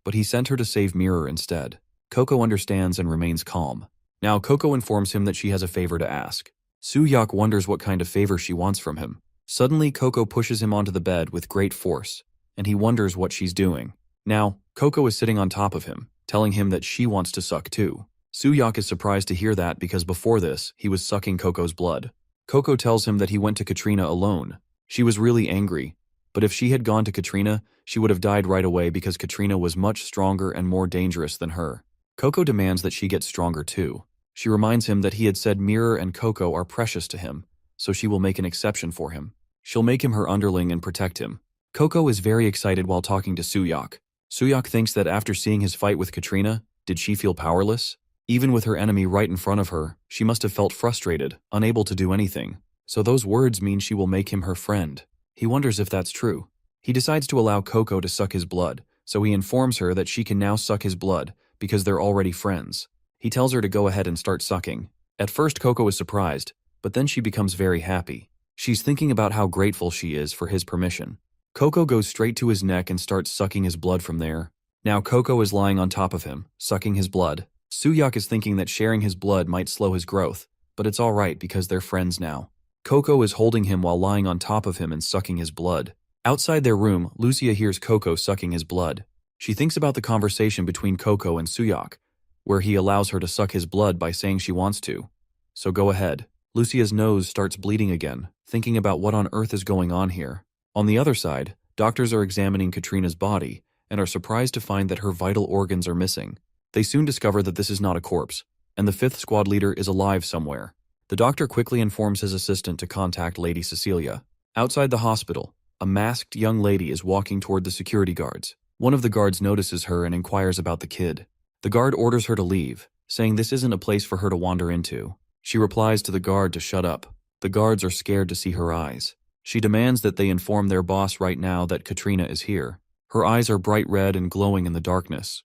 but he sent her to save Mirror instead. Coco understands and remains calm. Now Coco informs him that she has a favor to ask. Suyak wonders what kind of favor she wants from him. Suddenly Coco pushes him onto the bed with great force, and he wonders what she's doing. Now, Coco is sitting on top of him, telling him that she wants to suck too. Suyak is surprised to hear that because before this, he was sucking Coco's blood. Coco tells him that he went to Katrina alone. She was really angry, but if she had gone to Katrina, she would have died right away because Katrina was much stronger and more dangerous than her. Coco demands that she get stronger too. She reminds him that he had said Mirror and Coco are precious to him, so she will make an exception for him. She'll make him her underling and protect him. Coco is very excited while talking to Suyak. Suyak thinks that after seeing his fight with Katrina, did she feel powerless? Even with her enemy right in front of her, she must have felt frustrated, unable to do anything. So those words mean she will make him her friend. He wonders if that's true. He decides to allow Coco to suck his blood, so he informs her that she can now suck his blood because they're already friends. He tells her to go ahead and start sucking. At first Coco is surprised, but then she becomes very happy. She's thinking about how grateful she is for his permission. Coco goes straight to his neck and starts sucking his blood from there. Now Coco is lying on top of him, sucking his blood. Suyak is thinking that sharing his blood might slow his growth, but it's alright because they're friends now. Coco is holding him while lying on top of him and sucking his blood. Outside their room, Lucia hears Coco sucking his blood. She thinks about the conversation between Coco and Suyak, where he allows her to suck his blood by saying she wants to. So go ahead. Lucia's nose starts bleeding again, thinking about what on earth is going on here. On the other side, doctors are examining Katrina's body and are surprised to find that her vital organs are missing. They soon discover that this is not a corpse, and the 5th squad leader is alive somewhere. The doctor quickly informs his assistant to contact Lady Cecilia. Outside the hospital, a masked young lady is walking toward the security guards. One of the guards notices her and inquires about the kid. The guard orders her to leave, saying this isn't a place for her to wander into. She replies to the guard to shut up. The guards are scared to see her eyes. She demands that they inform their boss right now that Katrina is here. Her eyes are bright red and glowing in the darkness.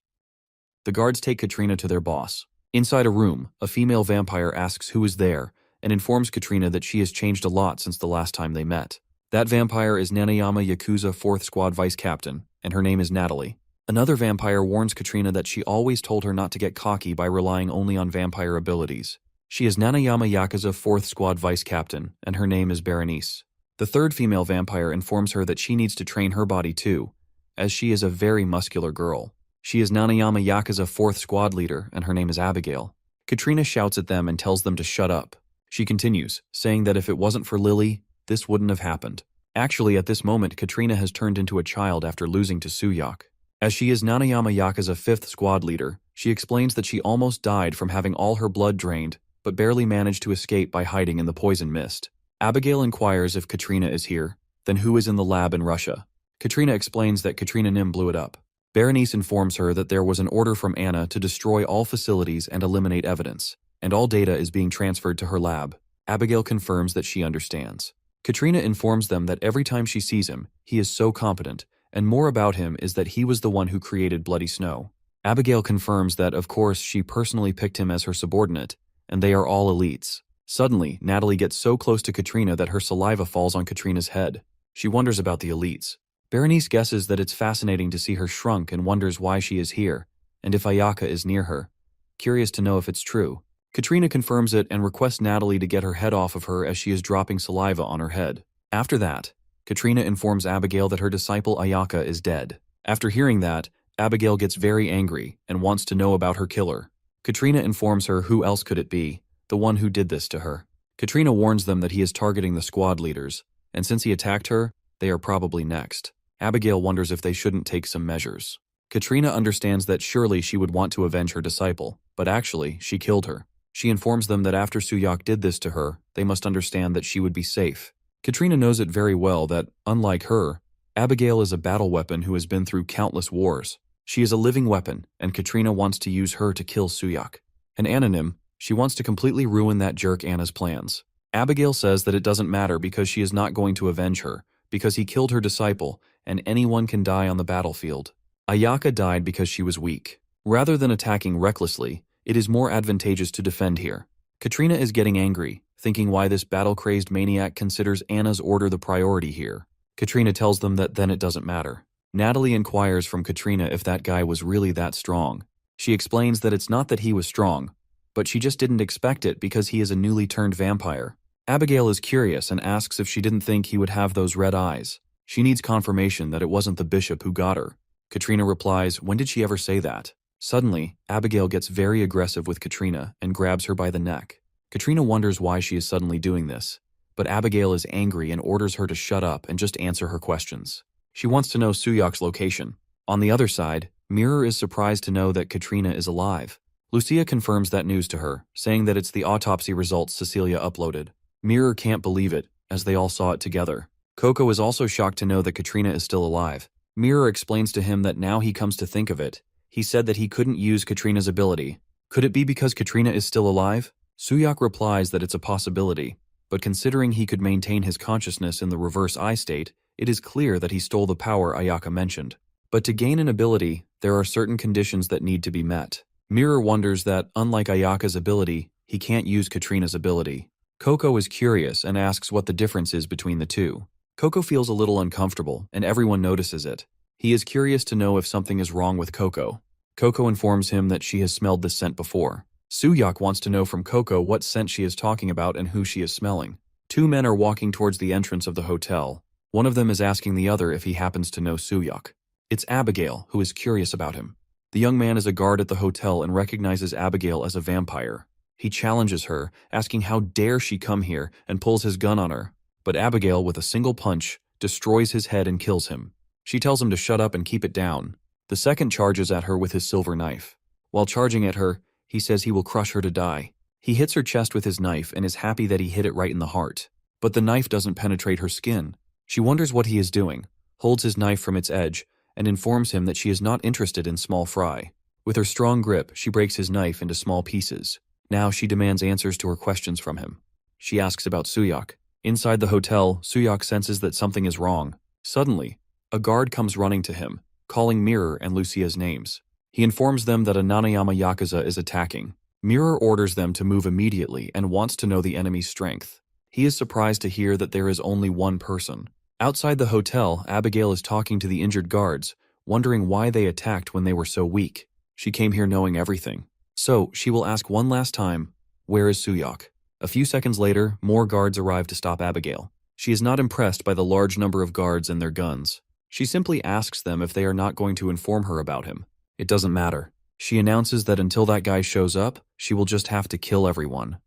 The guards take Katrina to their boss. Inside a room, a female vampire asks who is there and informs Katrina that she has changed a lot since the last time they met. That vampire is Nanayama Yakuza 4th Squad Vice Captain, and her name is Natalie. Another vampire warns Katrina that she always told her not to get cocky by relying only on vampire abilities. She is Nanayama Yakuza 4th Squad Vice Captain, and her name is Berenice. The third female vampire informs her that she needs to train her body too, as she is a very muscular girl. She is Nanayama Yakuza 4th Squad Leader, and her name is Abigail. Katrina shouts at them and tells them to shut up. She continues, saying that if it wasn't for Lily, this wouldn't have happened. Actually, at this moment, Katrina has turned into a child after losing to Suyak. As she is Nanayama Yakuza 5th Squad Leader, she explains that she almost died from having all her blood drained, but barely managed to escape by hiding in the poison mist. Abigail inquires if Katrina is here, then who is in the lab in Russia. Katrina explains that Katrina Nim blew it up. Berenice informs her that there was an order from Anna to destroy all facilities and eliminate evidence, and all data is being transferred to her lab. Abigail confirms that she understands. Katrina informs them that every time she sees him, he is so competent, and more about him is that he was the one who created Bloody Snow. Abigail confirms that, of course, she personally picked him as her subordinate, and they are all elites. Suddenly, Natalie gets so close to Katrina that her saliva falls on Katrina's head. She wonders about the elites. Berenice guesses that it's fascinating to see her shrunk and wonders why she is here, and if Ayaka is near her. Curious to know if it's true. Katrina confirms it and requests Natalie to get her head off of her as she is dropping saliva on her head. After that, Katrina informs Abigail that her disciple Ayaka is dead. After hearing that, Abigail gets very angry and wants to know about her killer. Katrina informs her who else could it be, the one who did this to her. Katrina warns them that he is targeting the squad leaders, and since he attacked her, they are probably next. Abigail wonders if they shouldn't take some measures. Katrina understands that surely she would want to avenge her disciple, but actually, she killed her. She informs them that after Suyak did this to her, they must understand that she would be safe. Katrina knows it very well that, unlike her, Abigail is a battle weapon who has been through countless wars. She is a living weapon, and Katrina wants to use her to kill Suyak. An anonym, She wants to completely ruin that jerk Anna's plans. Abigail says that it doesn't matter because she is not going to avenge her, because he killed her disciple, and anyone can die on the battlefield. Ayaka died because she was weak. Rather than attacking recklessly, it is more advantageous to defend here. Katrina is getting angry, thinking why this battle-crazed maniac considers Anna's order the priority here. Katrina tells them that then it doesn't matter. Natalie inquires from Katrina if that guy was really that strong. She explains that it's not that he was strong, but she just didn't expect it because he is a newly turned vampire. Abigail is curious and asks if she didn't think he would have those red eyes. She needs confirmation that it wasn't the bishop who got her. Katrina replies, when did she ever say that? Suddenly, Abigail gets very aggressive with Katrina and grabs her by the neck. Katrina wonders why she is suddenly doing this, but Abigail is angry and orders her to shut up and just answer her questions. She wants to know Suyok's location. On the other side, Mirror is surprised to know that Katrina is alive. Lucia confirms that news to her, saying that it's the autopsy results Cecilia uploaded. Mirror can't believe it, as they all saw it together. Coco is also shocked to know that Katrina is still alive. Mirror explains to him that now he comes to think of it, he said that he couldn't use Katrina's ability. Could it be because Katrina is still alive? Suyok replies that it's a possibility, but considering he could maintain his consciousness in the reverse eye state, it is clear that he stole the power Ayaka mentioned. But to gain an ability, there are certain conditions that need to be met. Mirror wonders that, unlike Ayaka's ability, he can't use Katrina's ability. Coco is curious and asks what the difference is between the two. Coco feels a little uncomfortable, and everyone notices it. He is curious to know if something is wrong with Coco. Coco informs him that she has smelled this scent before. Suyok wants to know from Coco what scent she is talking about and who she is smelling. Two men are walking towards the entrance of the hotel. One of them is asking the other if he happens to know Suyok. It's Abigail, who is curious about him. The young man is a guard at the hotel and recognizes Abigail as a vampire. He challenges her, asking how dare she come here, and pulls his gun on her. But Abigail, with a single punch, destroys his head and kills him. She tells him to shut up and keep it down. The second charges at her with his silver knife. While charging at her, he says he will crush her to die. He hits her chest with his knife and is happy that he hit it right in the heart. But the knife doesn't penetrate her skin. She wonders what he is doing, holds his knife from its edge, and informs him that she is not interested in small fry. With her strong grip, she breaks his knife into small pieces. Now she demands answers to her questions from him. She asks about Suyok. Inside the hotel, Suyok senses that something is wrong. Suddenly, a guard comes running to him, calling Mirror and Lucia's names. He informs them that a Nanayama Yakuza is attacking. Mirror orders them to move immediately and wants to know the enemy's strength. He is surprised to hear that there is only one person. Outside the hotel, Abigail is talking to the injured guards, wondering why they attacked when they were so weak. She came here knowing everything. So, she will ask one last time, where is Suyok? A few seconds later, more guards arrive to stop Abigail. She is not impressed by the large number of guards and their guns. She simply asks them if they are not going to inform her about him. It doesn't matter. She announces that until that guy shows up, she will just have to kill everyone.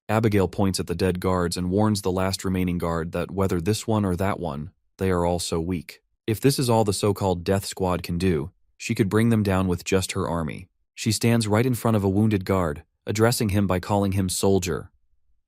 Abigail points at the dead guards and warns the last remaining guard that whether this one or that one, they are all so weak. If this is all the so-called death squad can do, she could bring them down with just her army. She stands right in front of a wounded guard, addressing him by calling him soldier.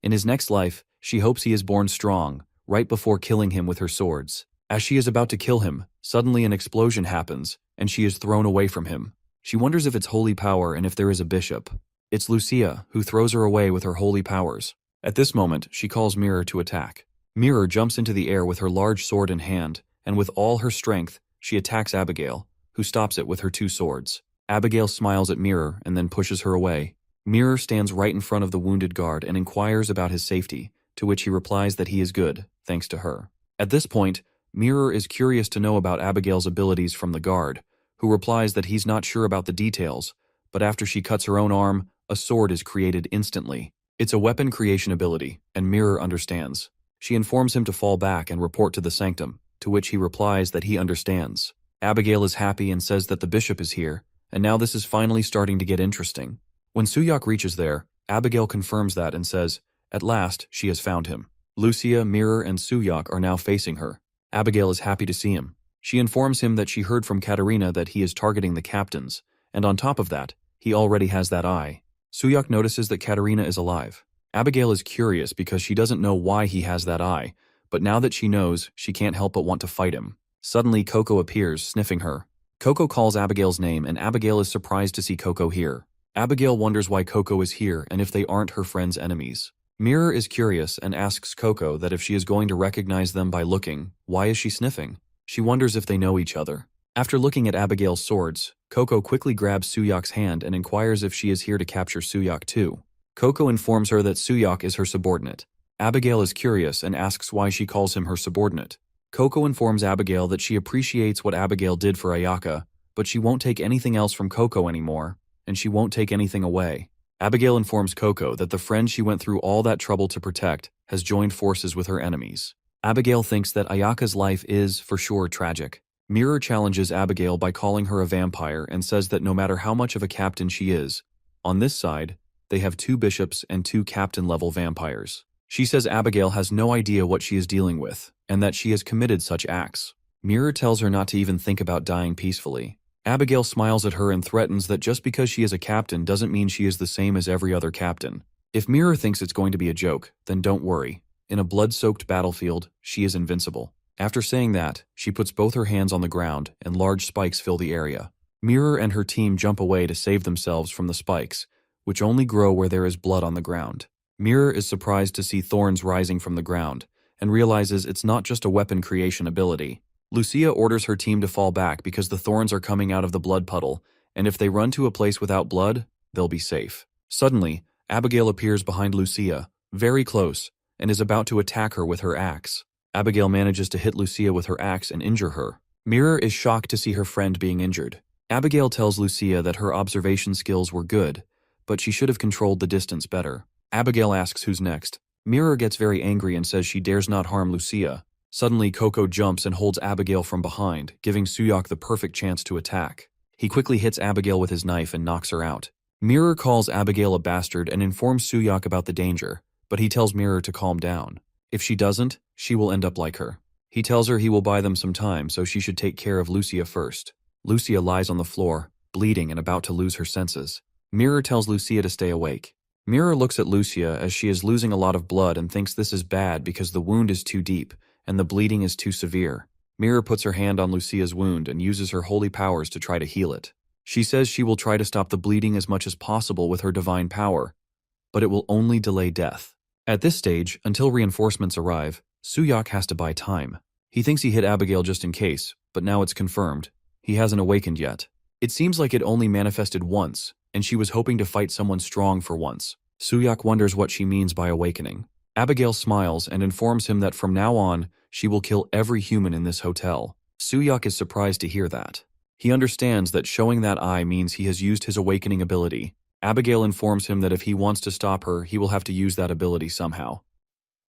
In his next life, she hopes he is born strong, right before killing him with her swords. As she is about to kill him, suddenly an explosion happens, and she is thrown away from him. She wonders if it's holy power and if there is a bishop. It's Lucia, who throws her away with her holy powers. At this moment, she calls Mirror to attack. Mirror jumps into the air with her large sword in hand, and with all her strength, she attacks Abigail, who stops it with her two swords. Abigail smiles at Mirror and then pushes her away. Mirror stands right in front of the wounded guard and inquires about his safety, to which he replies that he is good, thanks to her. At this point, Mirror is curious to know about Abigail's abilities from the guard, who replies that he's not sure about the details, but after she cuts her own arm, a sword is created instantly. It's a weapon creation ability, and Mirror understands. She informs him to fall back and report to the sanctum, to which he replies that he understands. Abigail is happy and says that the bishop is here, and now this is finally starting to get interesting. When Suyok reaches there, Abigail confirms that and says, at last, she has found him. Lucia, Mirror, and Suyok are now facing her. Abigail is happy to see him. She informs him that she heard from Katerina that he is targeting the captains, and on top of that, he already has that eye. Suyok notices that Katerina is alive. Abigail is curious because she doesn't know why he has that eye, but now that she knows, she can't help but want to fight him. Suddenly, Coco appears, sniffing her. Coco calls Abigail's name, and Abigail is surprised to see Coco here. Abigail wonders why Coco is here and if they aren't her friend's enemies. Mirror is curious and asks Coco that if she is going to recognize them by looking, why is she sniffing? She wonders if they know each other. After looking at Abigail's swords, Coco quickly grabs Suyok's hand and inquires if she is here to capture Suyok too. Coco informs her that Suyok is her subordinate. Abigail is curious and asks why she calls him her subordinate. Coco informs Abigail that she appreciates what Abigail did for Ayaka, but she won't take anything else from Coco anymore, and she won't take anything away. Abigail informs Coco that the friend she went through all that trouble to protect has joined forces with her enemies. Abigail thinks that Ayaka's life is, for sure, tragic. Mirror challenges Abigail by calling her a vampire and says that no matter how much of a captain she is, on this side, they have 2 bishops and 2 captain-level vampires. She says Abigail has no idea what she is dealing with, and that she has committed such acts. Mirror tells her not to even think about dying peacefully. Abigail smiles at her and threatens that just because she is a captain doesn't mean she is the same as every other captain. If Mirror thinks it's going to be a joke, then don't worry. In a blood-soaked battlefield, she is invincible. After saying that, she puts both her hands on the ground and large spikes fill the area. Mirror and her team jump away to save themselves from the spikes, which only grow where there is blood on the ground. Mirror is surprised to see thorns rising from the ground, and realizes it's not just a weapon creation ability. Lucia orders her team to fall back because the thorns are coming out of the blood puddle, and if they run to a place without blood, they'll be safe. Suddenly, Abigail appears behind Lucia, very close, and is about to attack her with her axe. Abigail manages to hit Lucia with her axe and injure her. Mirror is shocked to see her friend being injured. Abigail tells Lucia that her observation skills were good, but she should have controlled the distance better. Abigail asks who's next. Mirror gets very angry and says she dares not harm Lucia. Suddenly, Coco jumps and holds Abigail from behind, giving Suyok the perfect chance to attack. He quickly hits Abigail with his knife and knocks her out. Mirror calls Abigail a bastard and informs Suyok about the danger, but he tells Mirror to calm down. If she doesn't, she will end up like her. He tells her he will buy them some time, so she should take care of Lucia first. Lucia lies on the floor, bleeding and about to lose her senses. Mirror tells Lucia to stay awake. Mirror looks at Lucia as she is losing a lot of blood and thinks this is bad because the wound is too deep and the bleeding is too severe. Mirror puts her hand on Lucia's wound and uses her holy powers to try to heal it. She says she will try to stop the bleeding as much as possible with her divine power, but it will only delay death. At this stage, until reinforcements arrive, Suyok has to buy time. He thinks he hit Abigail just in case, but now it's confirmed. He hasn't awakened yet. It seems like it only manifested once, and she was hoping to fight someone strong for once. Suyok wonders what she means by awakening. Abigail smiles and informs him that from now on, she will kill every human in this hotel. Suyok is surprised to hear that. He understands that showing that eye means he has used his awakening ability. Abigail informs him that if he wants to stop her, he will have to use that ability somehow.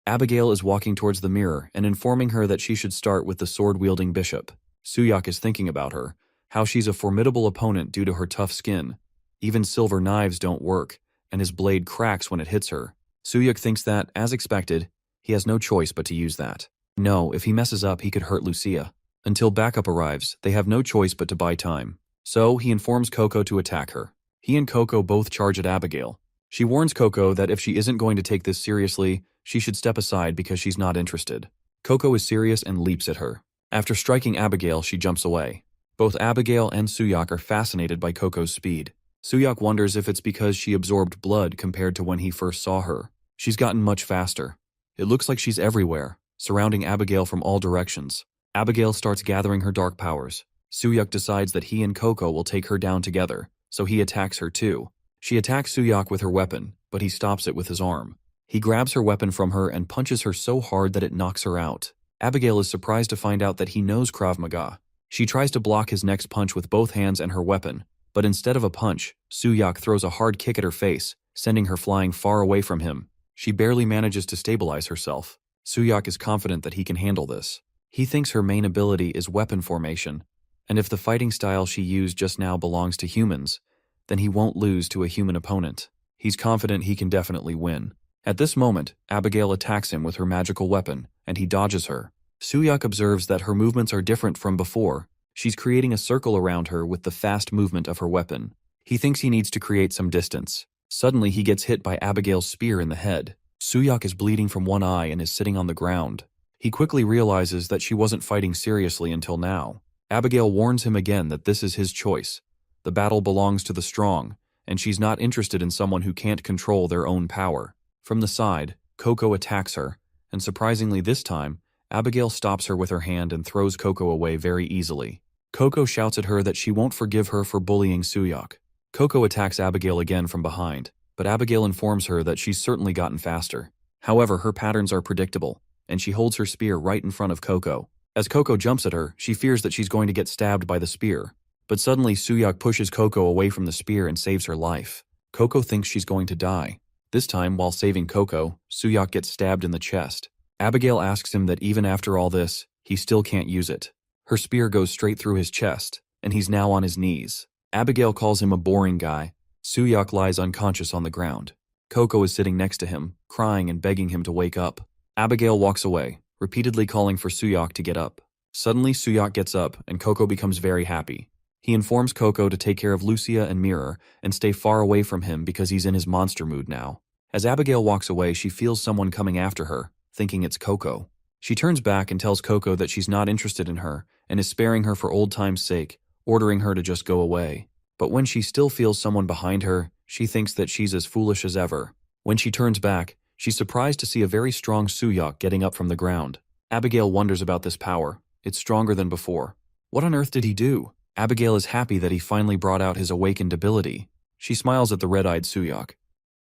Abigail is walking towards the mirror and informing her that she should start with the sword-wielding bishop. Suyok is thinking about her, how she's a formidable opponent due to her tough skin. Even silver knives don't work, and his blade cracks when it hits her. Suyok thinks that, as expected, he has no choice but to use that. No, if he messes up, he could hurt Lucia. Until backup arrives, they have no choice but to buy time. So, he informs Coco to attack her. He and Coco both charge at Abigail. She warns Coco that if she isn't going to take this seriously, she should step aside because she's not interested. Coco is serious and leaps at her. After striking Abigail, she jumps away. Both Abigail and Suyok are fascinated by Coco's speed. Suyok wonders if it's because she absorbed blood compared to when he first saw her. She's gotten much faster. It looks like she's everywhere, surrounding Abigail from all directions. Abigail starts gathering her dark powers. Suyok decides that he and Coco will take her down together, so he attacks her too. She attacks Suyok with her weapon, but he stops it with his arm. He grabs her weapon from her and punches her so hard that it knocks her out. Abigail is surprised to find out that he knows Krav Maga. She tries to block his next punch with both hands and her weapon, but instead of a punch, Suyok throws a hard kick at her face, sending her flying far away from him. She barely manages to stabilize herself. Suyok is confident that he can handle this. He thinks her main ability is weapon formation, and if the fighting style she used just now belongs to humans, then he won't lose to a human opponent. He's confident he can definitely win. At this moment, Abigail attacks him with her magical weapon, and he dodges her. Suyok observes that her movements are different from before. She's creating a circle around her with the fast movement of her weapon. He thinks he needs to create some distance. Suddenly, he gets hit by Abigail's spear in the head. Suyok is bleeding from one eye and is sitting on the ground. He quickly realizes that she wasn't fighting seriously until now. Abigail warns him again that this is his choice. The battle belongs to the strong, and she's not interested in someone who can't control their own power. From the side, Coco attacks her, and surprisingly this time, Abigail stops her with her hand and throws Coco away very easily. Coco shouts at her that she won't forgive her for bullying Suyok. Coco attacks Abigail again from behind, but Abigail informs her that she's certainly gotten faster. However, her patterns are predictable, and she holds her spear right in front of Coco. As Coco jumps at her, she fears that she's going to get stabbed by the spear. But suddenly Suyok pushes Coco away from the spear and saves her life. Coco thinks she's going to die. This time, while saving Coco, Suyok gets stabbed in the chest. Abigail asks him that even after all this, he still can't use it. Her spear goes straight through his chest, and he's now on his knees. Abigail calls him a boring guy. Suyok lies unconscious on the ground. Coco is sitting next to him, crying and begging him to wake up. Abigail walks away, repeatedly calling for Suyok to get up. Suddenly, Suyok gets up, and Coco becomes very happy. He informs Coco to take care of Lucia and Mirror and stay far away from him because he's in his monster mood now. As Abigail walks away, she feels someone coming after her, thinking it's Coco. She turns back and tells Coco that she's not interested in her and is sparing her for old time's sake, ordering her to just go away. But when she still feels someone behind her, she thinks that she's as foolish as ever. When she turns back, she's surprised to see a very strong Suyok getting up from the ground. Abigail wonders about this power. It's stronger than before. What on earth did he do? Abigail is happy that he finally brought out his awakened ability. She smiles at the red-eyed Suyok.